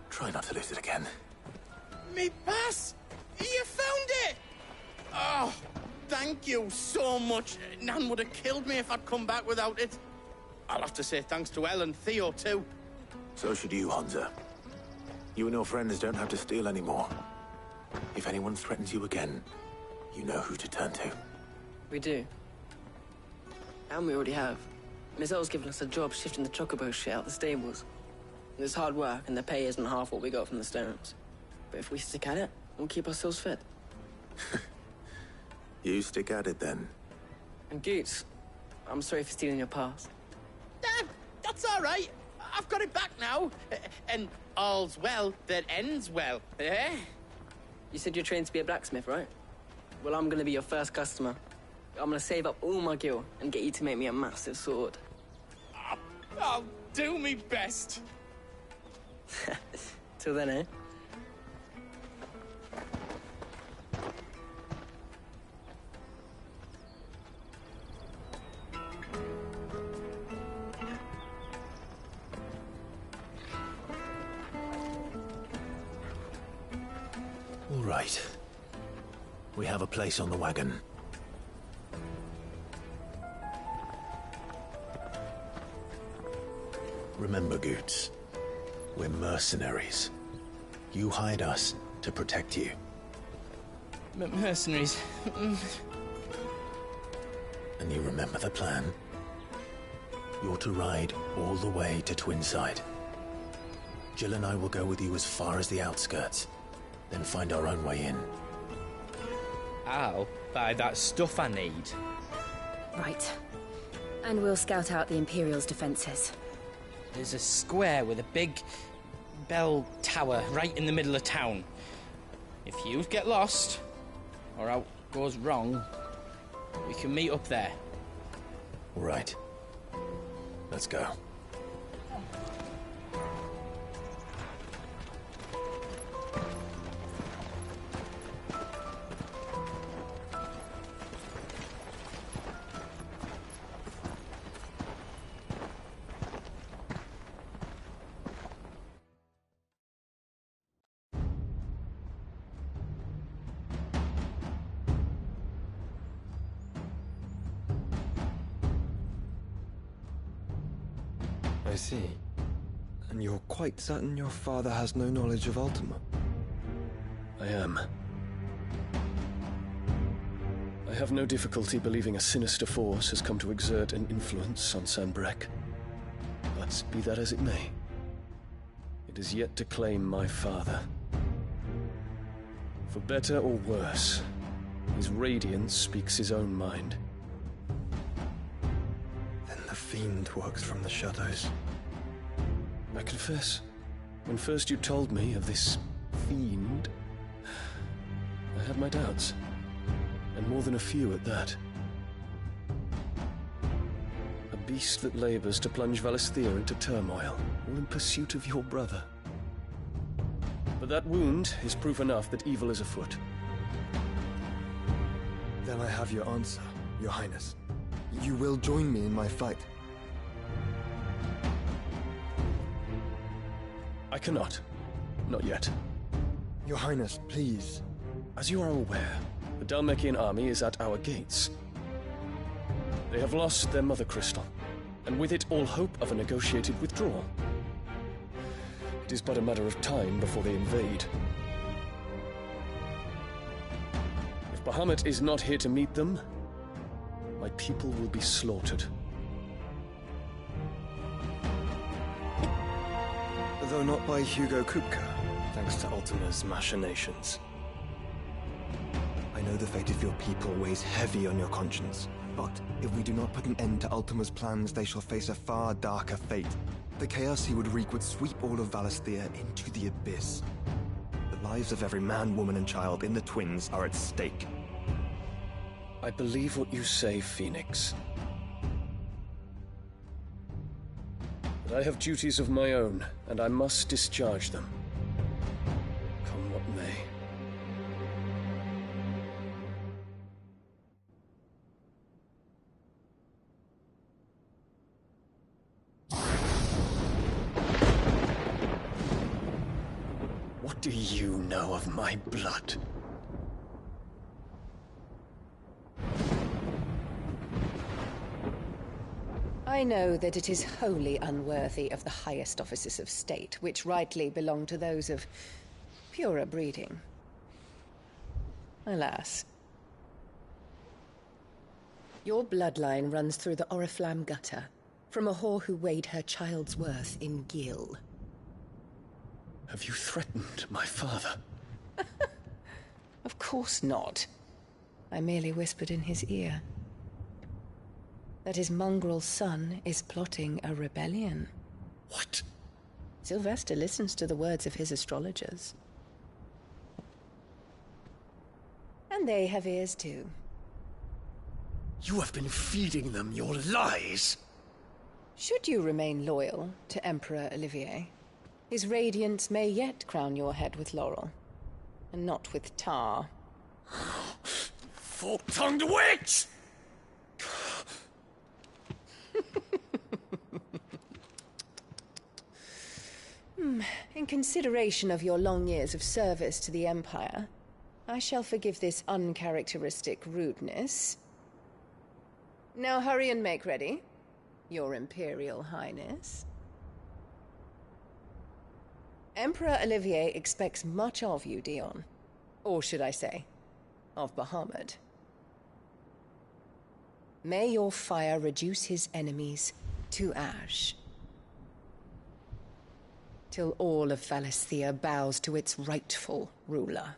Try not to lose it again. Me pass! You found it! Oh, thank you so much. Nan would have killed me if I'd come back without it. I'll have to say thanks to Elle and Theo, too. So should you, Honza. You and your friends don't have to steal anymore. If anyone threatens you again, you know who to turn to. We do. And we already have. Miss Elle's given us a job shifting the chocobo shit out the stables. It's hard work, and the pay isn't half what we got from the Stones. But if we stick at it, we'll keep ourselves fed. You stick at it, then. And Goots, I'm sorry for stealing your pass. That's all right. I've got it back now. And all's well that ends well, eh? You said you're trained to be a blacksmith, right? Well, I'm gonna be your first customer. I'm gonna save up all my gil and get you to make me a massive sword. I'll do me best. Till then, eh? All right. We have a place on the wagon. Remember, Goots, we're mercenaries. You hired us to protect you. Mercenaries. And you remember the plan? You're to ride all the way to Twinside. Jill and I will go with you as far as the outskirts, then find our own way in. I'll buy that stuff I need. Right. And we'll scout out the Imperial's defenses. There's a square with a big bell tower right in the middle of town. If you get lost, or out goes wrong, we can meet up there. All right. Let's go. I see. And you're quite certain your father has no knowledge of Ultima? I am. I have no difficulty believing a sinister force has come to exert an influence on Sanbreque. But be that as it may, it is yet to claim my father. For better or worse, his radiance speaks his own mind. The fiend works from the shadows. I confess, when first you told me of this fiend, I had my doubts, and more than a few at that. A beast that labors to plunge Valisthea into turmoil, all in pursuit of your brother. But that wound is proof enough that evil is afoot. Then I have your answer, Your Highness. You will join me in my fight. I cannot. Not yet. Your Highness, please. As you are aware, the Dhalmekian army is at our gates. They have lost their mother crystal, and with it all hope of a negotiated withdrawal. It is but a matter of time before they invade. If Bahamut is not here to meet them, my people will be slaughtered. Though not by Hugo Kupka, thanks to Ultima's machinations. I know the fate of your people weighs heavy on your conscience, but if we do not put an end to Ultima's plans, they shall face a far darker fate. The chaos he would wreak would sweep all of Valisthea into the abyss. The lives of every man, woman, and child in the Twins are at stake. I believe what you say, Phoenix. But I have duties of my own, and I must discharge them. Come what may. What do you know of my blood? I know that it is wholly unworthy of the highest offices of state, which rightly belong to those of purer breeding. Alas. Your bloodline runs through the Oriflamme gutter, from a whore who weighed her child's worth in Gil. Have you threatened my father? Of course not. I merely whispered in his ear that his mongrel son is plotting a rebellion. What? Sylvester listens to the words of his astrologers. And they have ears too. You have been feeding them your lies. Should you remain loyal to Emperor Olivier, his radiance may yet crown your head with laurel, and not with tar. Fork-tongued witch! In consideration of your long years of service to the Empire, I shall forgive this uncharacteristic rudeness. Now hurry and make ready, Your Imperial Highness. Emperor Olivier expects much of you, Dion. Or should I say, of Bahamut. May your fire reduce his enemies to ash, till all of Valisthea bows to its rightful ruler.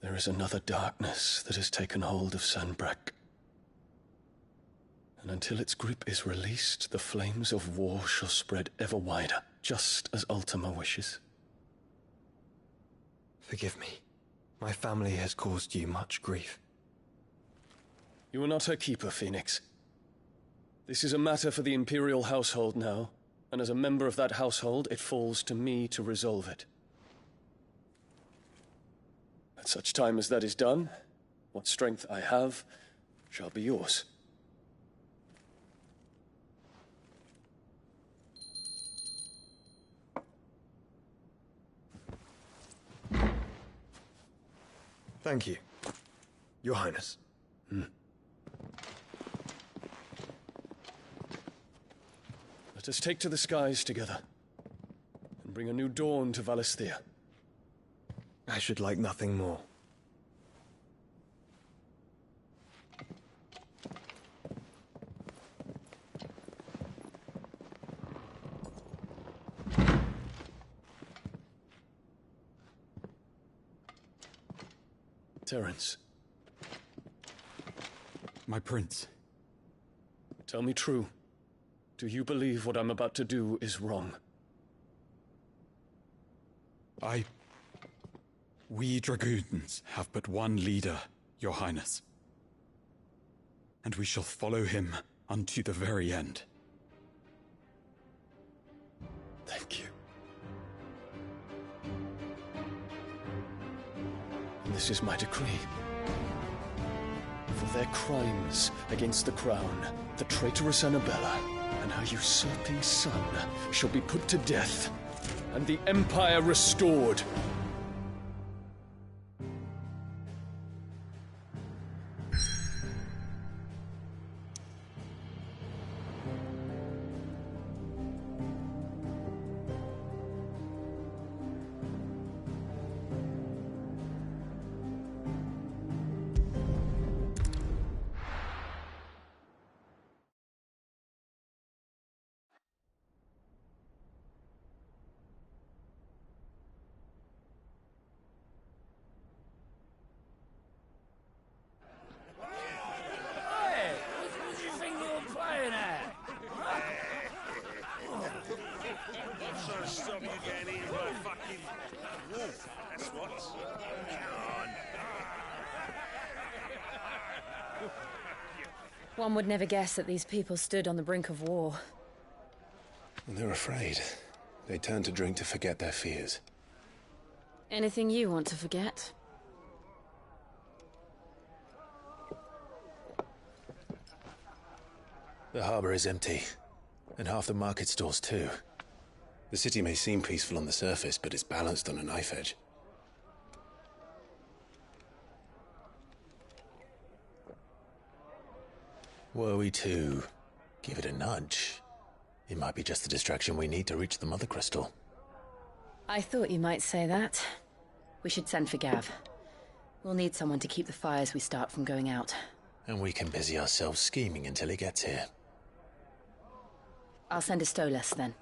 There is another darkness that has taken hold of Sanbreque. And until its grip is released, the flames of war shall spread ever wider, just as Ultima wishes. Forgive me. My family has caused you much grief. You are not her keeper, Phoenix. This is a matter for the Imperial household now, and as a member of that household, it falls to me to resolve it. At such time as that is done, what strength I have shall be yours. Thank you, Your Highness. Let us take to the skies together, and bring a new dawn to Valisthea. I should like nothing more. Terence. My prince. Tell me true. Do you believe what I'm about to do is wrong? We Dragoons have but one leader, Your Highness. And we shall follow him unto the very end. Thank you. And this is my decree. For their crimes against the crown, the traitorous Annabella and her usurping son shall be put to death, and the Empire restored. One would never guess that these people stood on the brink of war. They're afraid. They turn to drink to forget their fears. Anything you want to forget? The harbor is empty, and half the market stalls too. The city may seem peaceful on the surface, but it's balanced on a knife edge. Were we to give it a nudge, it might be just the distraction we need to reach the Mother Crystal. I thought you might say that. We should send for Gav. We'll need someone to keep the fires we start from going out. And we can busy ourselves scheming until he gets here. I'll send a Stolas then.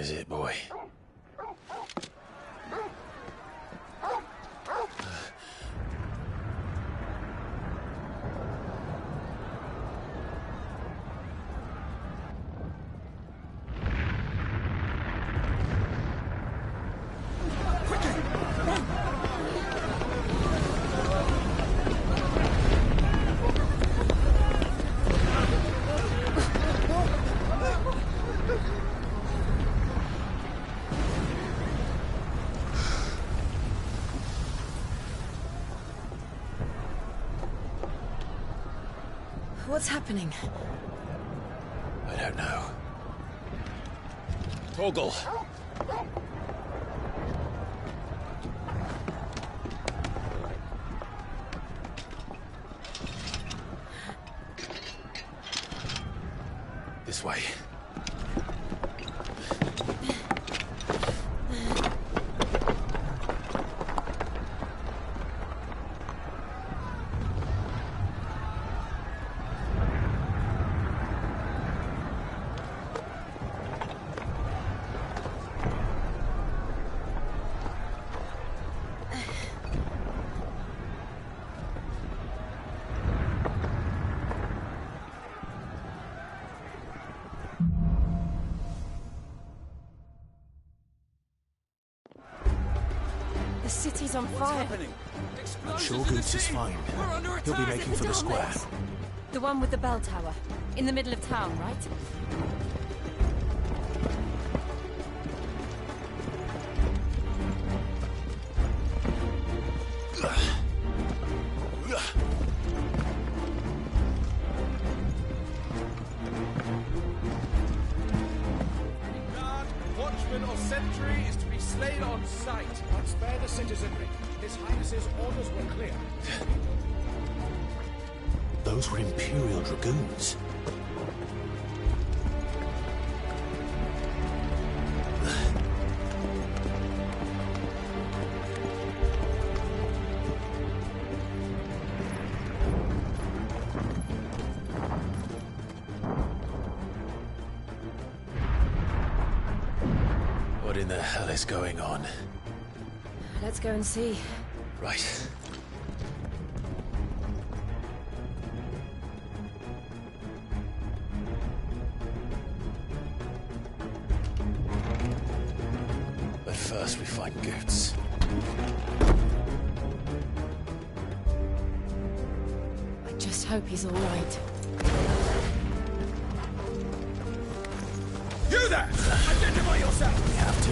is it, boy? What's happening? I don't know. Torgal! This way. The city's on fire. I'm sure Goots is fine. He'll be making for the square. The one with the bell tower. In the middle of town, right? Guard, watchman or sentry is to be slain on sight. But spare the citizenry. His Highness's orders were clear. Those were Imperial Dragoons. What in the hell is going on? Let's go and see. Right. But first we find Goots. I just hope he's all right. You there! Identify yourself! We have to.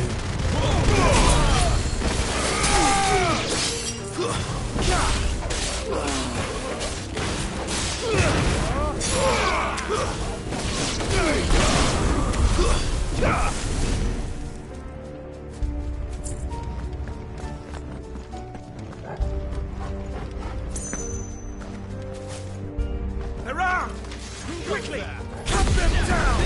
Around! Quickly! Cut them down!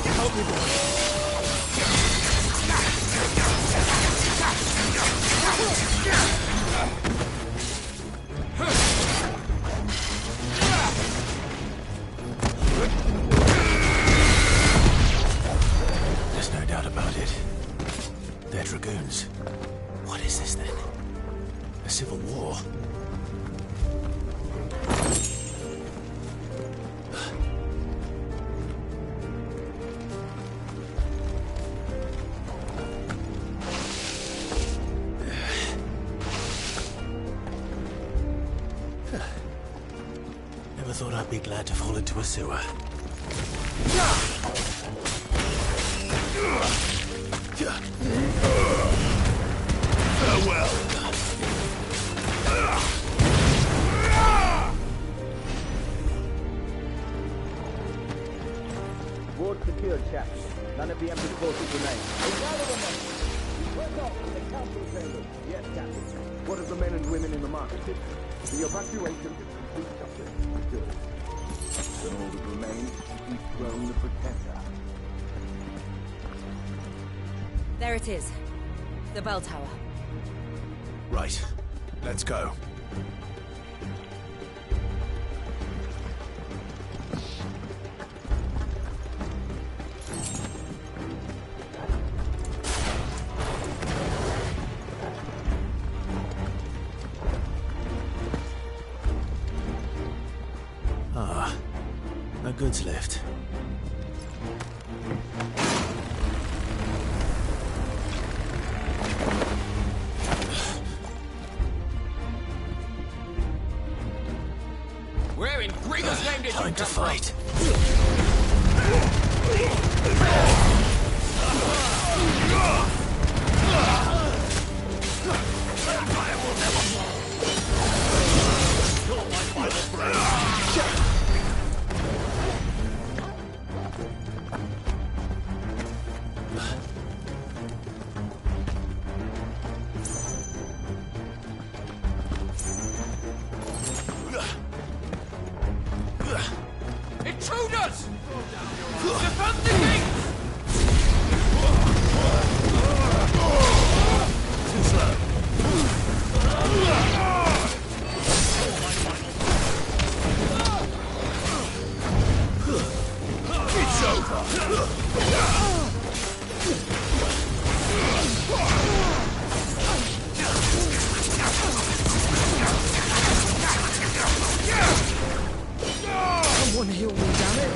Help me, boy. There's no doubt about it. They're dragoons. What is this then? A civil war? Never thought I'd be glad to fall into a sewer. Farewell. Ward secured, chaps. None of the Emperor's forces remain. Yes, Captain. What of the men and women in the market district? The evacuation is complete, Captain. Good. Then all that remains is the throne of Protector. There it is. The bell tower. Right. Let's go. Ah, no goods left. Where in Gregor's name did you Time to fight. Intruders! Defend the gate! Too slow. It's over. Someone heal me, damn it!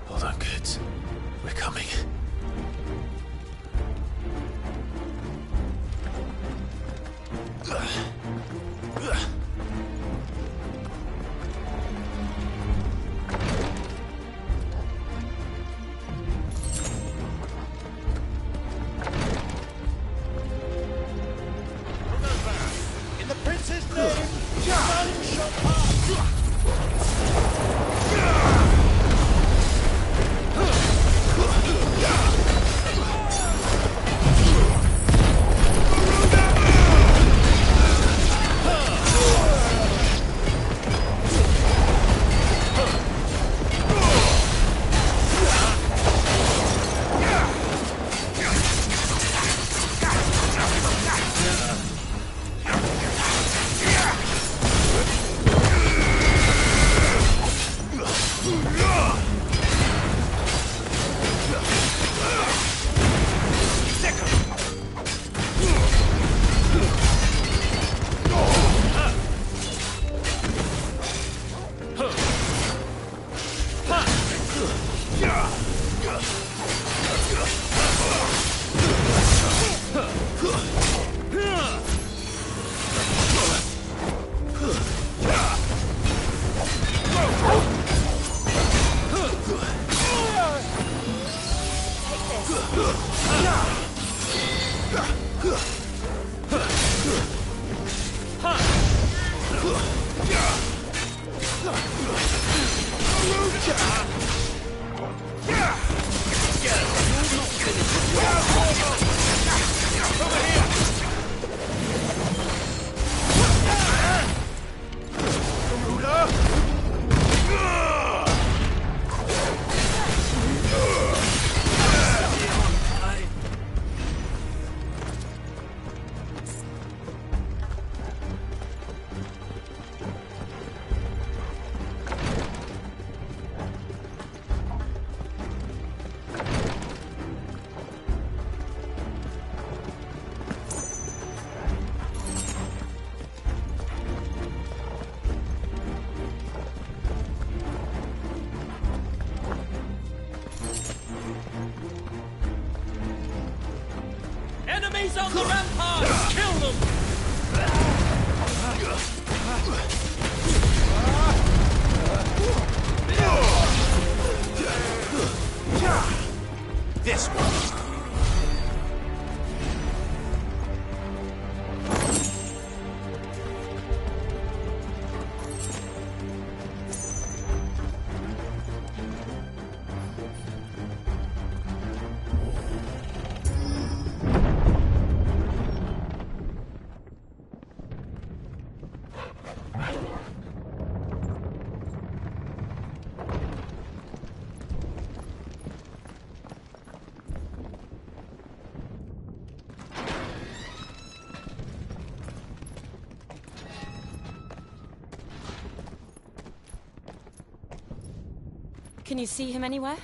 Hold on, kids. We're coming. In the prince's name, none shall pass! Enemies on the ramparts! Kill them! This one. Can you see him anywhere?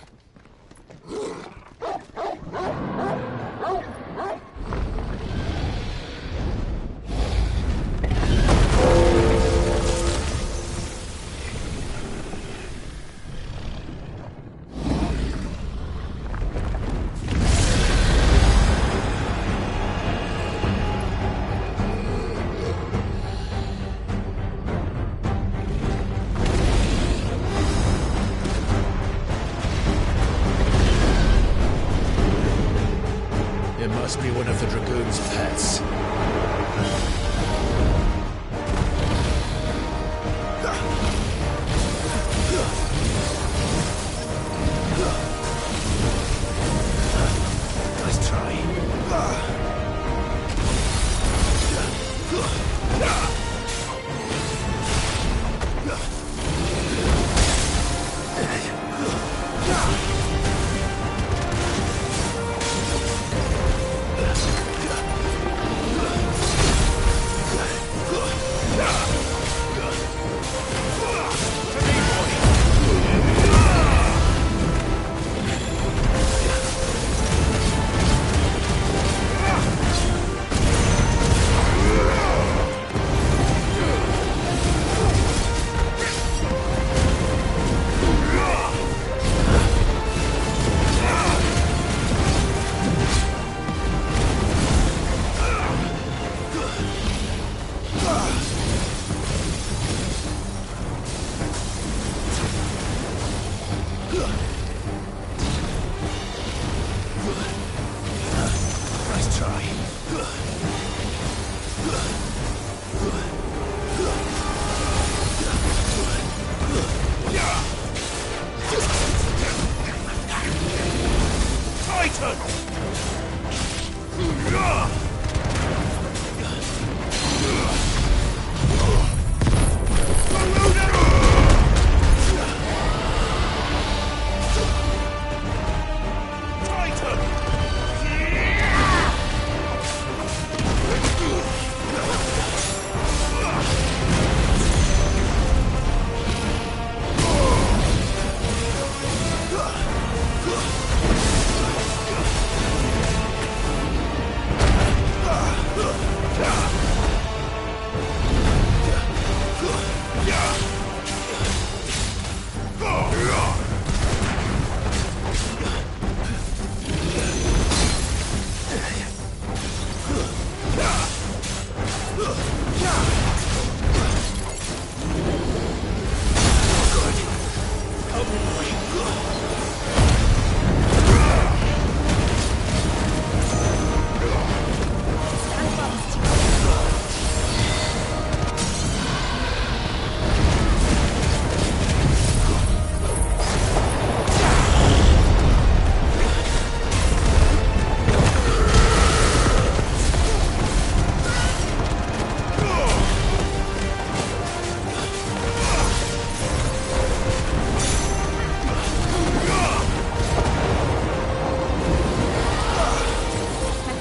I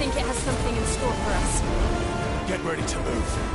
think it has something in store for us. Get ready to move.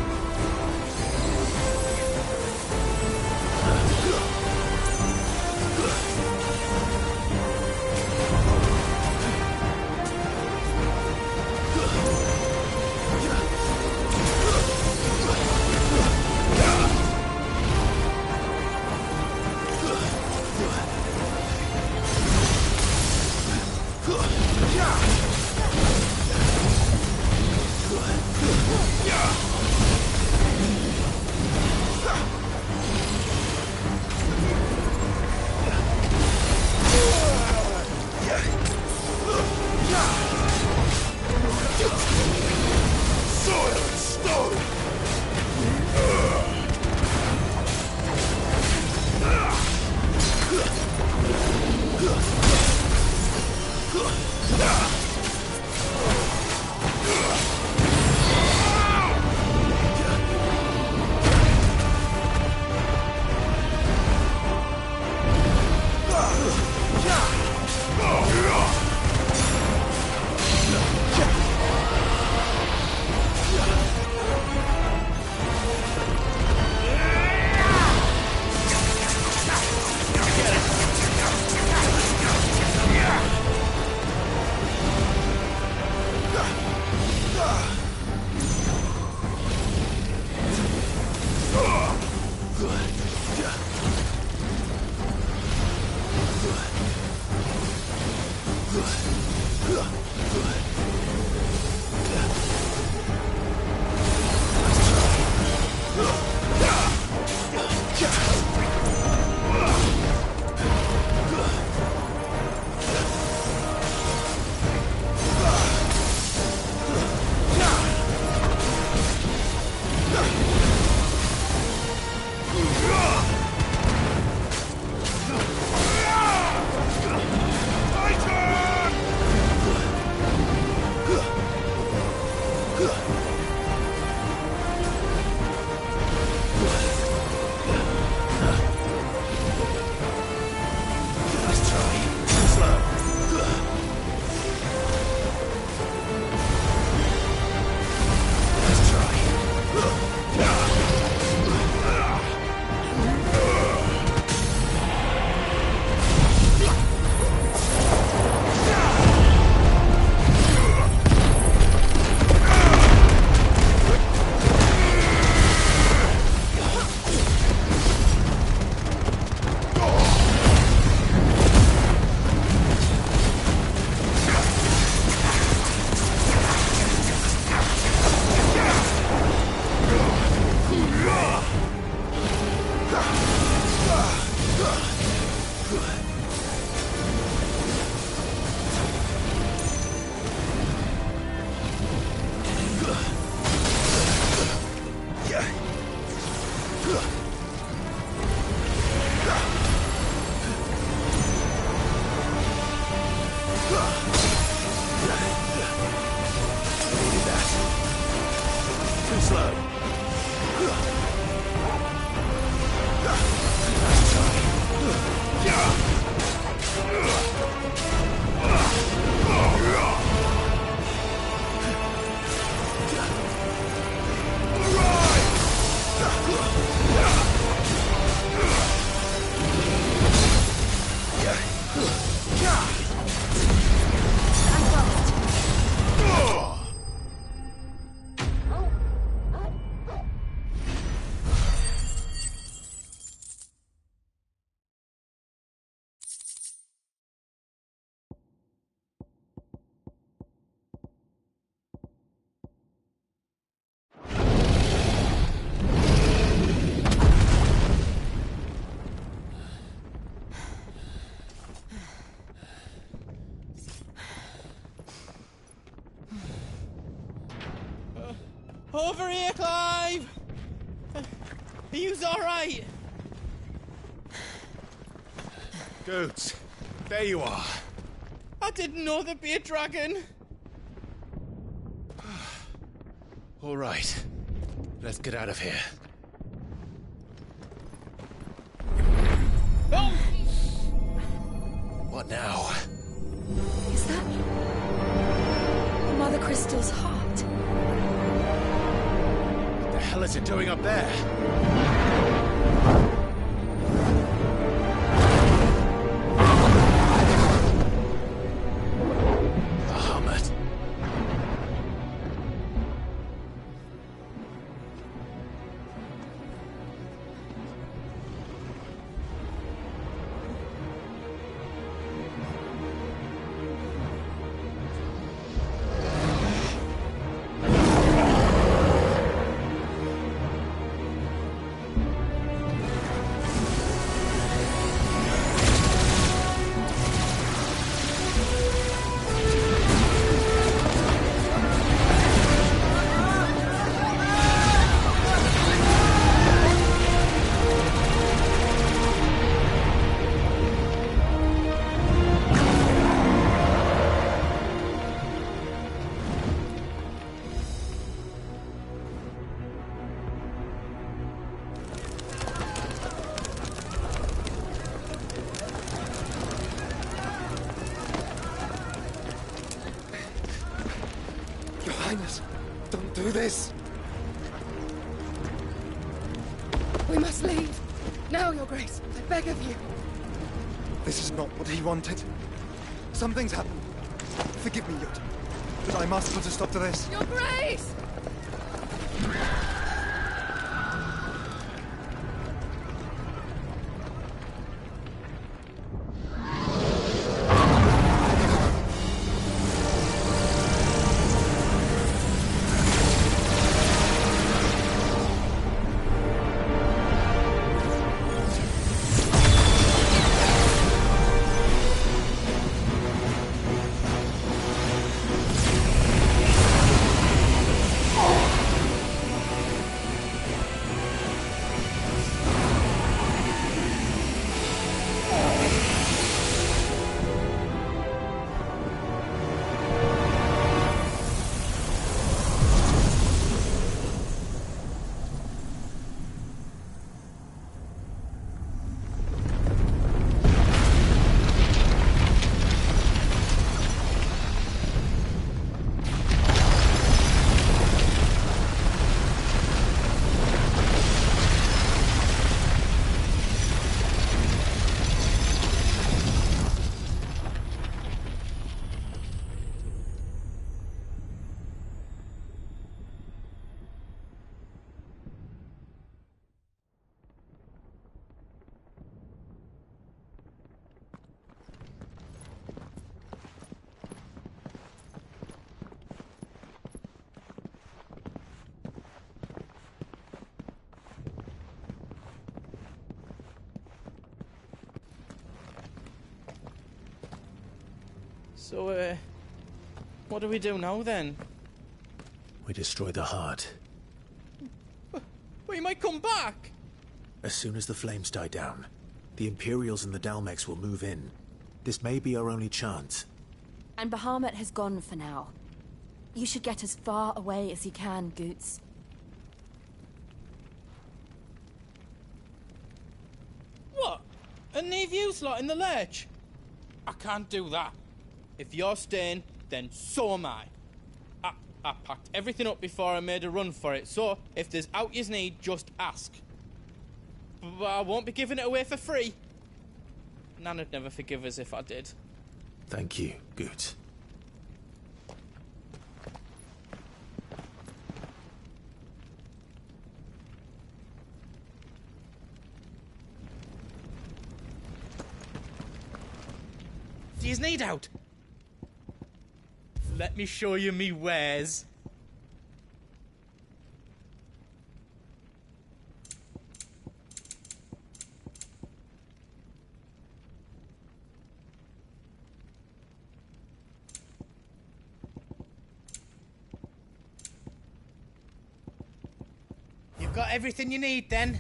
Soil and stone! Over here, Clive! Are you alright? Goods, there you are. I didn't know there'd be a dragon. All right, let's get out of here. Oh! What now? Is that Mother Crystal's heart? What the hell is it doing up there? Bahamut. Your Highness, don't do this. We must leave. Now, Your Grace. I beg of you. This is not what he wanted. Something's happened. Forgive me, Yut, but I must put a stop to this. Your Grace! So, what do we do now then? We destroy the heart. Well, he might come back! As soon as the flames die down, the Imperials and the Dalmex will move in. This may be our only chance. And Bahamut has gone for now. You should get as far away as you can, Goots. What? And leave you lot in the lurch? I can't do that. If you're staying, then so am I. I packed everything up before I made a run for it, so if there's out you need, just ask. But I won't be giving it away for free. Nana'd never forgive us if I did. Thank you, Goots. Do you need out? Let me show you me wares. got everything you need then?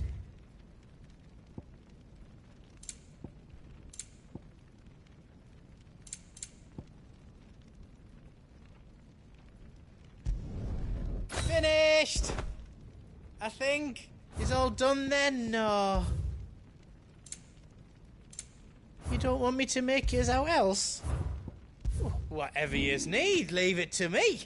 Finished! I think. Is all done then? No. You don't want me to make yours out else? Whatever yous need, leave it to me.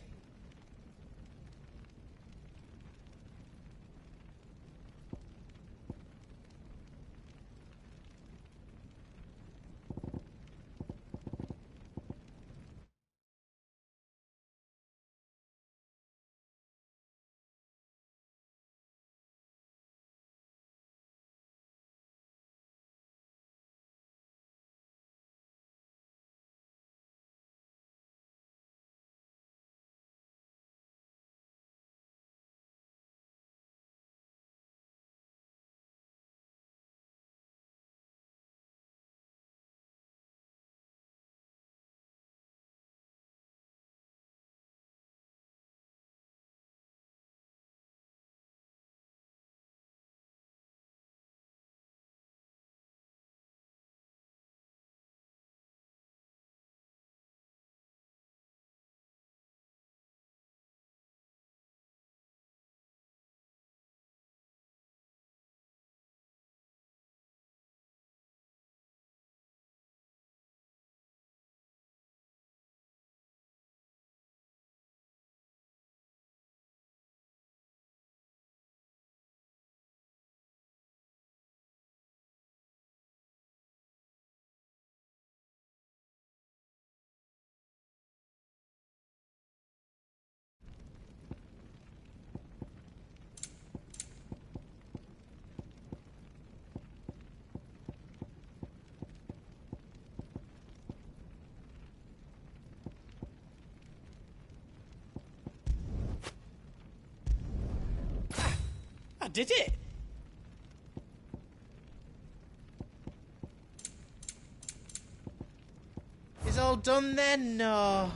I did it! Is all done then? No.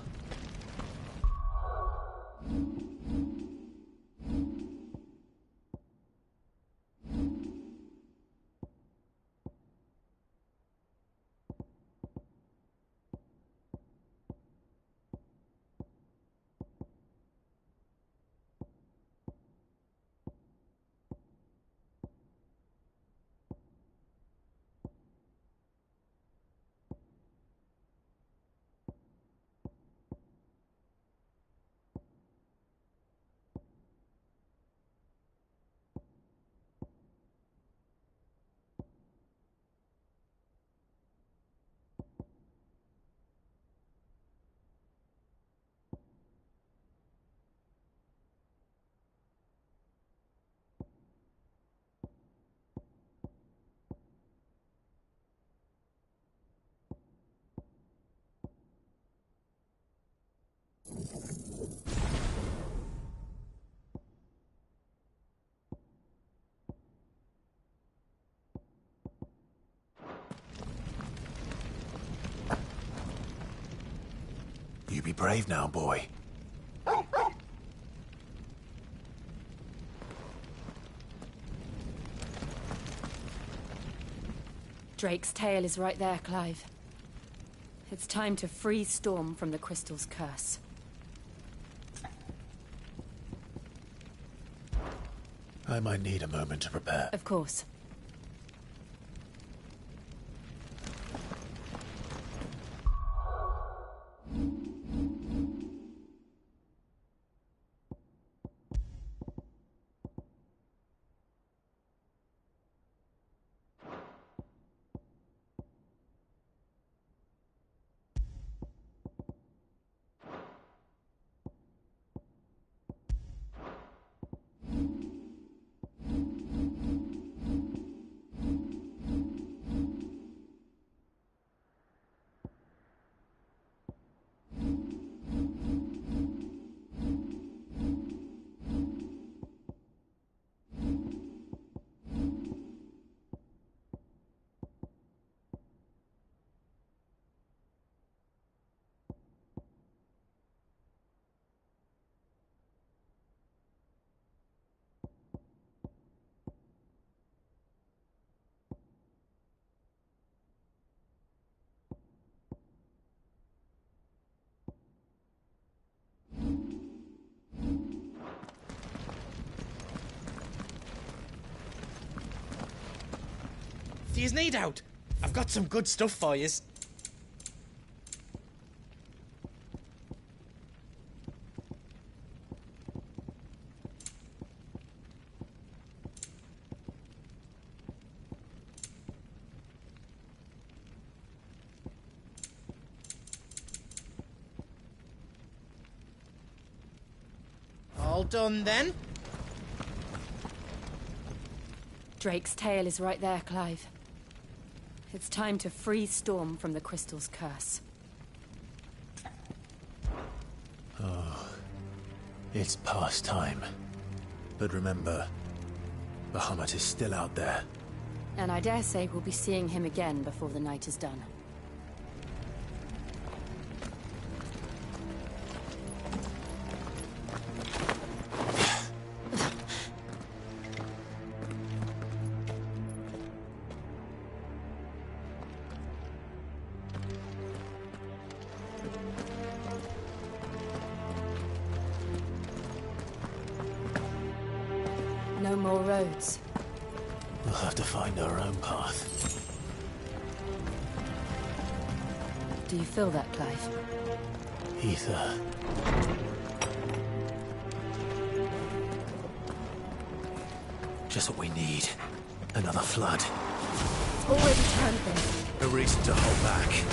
You be brave now, boy. Drake's tail is right there, Clive. It's time to free Storm from the Crystal's curse. I might need a moment to prepare. Of course. do you need out? I've got some good stuff for yous. All done then? Drake's tail is right there, Clive. It's time to free Storm from the Crystal's curse. Oh, it's past time. But remember, Bahamut is still out there. And I dare say we'll be seeing him again before the night is done. No more roads. We'll have to find our own path. Do you feel that, Clive? Ether. Just what we need. Another flood. It's already turned them. No reason to hold back.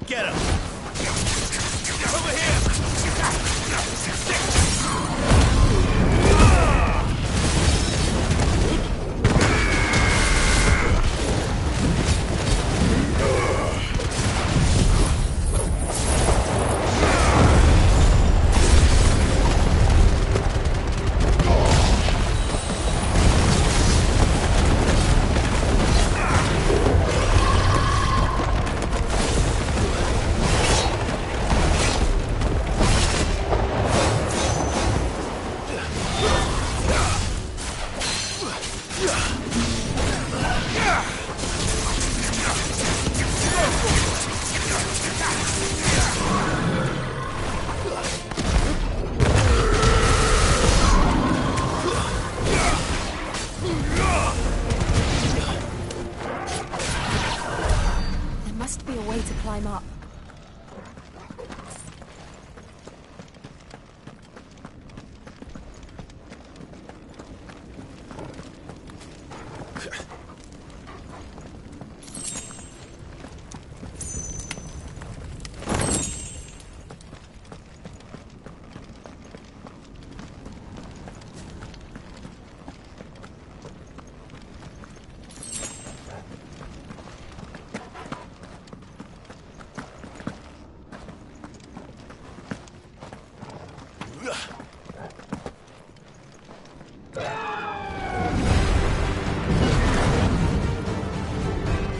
Get him! Over here! There must be a way to climb up.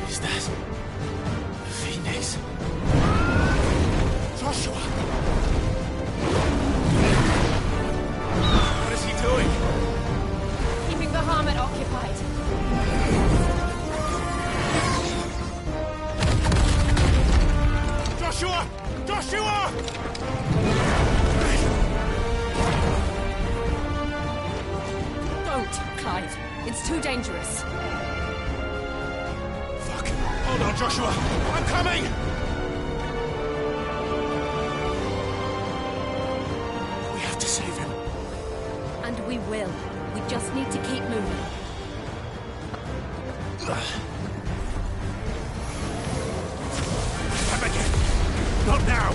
Is that Phoenix? Joshua! What is he doing? Keeping Bahamut occupied. Joshua! Joshua! Don't, Clive. It's too dangerous. Fuck. Hold on, Joshua. I'm coming! We will. We just need to keep moving. Come again! Not now!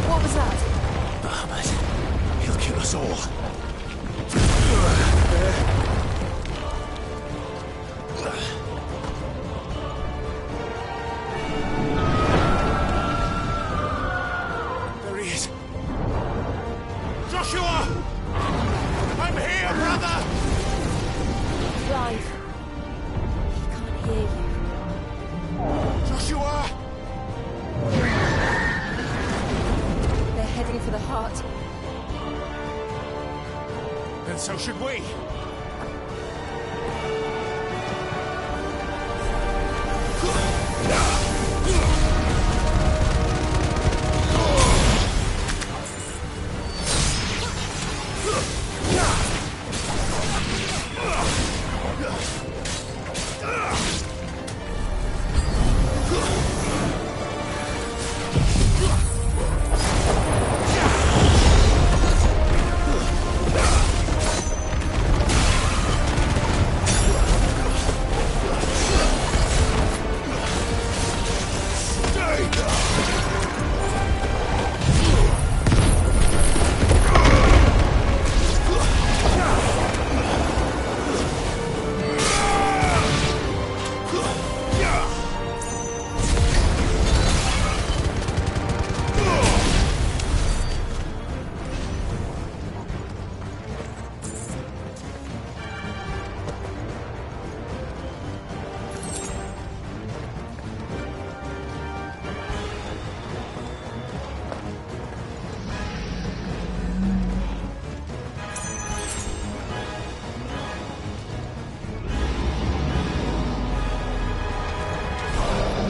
What was that? Bahamut. He'll kill us all. There he is. Joshua! I'm here, brother! Clive. He can't hear you. Joshua! They're heading for the heart. Then so should we.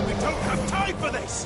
We don't have time for this!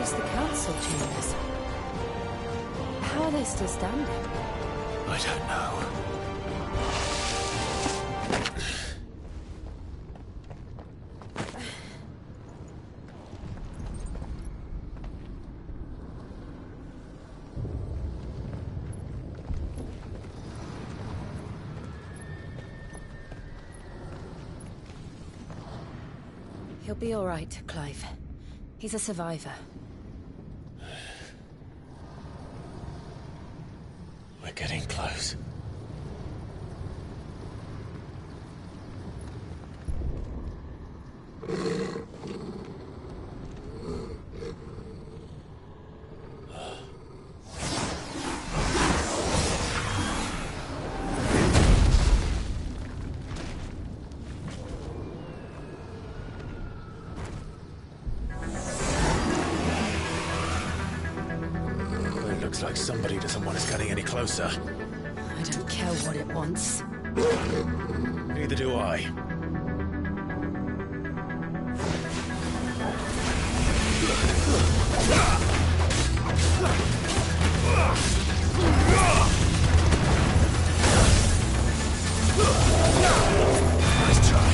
used the council chambers. How are they still standing? I don't know. He'll be all right, Clive. He's a survivor. We're getting close. Looks like somebody doesn't want us getting any closer. I don't care what it wants. Neither do I. Nice try.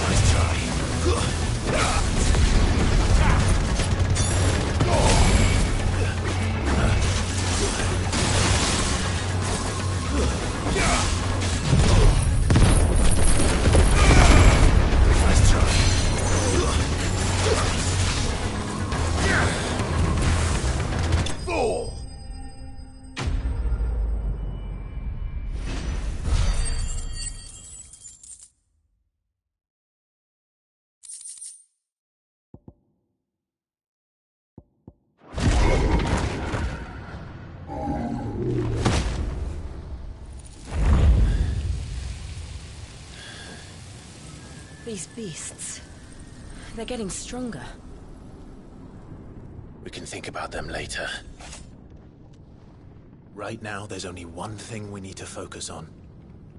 Nice try. These beasts, they're getting stronger. We can think about them later. Right now, there's only one thing we need to focus on.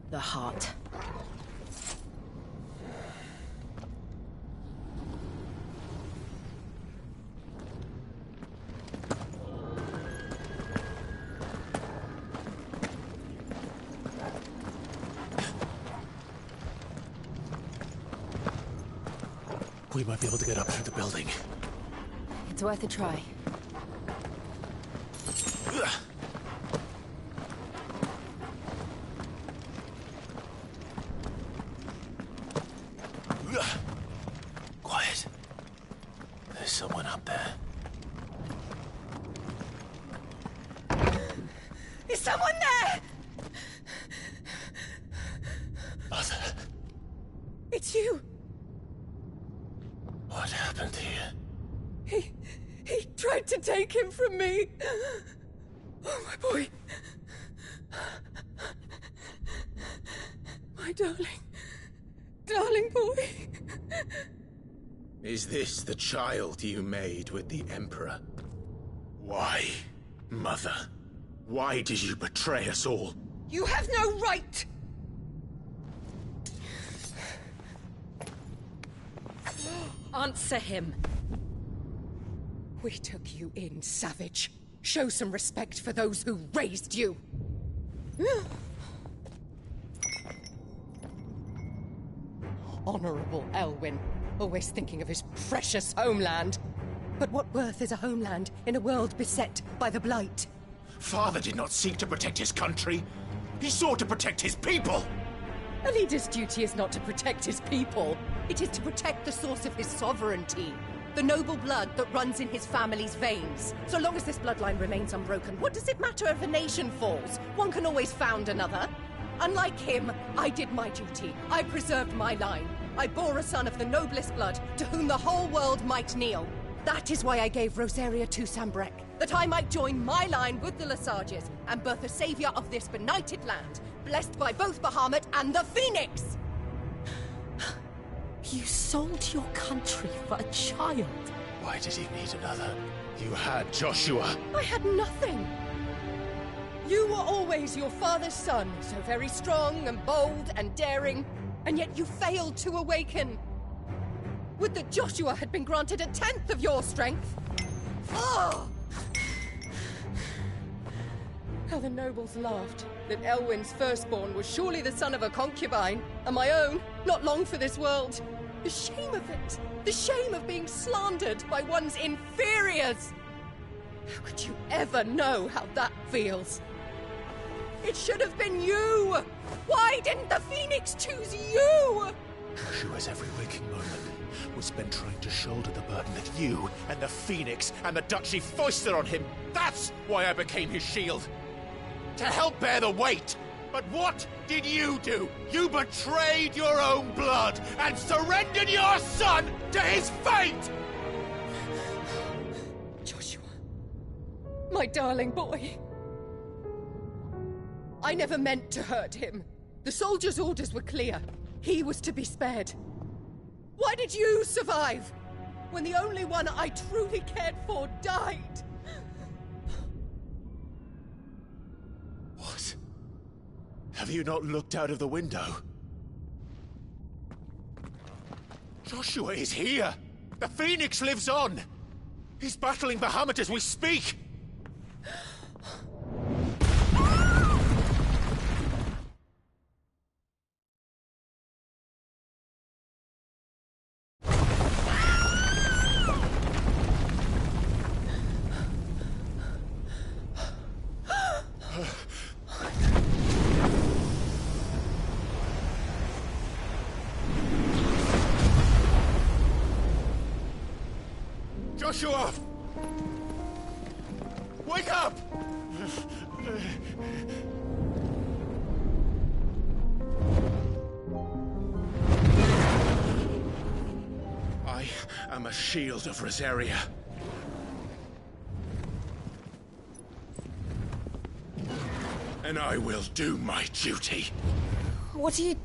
The heart. We might be able to get up through the building. It's worth a try. Quiet. There's someone up there. Is someone there? Mother. It's you. What happened here? He tried to take him from me. Oh, my boy. My darling boy. Is this the child you made with the Emperor? Why, Mother? Why did you betray us all? You have no right! Answer him. We took you in, savage. Show some respect for those who raised you. Honorable Elwyn, always thinking of his precious homeland. But what worth is a homeland in a world beset by the Blight? Father did not seek to protect his country. He sought to protect his people. A leader's duty is not to protect his people. It is to protect the source of his sovereignty. The noble blood that runs in his family's veins. So long as this bloodline remains unbroken, what does it matter if a nation falls? One can always found another. Unlike him, I did my duty. I preserved my line. I bore a son of the noblest blood, to whom the whole world might kneel. That is why I gave Rosaria to Sambrek, that I might join my line with the Lesages and birth a savior of this benighted land, blessed by both Bahamut and the Phoenix! You sold your country for a child. Why did he need another? You had Joshua. I had nothing. You were always your father's son, so very strong and bold and daring, and yet you failed to awaken. Would that Joshua had been granted 1/10 of your strength? Oh! How the nobles laughed that Elwyn's firstborn was surely the son of a concubine, and my own, not long for this world. The shame of it! The shame of being slandered by one's inferiors! How could you ever know how that feels? It should have been you! Why didn't the Phoenix choose you? Joshua's every waking moment was spent trying to shoulder the burden that you and the Phoenix and the Duchy foisted on him. That's why I became his shield. To help bear the weight. But what did you do? You betrayed your own blood and surrendered your son to his fate! Joshua, my darling boy. I never meant to hurt him. The soldiers' orders were clear. He was to be spared. Why did you survive when the only one I truly cared for died? What? Have you not looked out of the window? Joshua is here! The Phoenix lives on! He's battling Bahamut as we speak! Joshua! Wake up! I am a shield of Rosaria. And I will do my duty. What are you...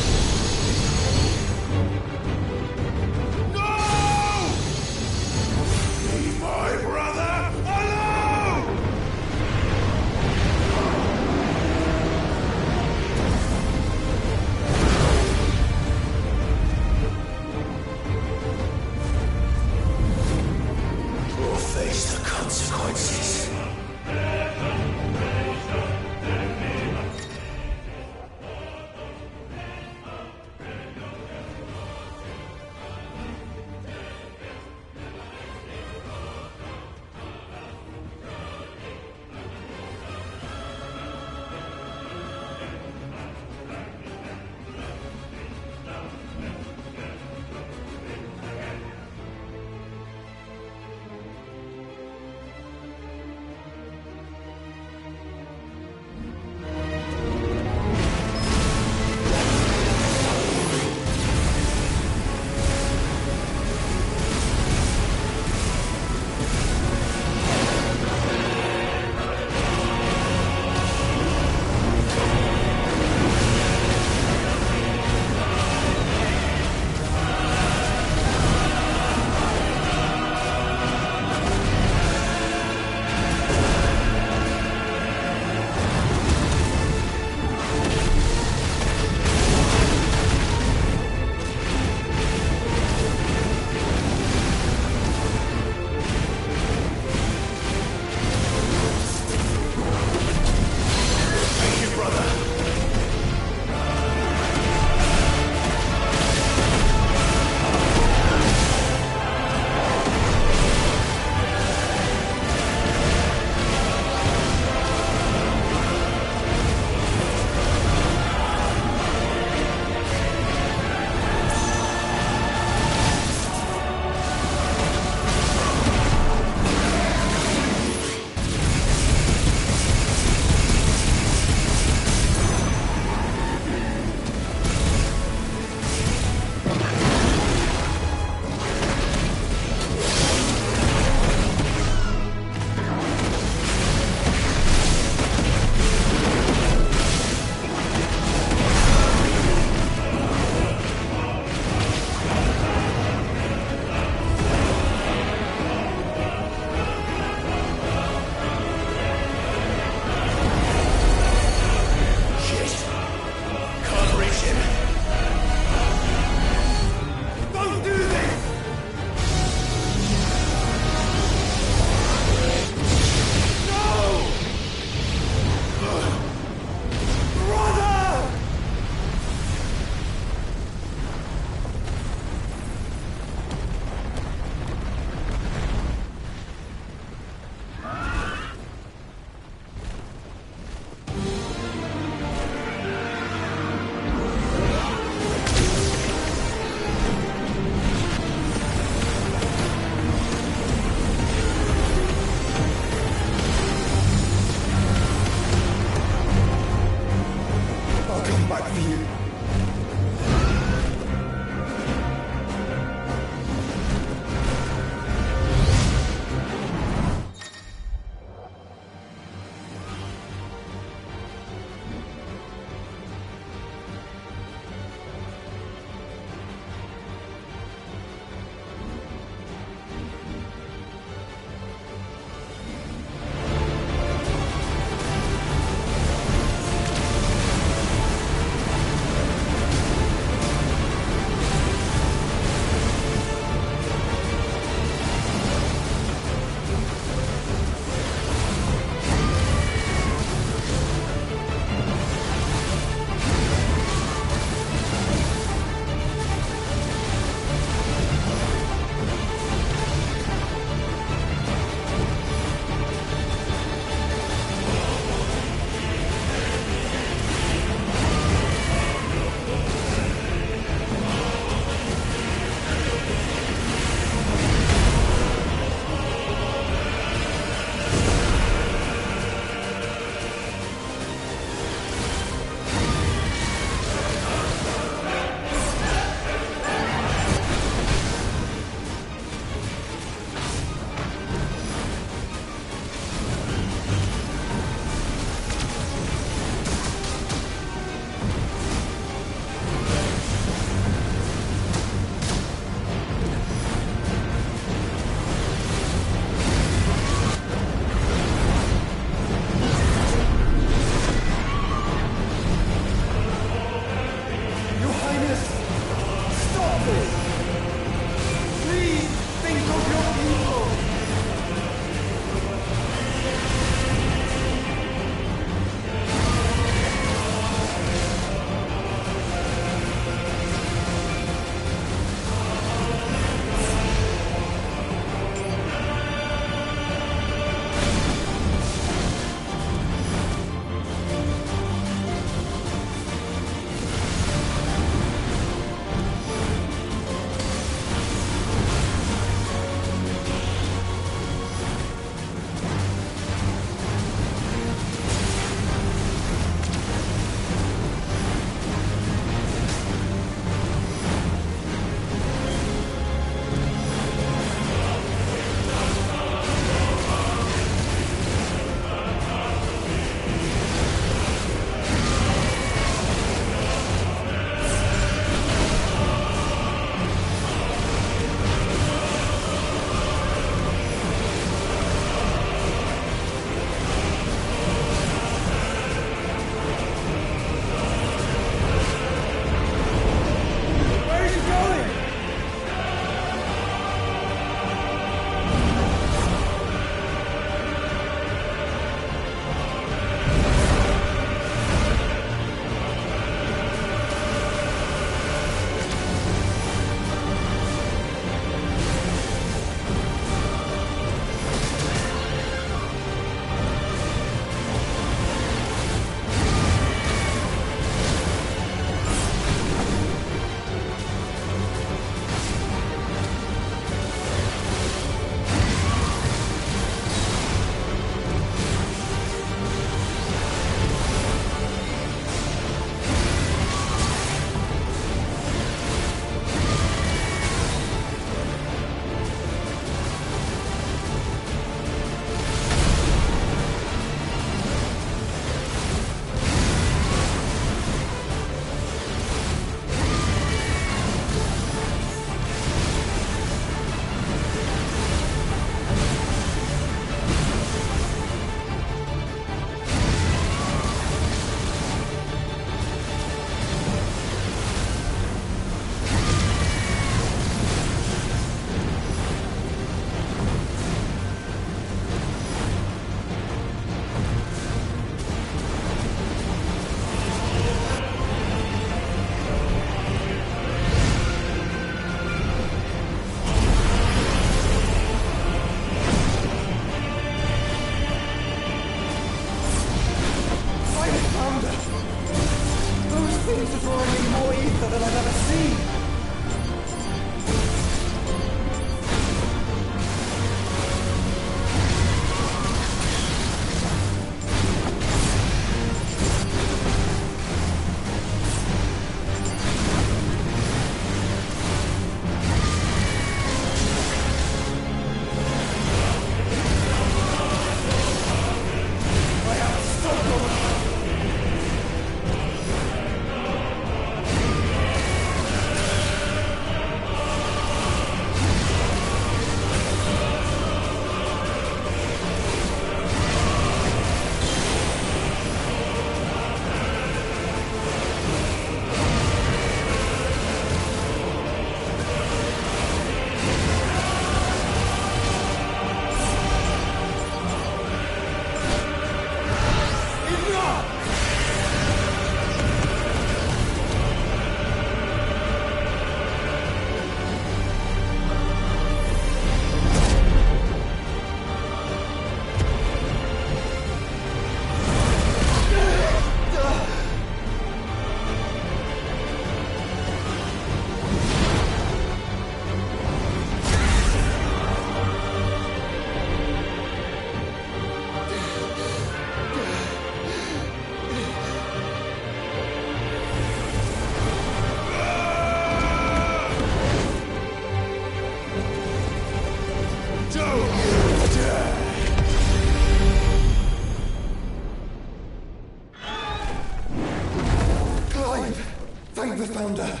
found her.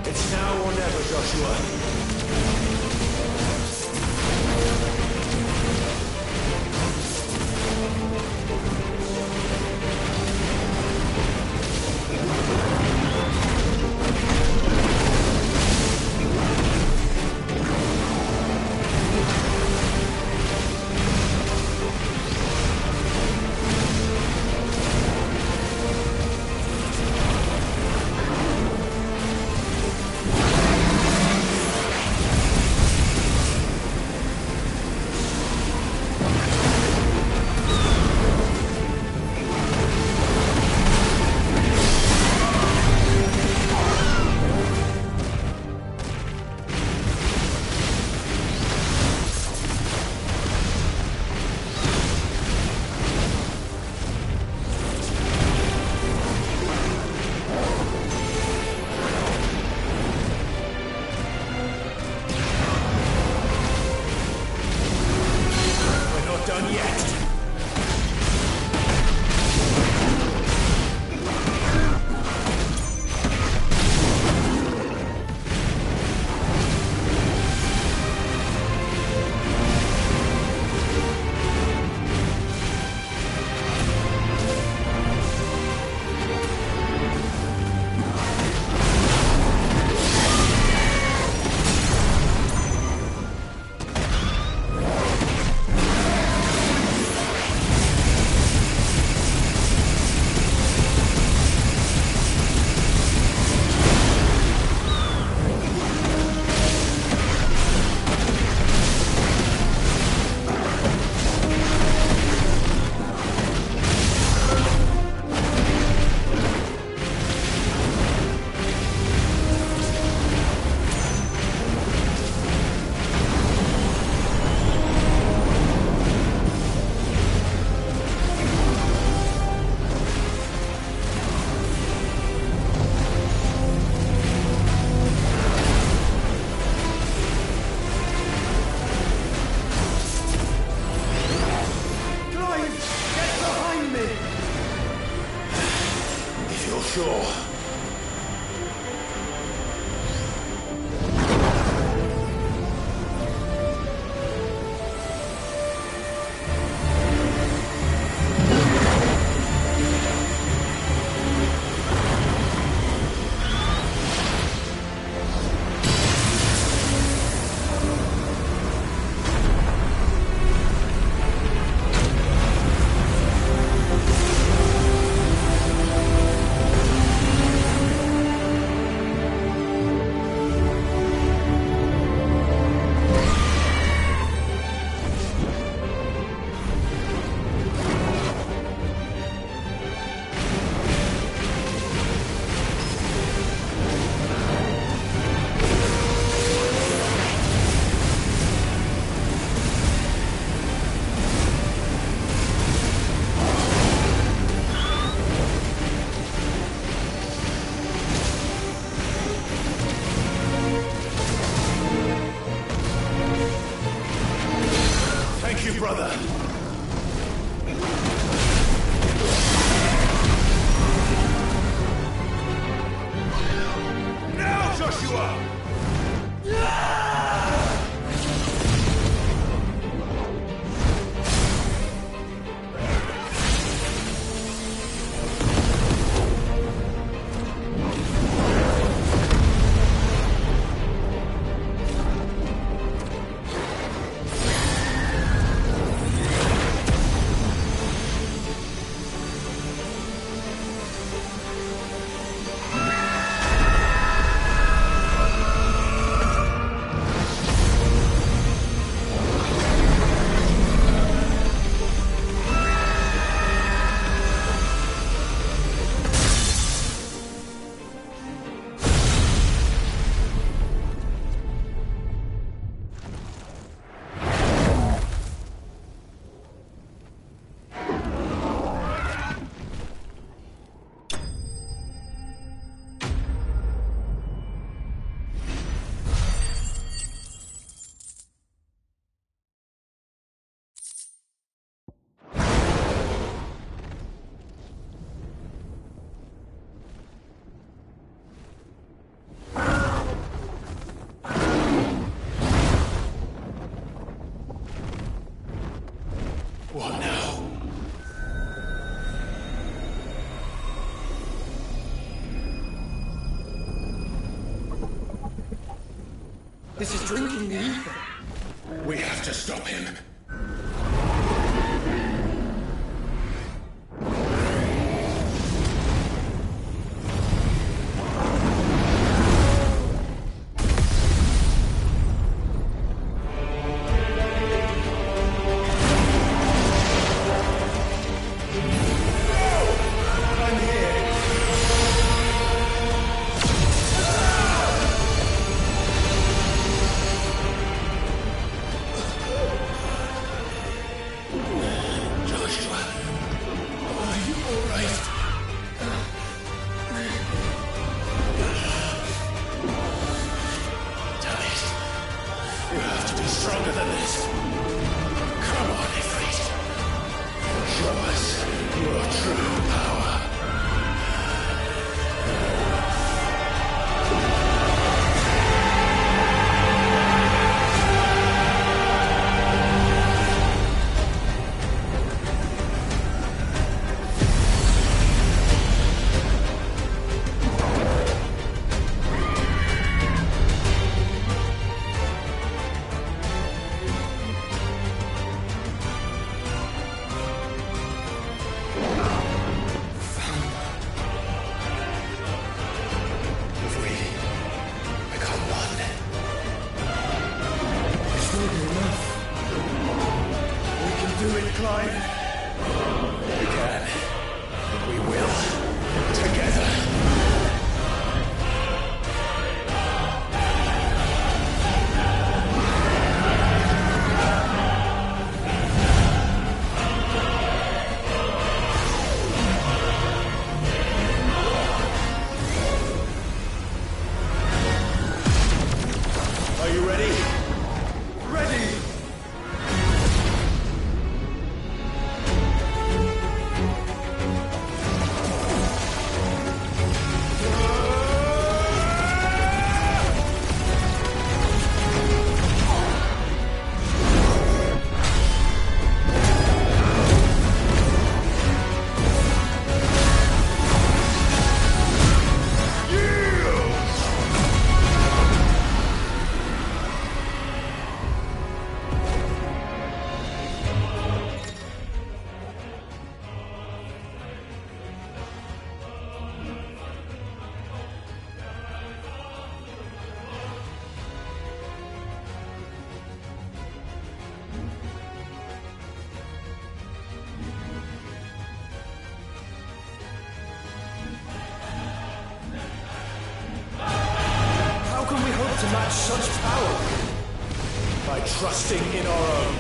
It's now or never, Joshua. This is drinking the ether. We have to stop him. Stronger than this. Come on, Ifrit. Show us your true power. To match such power by trusting in our own.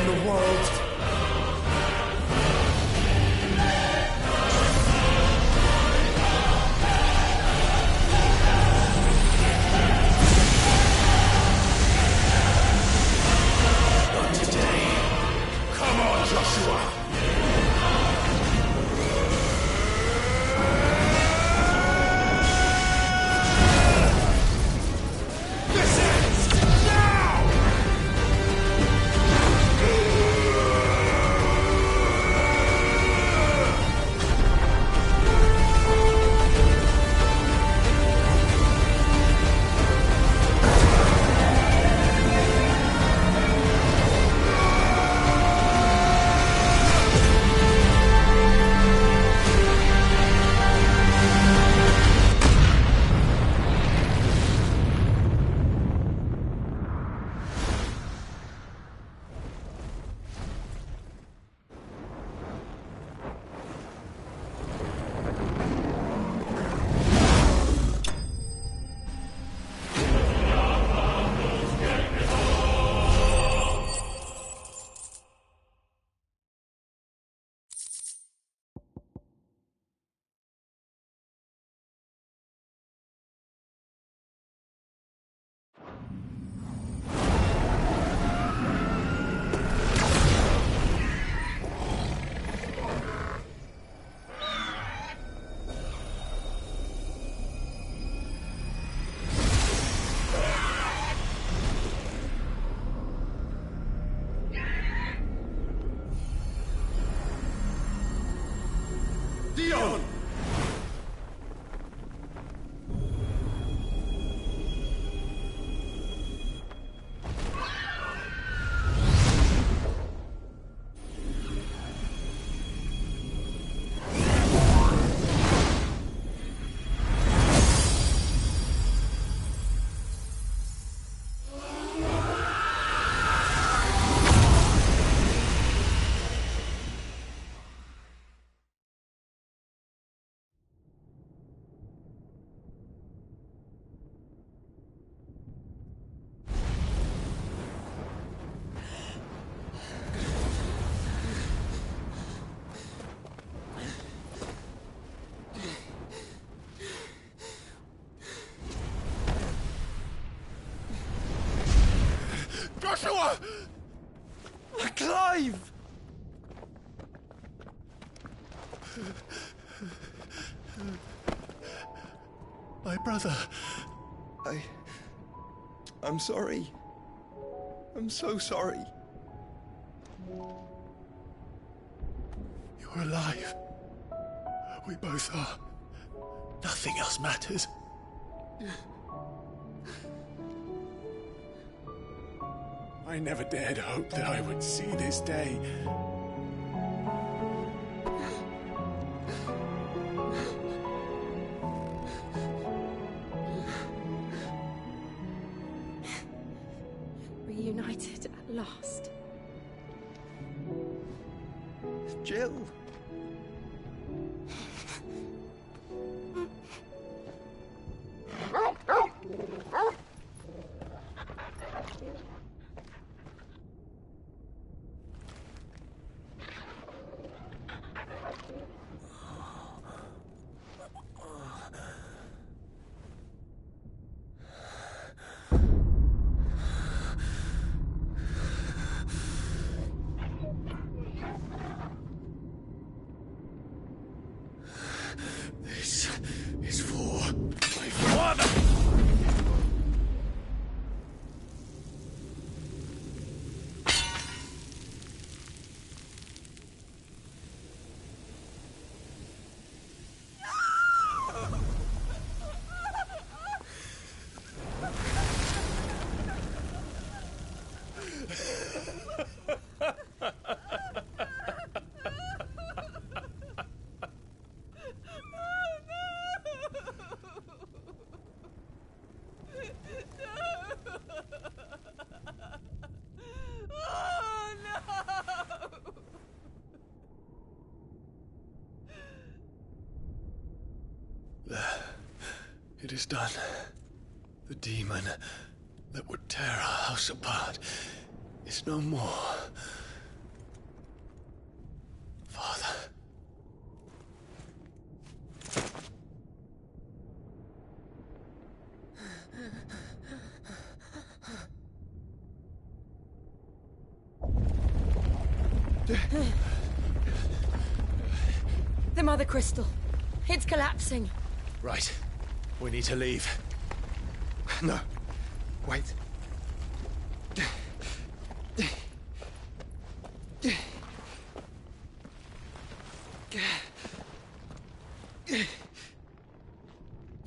in the world. Not today. Come on, Joshua. Dion! Joshua! Clive! My brother. I'm sorry. I'm so sorry. You're alive. We both are. Nothing else matters. I never dared hope that I would see this day. Reunited at last. Jill. This is for my father! It is done. The demon that would tear our house apart is no more. The Mother Crystal. It's collapsing. Right. We need to leave. No. Wait.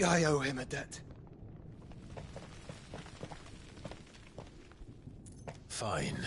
I owe him a debt. Fine.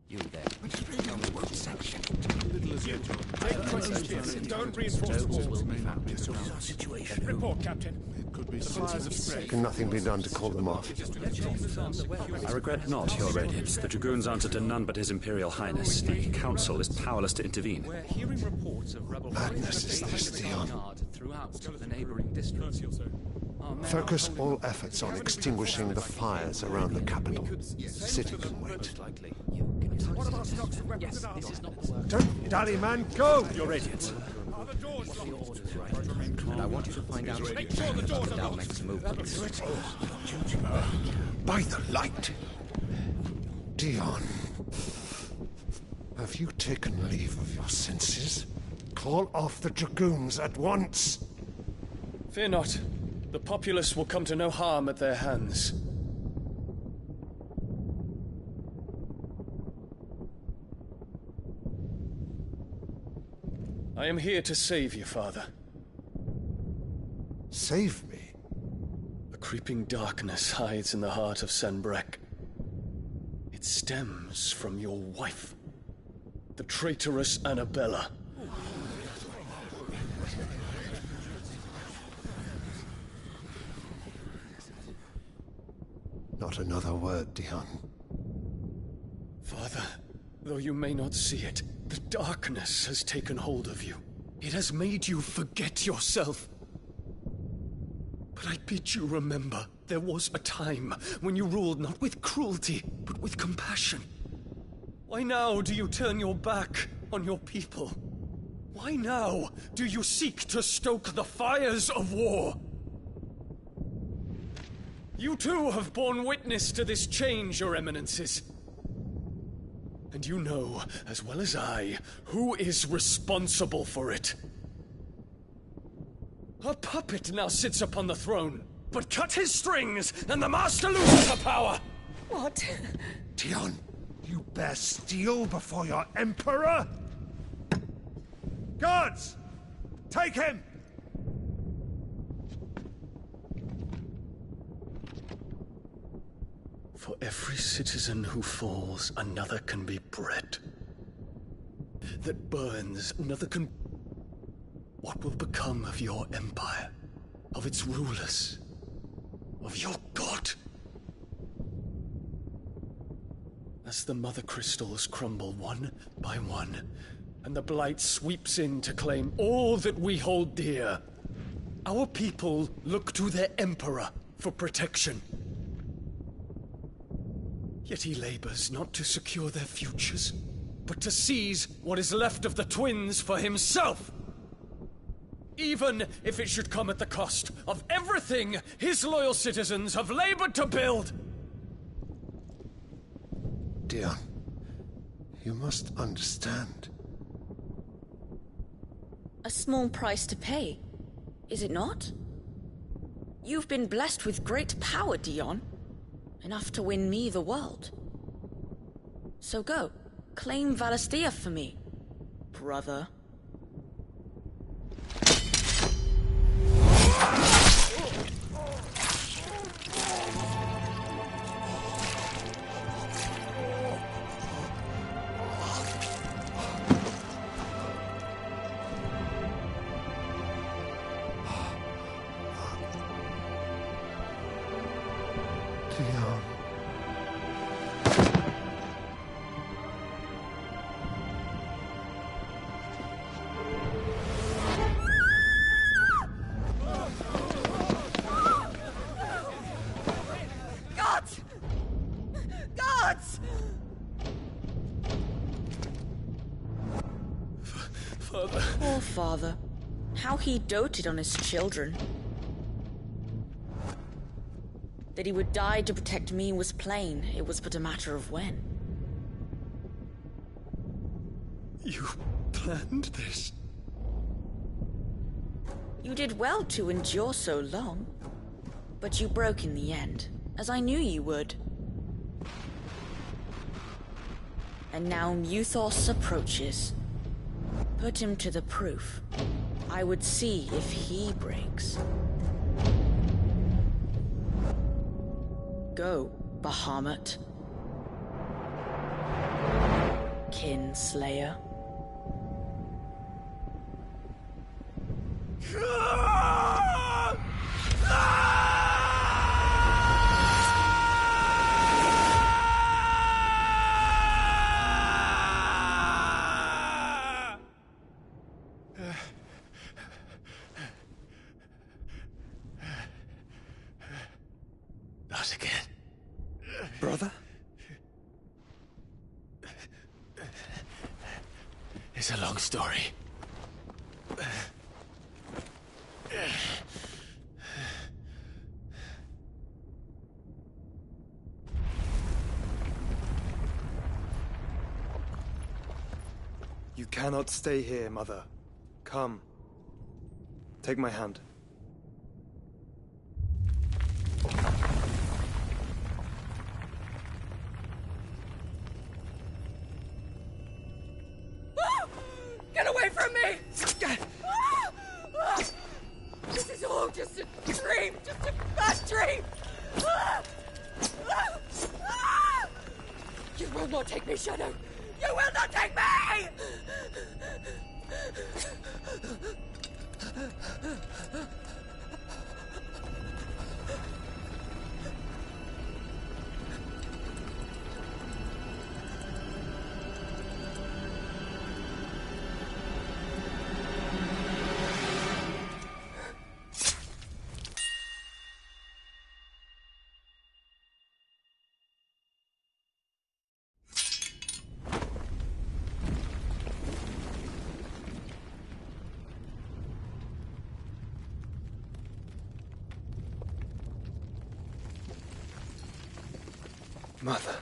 You there. What section? Don't reinforce the walls. Situation. Report, Captain. Can nothing be done to call them off? I regret not, Your Radiance. The Dragoons answer to none but His Imperial Highness. The Council is powerless to intervene. We're hearing reports of rebel Madness is this, Dion. throughout the neighboring districts. Focus all efforts on extinguishing the fires around the capital. The city can wait. Don't dally, man, go! Your Radiance. And I want you to find out Make sure the doors are locked. Dalmek's movements. By the light! Dion, have you taken leave of your senses? Call off the Dragoons at once! Fear not. The populace will come to no harm at their hands. I am here to save you, Father. Save me? A creeping darkness hides in the heart of Sanbreque. It stems from your wife, the traitorous Annabella. Not another word, Dion. Father, though you may not see it, the darkness has taken hold of you. It has made you forget yourself. But I bid you remember, there was a time when you ruled not with cruelty, but with compassion. Why now do you turn your back on your people? Why now do you seek to stoke the fires of war? You too have borne witness to this change, Your Eminences. And you know, as well as I, who is responsible for it. A puppet now sits upon the throne, but cut his strings, and the Master loses her power! What? Dion, you bear steel before your Emperor? Guards! Take him! For every citizen who falls, another can be bred. That burns, another can... What will become of your empire? Of its rulers? Of your god? As the Mother Crystals crumble one by one, and the Blight sweeps in to claim all that we hold dear, our people look to their Emperor for protection. Yet he labors not to secure their futures, but to seize what is left of the twins for himself! Even if it should come at the cost of everything his loyal citizens have labored to build! Dion, you must understand. A small price to pay, is it not? You've been blessed with great power, Dion. Enough to win me the world. So go, claim Valisthea for me, brother. Dion. Mother. Poor father. How he doted on his children. That he would die to protect me was plain. It was but a matter of when. You planned this? You did well to endure so long. But you broke in the end, as I knew you would. And now Muthos approaches. Put him to the proof. I would see if he breaks. Go, Bahamut. Kinslayer. Not again. Brother? It's a long story. You cannot stay here, Mother. Come. Take my hand. Get away from me! This is all just a dream, just a bad dream! You will not take me, Shadow! You will not take me! Mother.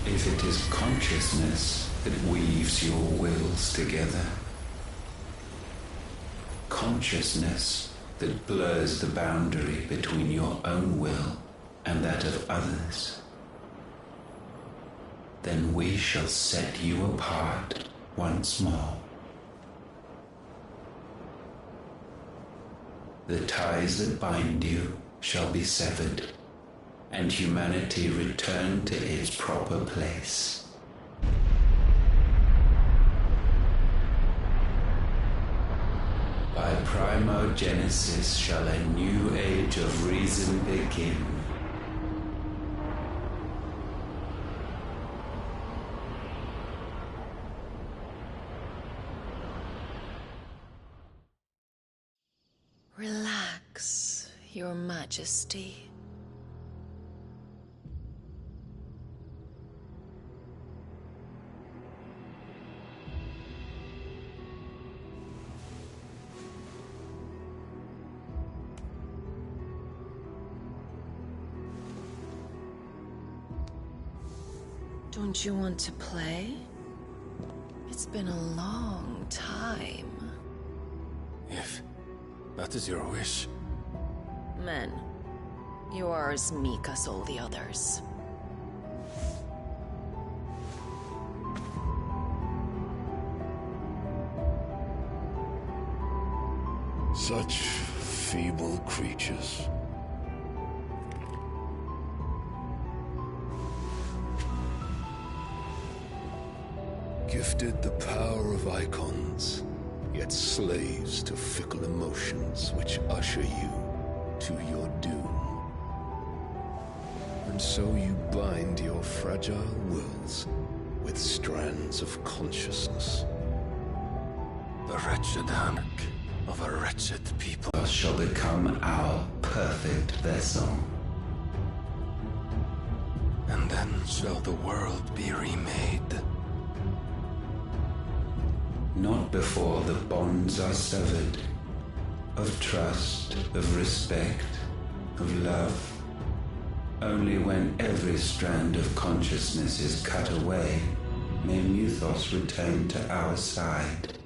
If it is consciousness that weaves your wills together, consciousness that blurs the boundary between your own will and that of others, then we shall set you apart once more. The ties that bind you shall be severed, and humanity return to its proper place. By primogenesis shall a new age of reason begin. Relax, Your Majesty. Don't you want to play? It's been a long time. If that is your wish. Men, you are as meek as all the others. Such feeble creatures. Gifted the power of icons, yet slaves to fickle emotions which usher you to your doom. And so you bind your fragile wills with strands of consciousness. The wretched hammock of a wretched people shall become our perfect vessel. And then shall the world be remade. Not before the bonds are severed, of trust, of respect, of love. Only when every strand of consciousness is cut away, may Mythos return to our side.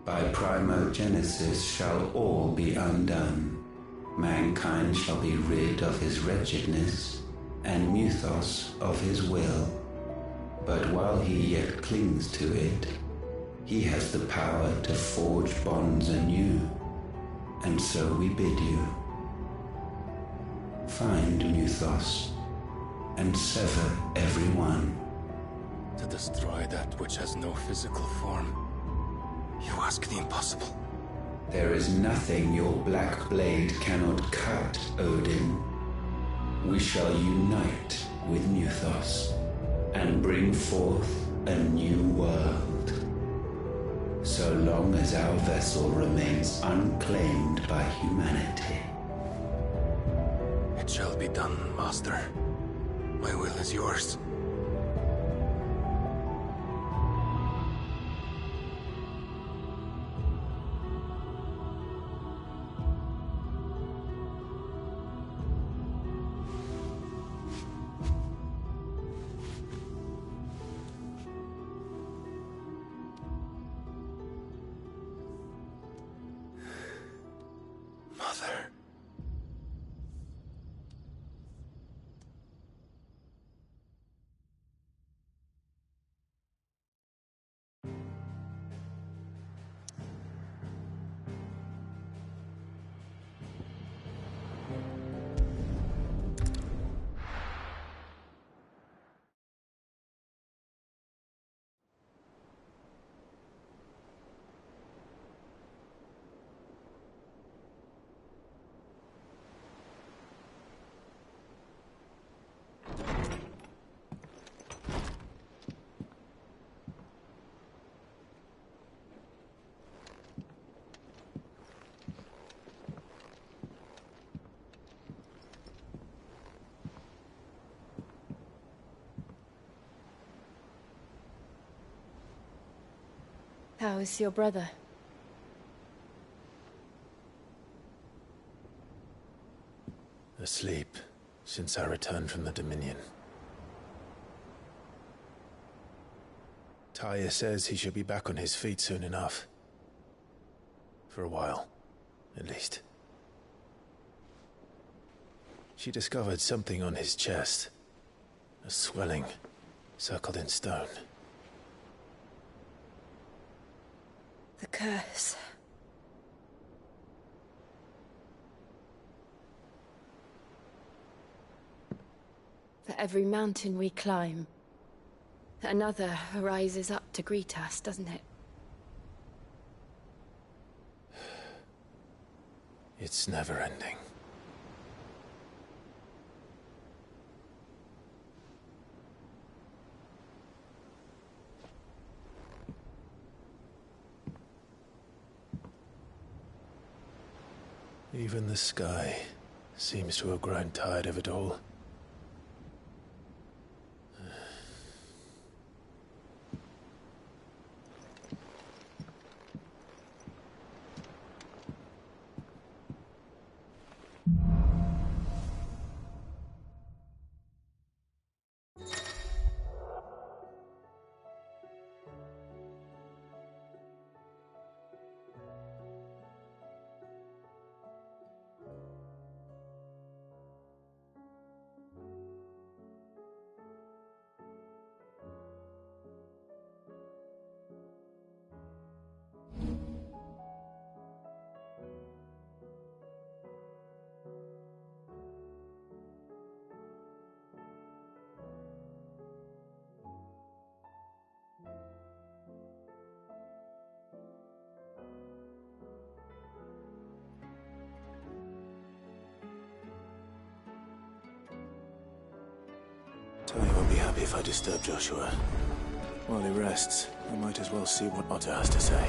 By primogenesis shall all be undone. Mankind shall be rid of his wretchedness, and Mythos of his will. But while he yet clings to it, he has the power to forge bonds anew. And so we bid you, find Mythos, and sever every one. To destroy that which has no physical form, you ask the impossible. There is nothing your black blade cannot cut, Odin. We shall unite with Mythos, and bring forth a new world. So long as our vessel remains unclaimed by humanity. It shall be done, Master. My will is yours. Mother. How is your brother? Asleep since I returned from the Dominion. Taya says he should be back on his feet soon enough. For a while, at least. She discovered something on his chest. A swelling, circled in stone. The curse. For every mountain we climb, another rises up to greet us, doesn't it? It's never ending. Even the sky seems to have grown tired of it all. Tali won't be happy if I disturb Joshua. While he rests, I might as well see what Otter has to say.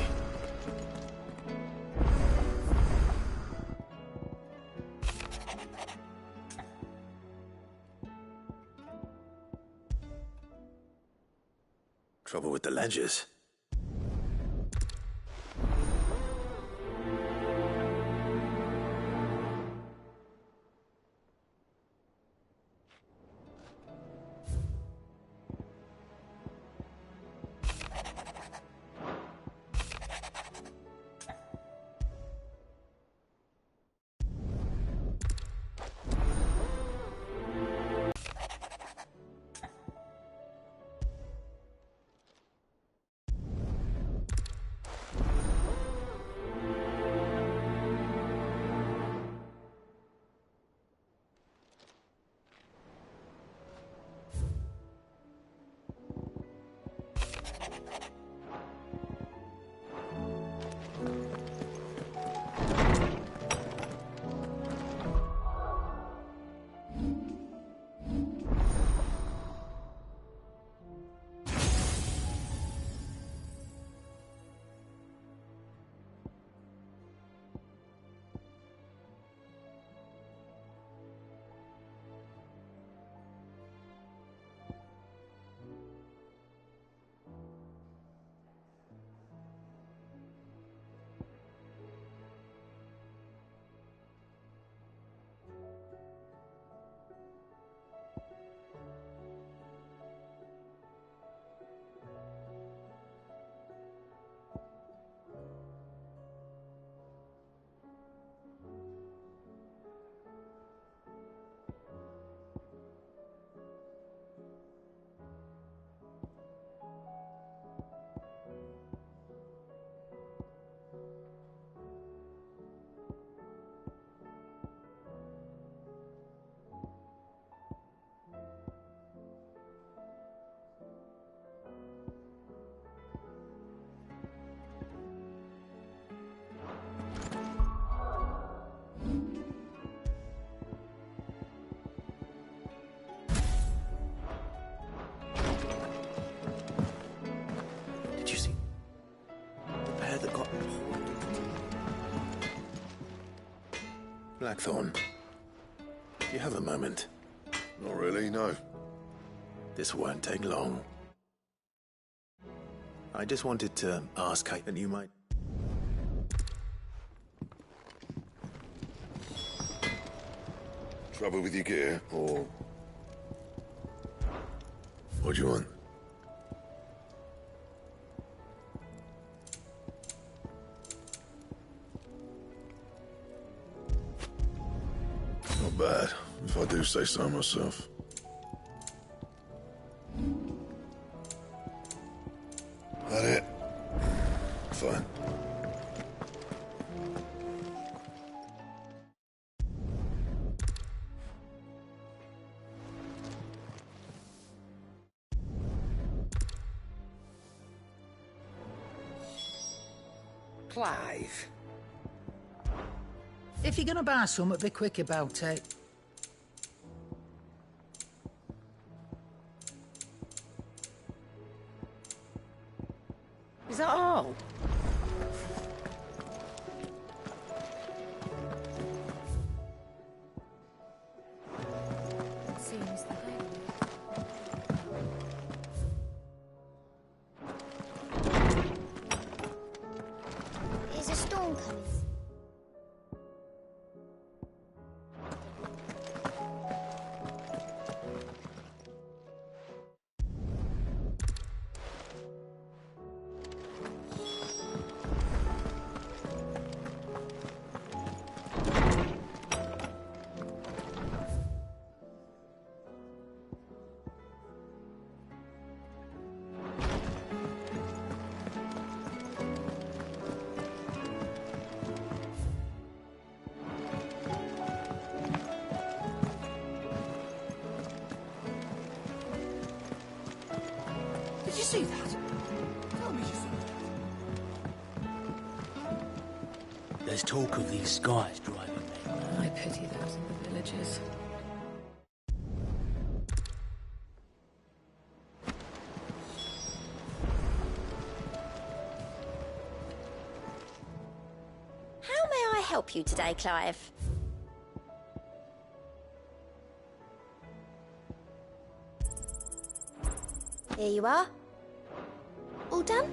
Trouble with the ledgers. Did you see? The pair that got... Blackthorn, do you have a moment? Not really, no. This won't take long. I just wanted to ask that you might... Trouble with your gear, or... What do you want? Not bad, if I do say so myself. That it? Fine. Clive. If you're gonna buy something, be quick about it. Is that all? Seems that Is a storm coming? Did you see that? Tell me you saw that. There's talk of these skies driving me. I pity those in the villages. help you today, Clive? Here you are. All done?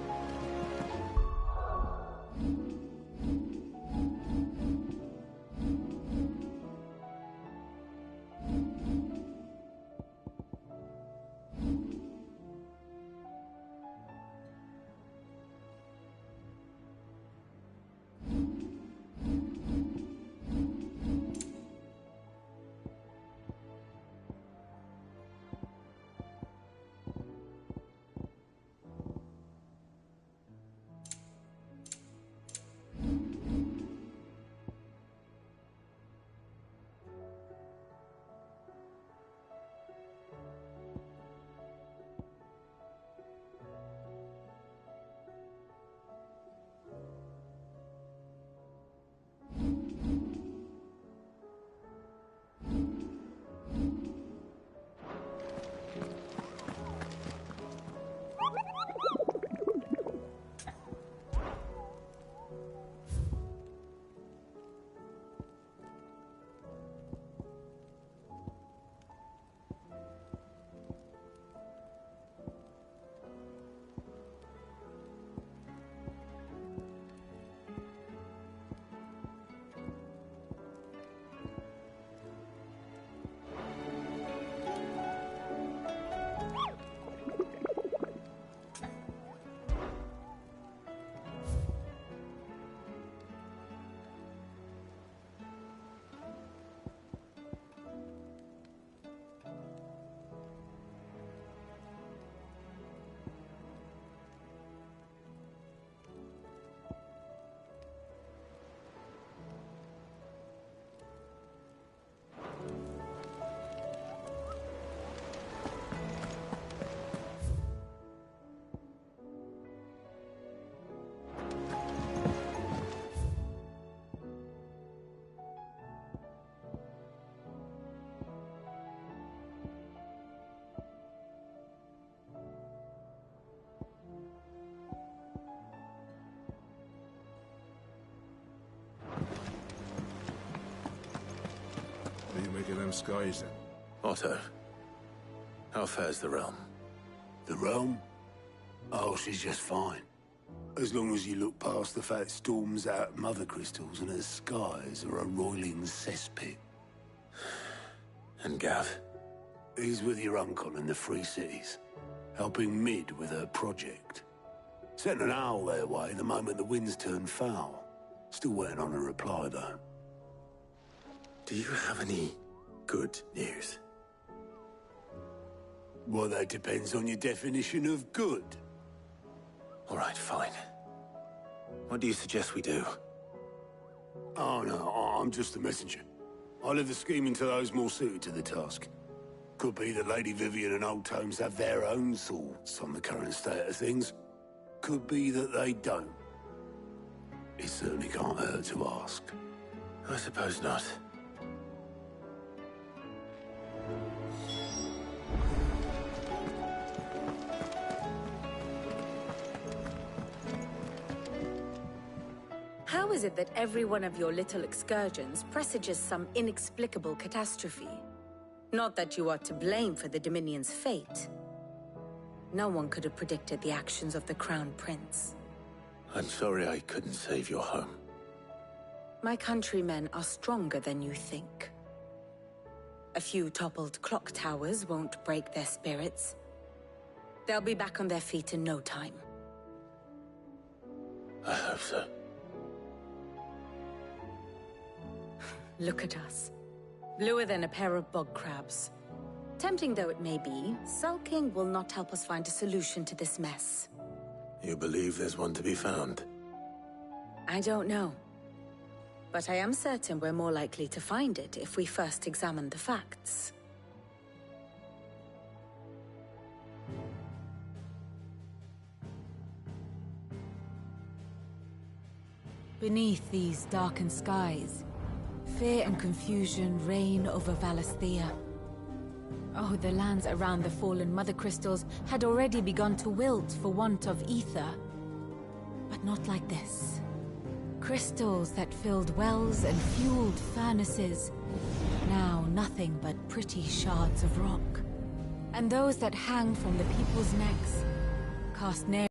What do you make of them skies, then? Otto, how fares the realm? The realm? Oh, she's just fine. As long as you look past the fat storms out mother crystals and her skies are a roiling cesspit. And Gav? He's with your uncle in the Free Cities, helping Mid with her project. Sent an owl their way the moment the winds turned foul. Still waiting on a reply, though. Do you have any good news? Well, that depends on your definition of good. All right, fine. What do you suggest we do? Oh, no, I'm just a messenger. I'll leave the scheming to those more suited to the task. Could be that Lady Vivian and Old Tomes have their own thoughts on the current state of things. Could be that they don't. It certainly can't hurt to ask. I suppose not. How is it that every one of your little excursions presages some inexplicable catastrophe? Not that you are to blame for the Dominion's fate. No one could have predicted the actions of the Crown Prince. I'm sorry I couldn't save your home. My countrymen are stronger than you think. A few toppled clock towers won't break their spirits. They'll be back on their feet in no time. I hope so. Look at us. Bluer than a pair of bog crabs. Tempting though it may be, sulking will not help us find a solution to this mess. You believe there's one to be found? I don't know. But I am certain we're more likely to find it if we first examine the facts. Beneath these darkened skies, fear and confusion reign over Valisthea. Oh, the lands around the fallen Mother Crystals had already begun to wilt for want of ether. But not like this. Crystals that filled wells and fueled furnaces. Now nothing but pretty shards of rock. And those that hang from the people's necks cast near.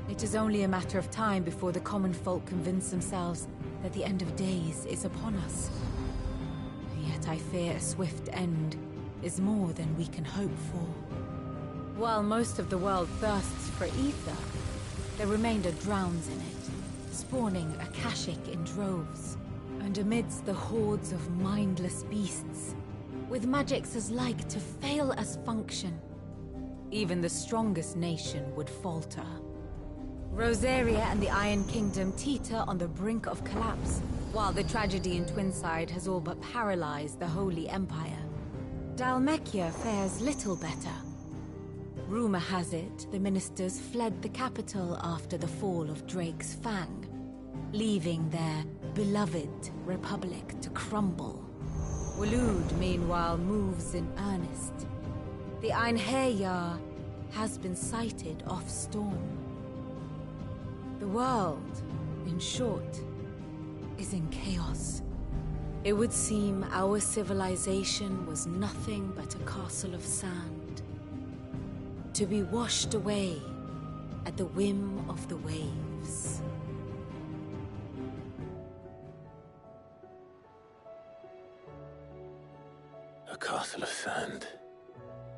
It is only a matter of time before the common folk convince themselves that the end of days is upon us. Yet I fear a swift end is more than we can hope for. While most of the world thirsts for ether, the remainder drowns in it, spawning Akashic in droves. And amidst the hordes of mindless beasts, with magics as like to fail as function, even the strongest nation would falter. Rosaria and the Iron Kingdom teeter on the brink of collapse, while the tragedy in Twinside has all but paralyzed the Holy Empire. Dhalmekia fares little better. Rumor has it the ministers fled the capital after the fall of Drake's Fang, leaving their beloved republic to crumble. Waloed, meanwhile, moves in earnest. The Einherjar has been sighted off Storm. The world, in short, is in chaos. It would seem our civilization was nothing but a castle of sand, to be washed away at the whim of the waves. A castle of sand.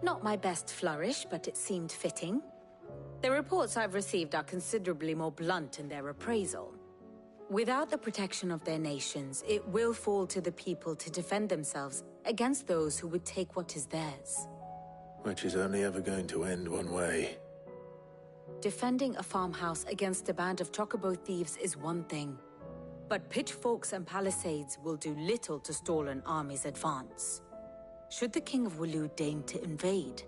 Not my best flourish, but it seemed fitting. The reports I've received are considerably more blunt in their appraisal. Without the protection of their nations, it will fall to the people to defend themselves against those who would take what is theirs. Which is only ever going to end one way. Defending a farmhouse against a band of chocobo thieves is one thing, but pitchforks and palisades will do little to stall an army's advance. Should the King of Waloed deign to invade,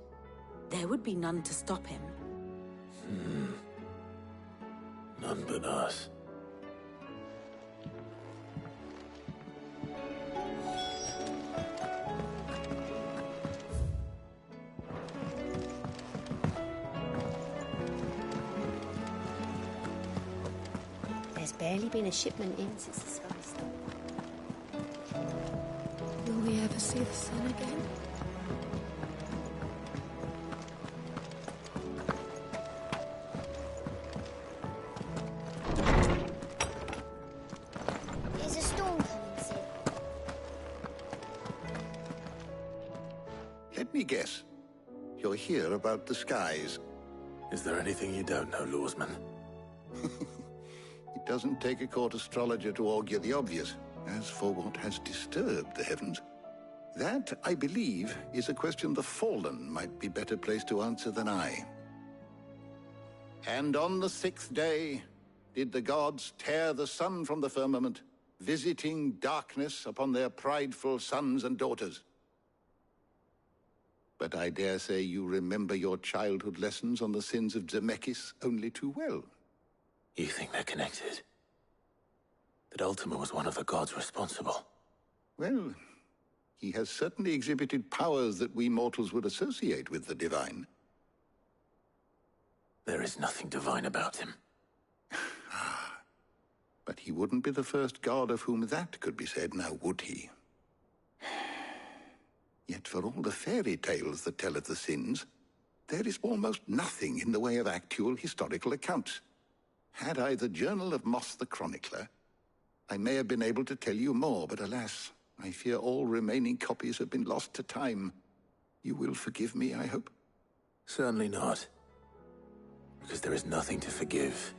there would be none to stop him. None but us. There's barely been a shipment in since the sky stopped. Will we ever see the sun again? There's a storm coming, Sid. Let me guess. You're here about the skies. Is there anything you don't know, Lawsman? It doesn't take a court astrologer to augur the obvious. As for what has disturbed the heavens, that, I believe, is a question the Fallen might be better placed to answer than I. And on the 6th day did the gods tear the sun from the firmament, visiting darkness upon their prideful sons and daughters. But I dare say you remember your childhood lessons on the sins of Zemeckis only too well. You think they're connected? That Ultima was one of the gods responsible? Well, he has certainly exhibited powers that we mortals would associate with the divine. There is nothing divine about him. But he wouldn't be the first god of whom that could be said, now would he? Yet for all the fairy tales that tell of the sins, there is almost nothing in the way of actual historical accounts. Had I the Journal of Moss the Chronicler, I may have been able to tell you more, but alas, I fear all remaining copies have been lost to time. You will forgive me, I hope? Certainly not. Because there is nothing to forgive.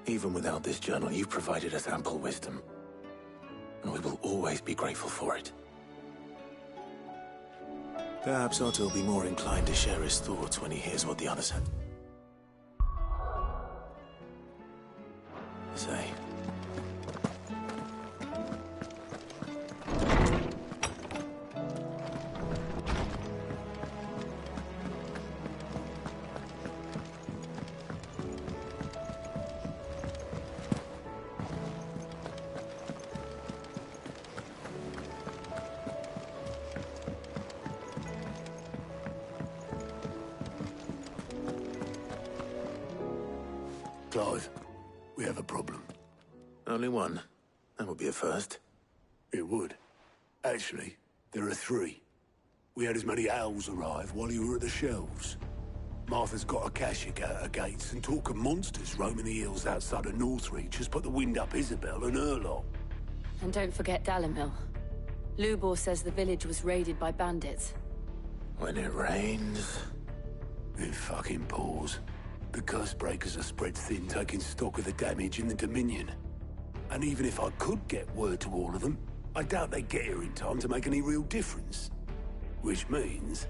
Even without this journal, you've provided us ample wisdom. And we will always be grateful for it. Perhaps Otto will be more inclined to share his thoughts when he hears what the others had to say. Clive, we have a problem. Only one. That would be a first. It would. Actually, there are three. We had as many owls arrive while you were at the shelves. Martha's got a Kashik out her gates, and talk of monsters roaming the hills outside of Northreach has put the wind up Isabel and her lot. And don't forget Dalimil. Lubor says the village was raided by bandits. When it rains... It fucking pours. The curse breakers are spread thin, taking stock of the damage in the Dominion. And even if I could get word to all of them, I doubt they'd get here in time to make any real difference. Which means...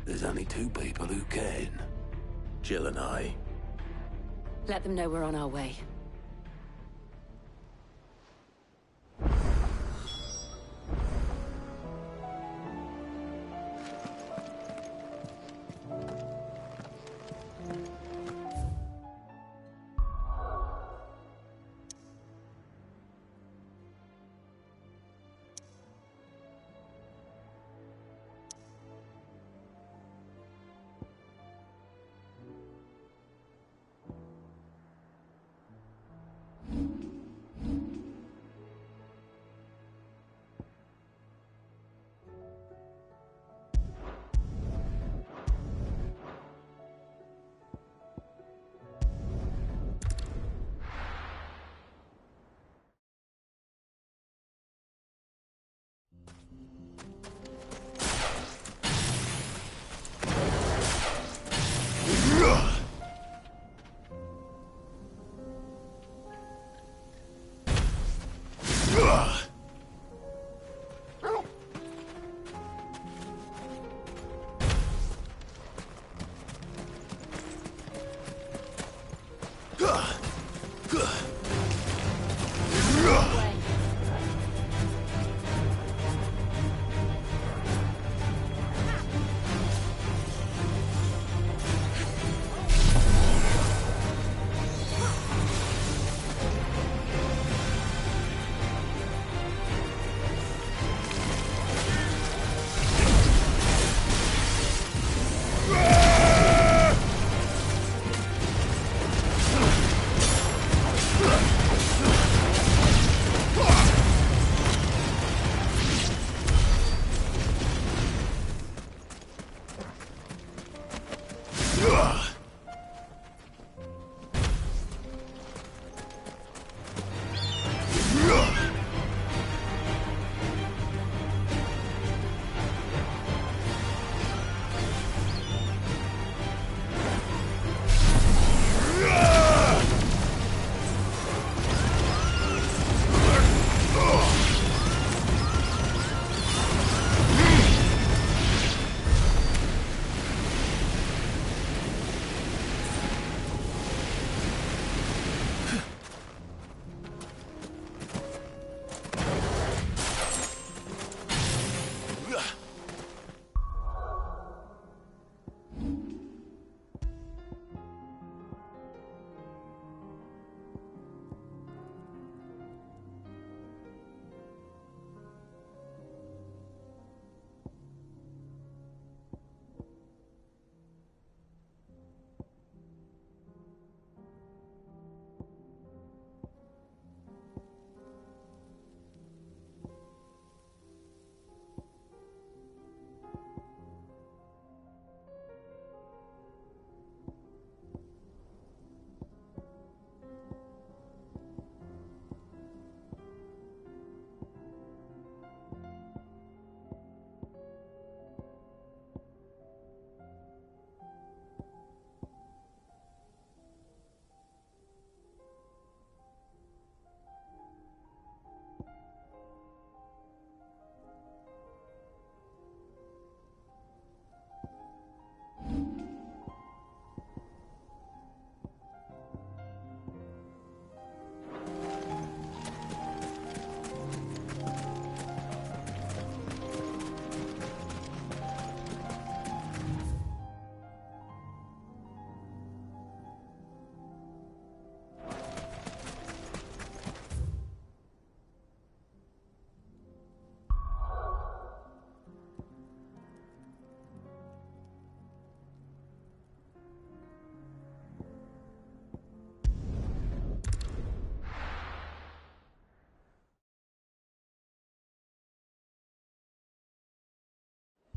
there's only two people who can. Jill and I. Let them know we're on our way.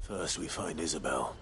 First we find Isabel.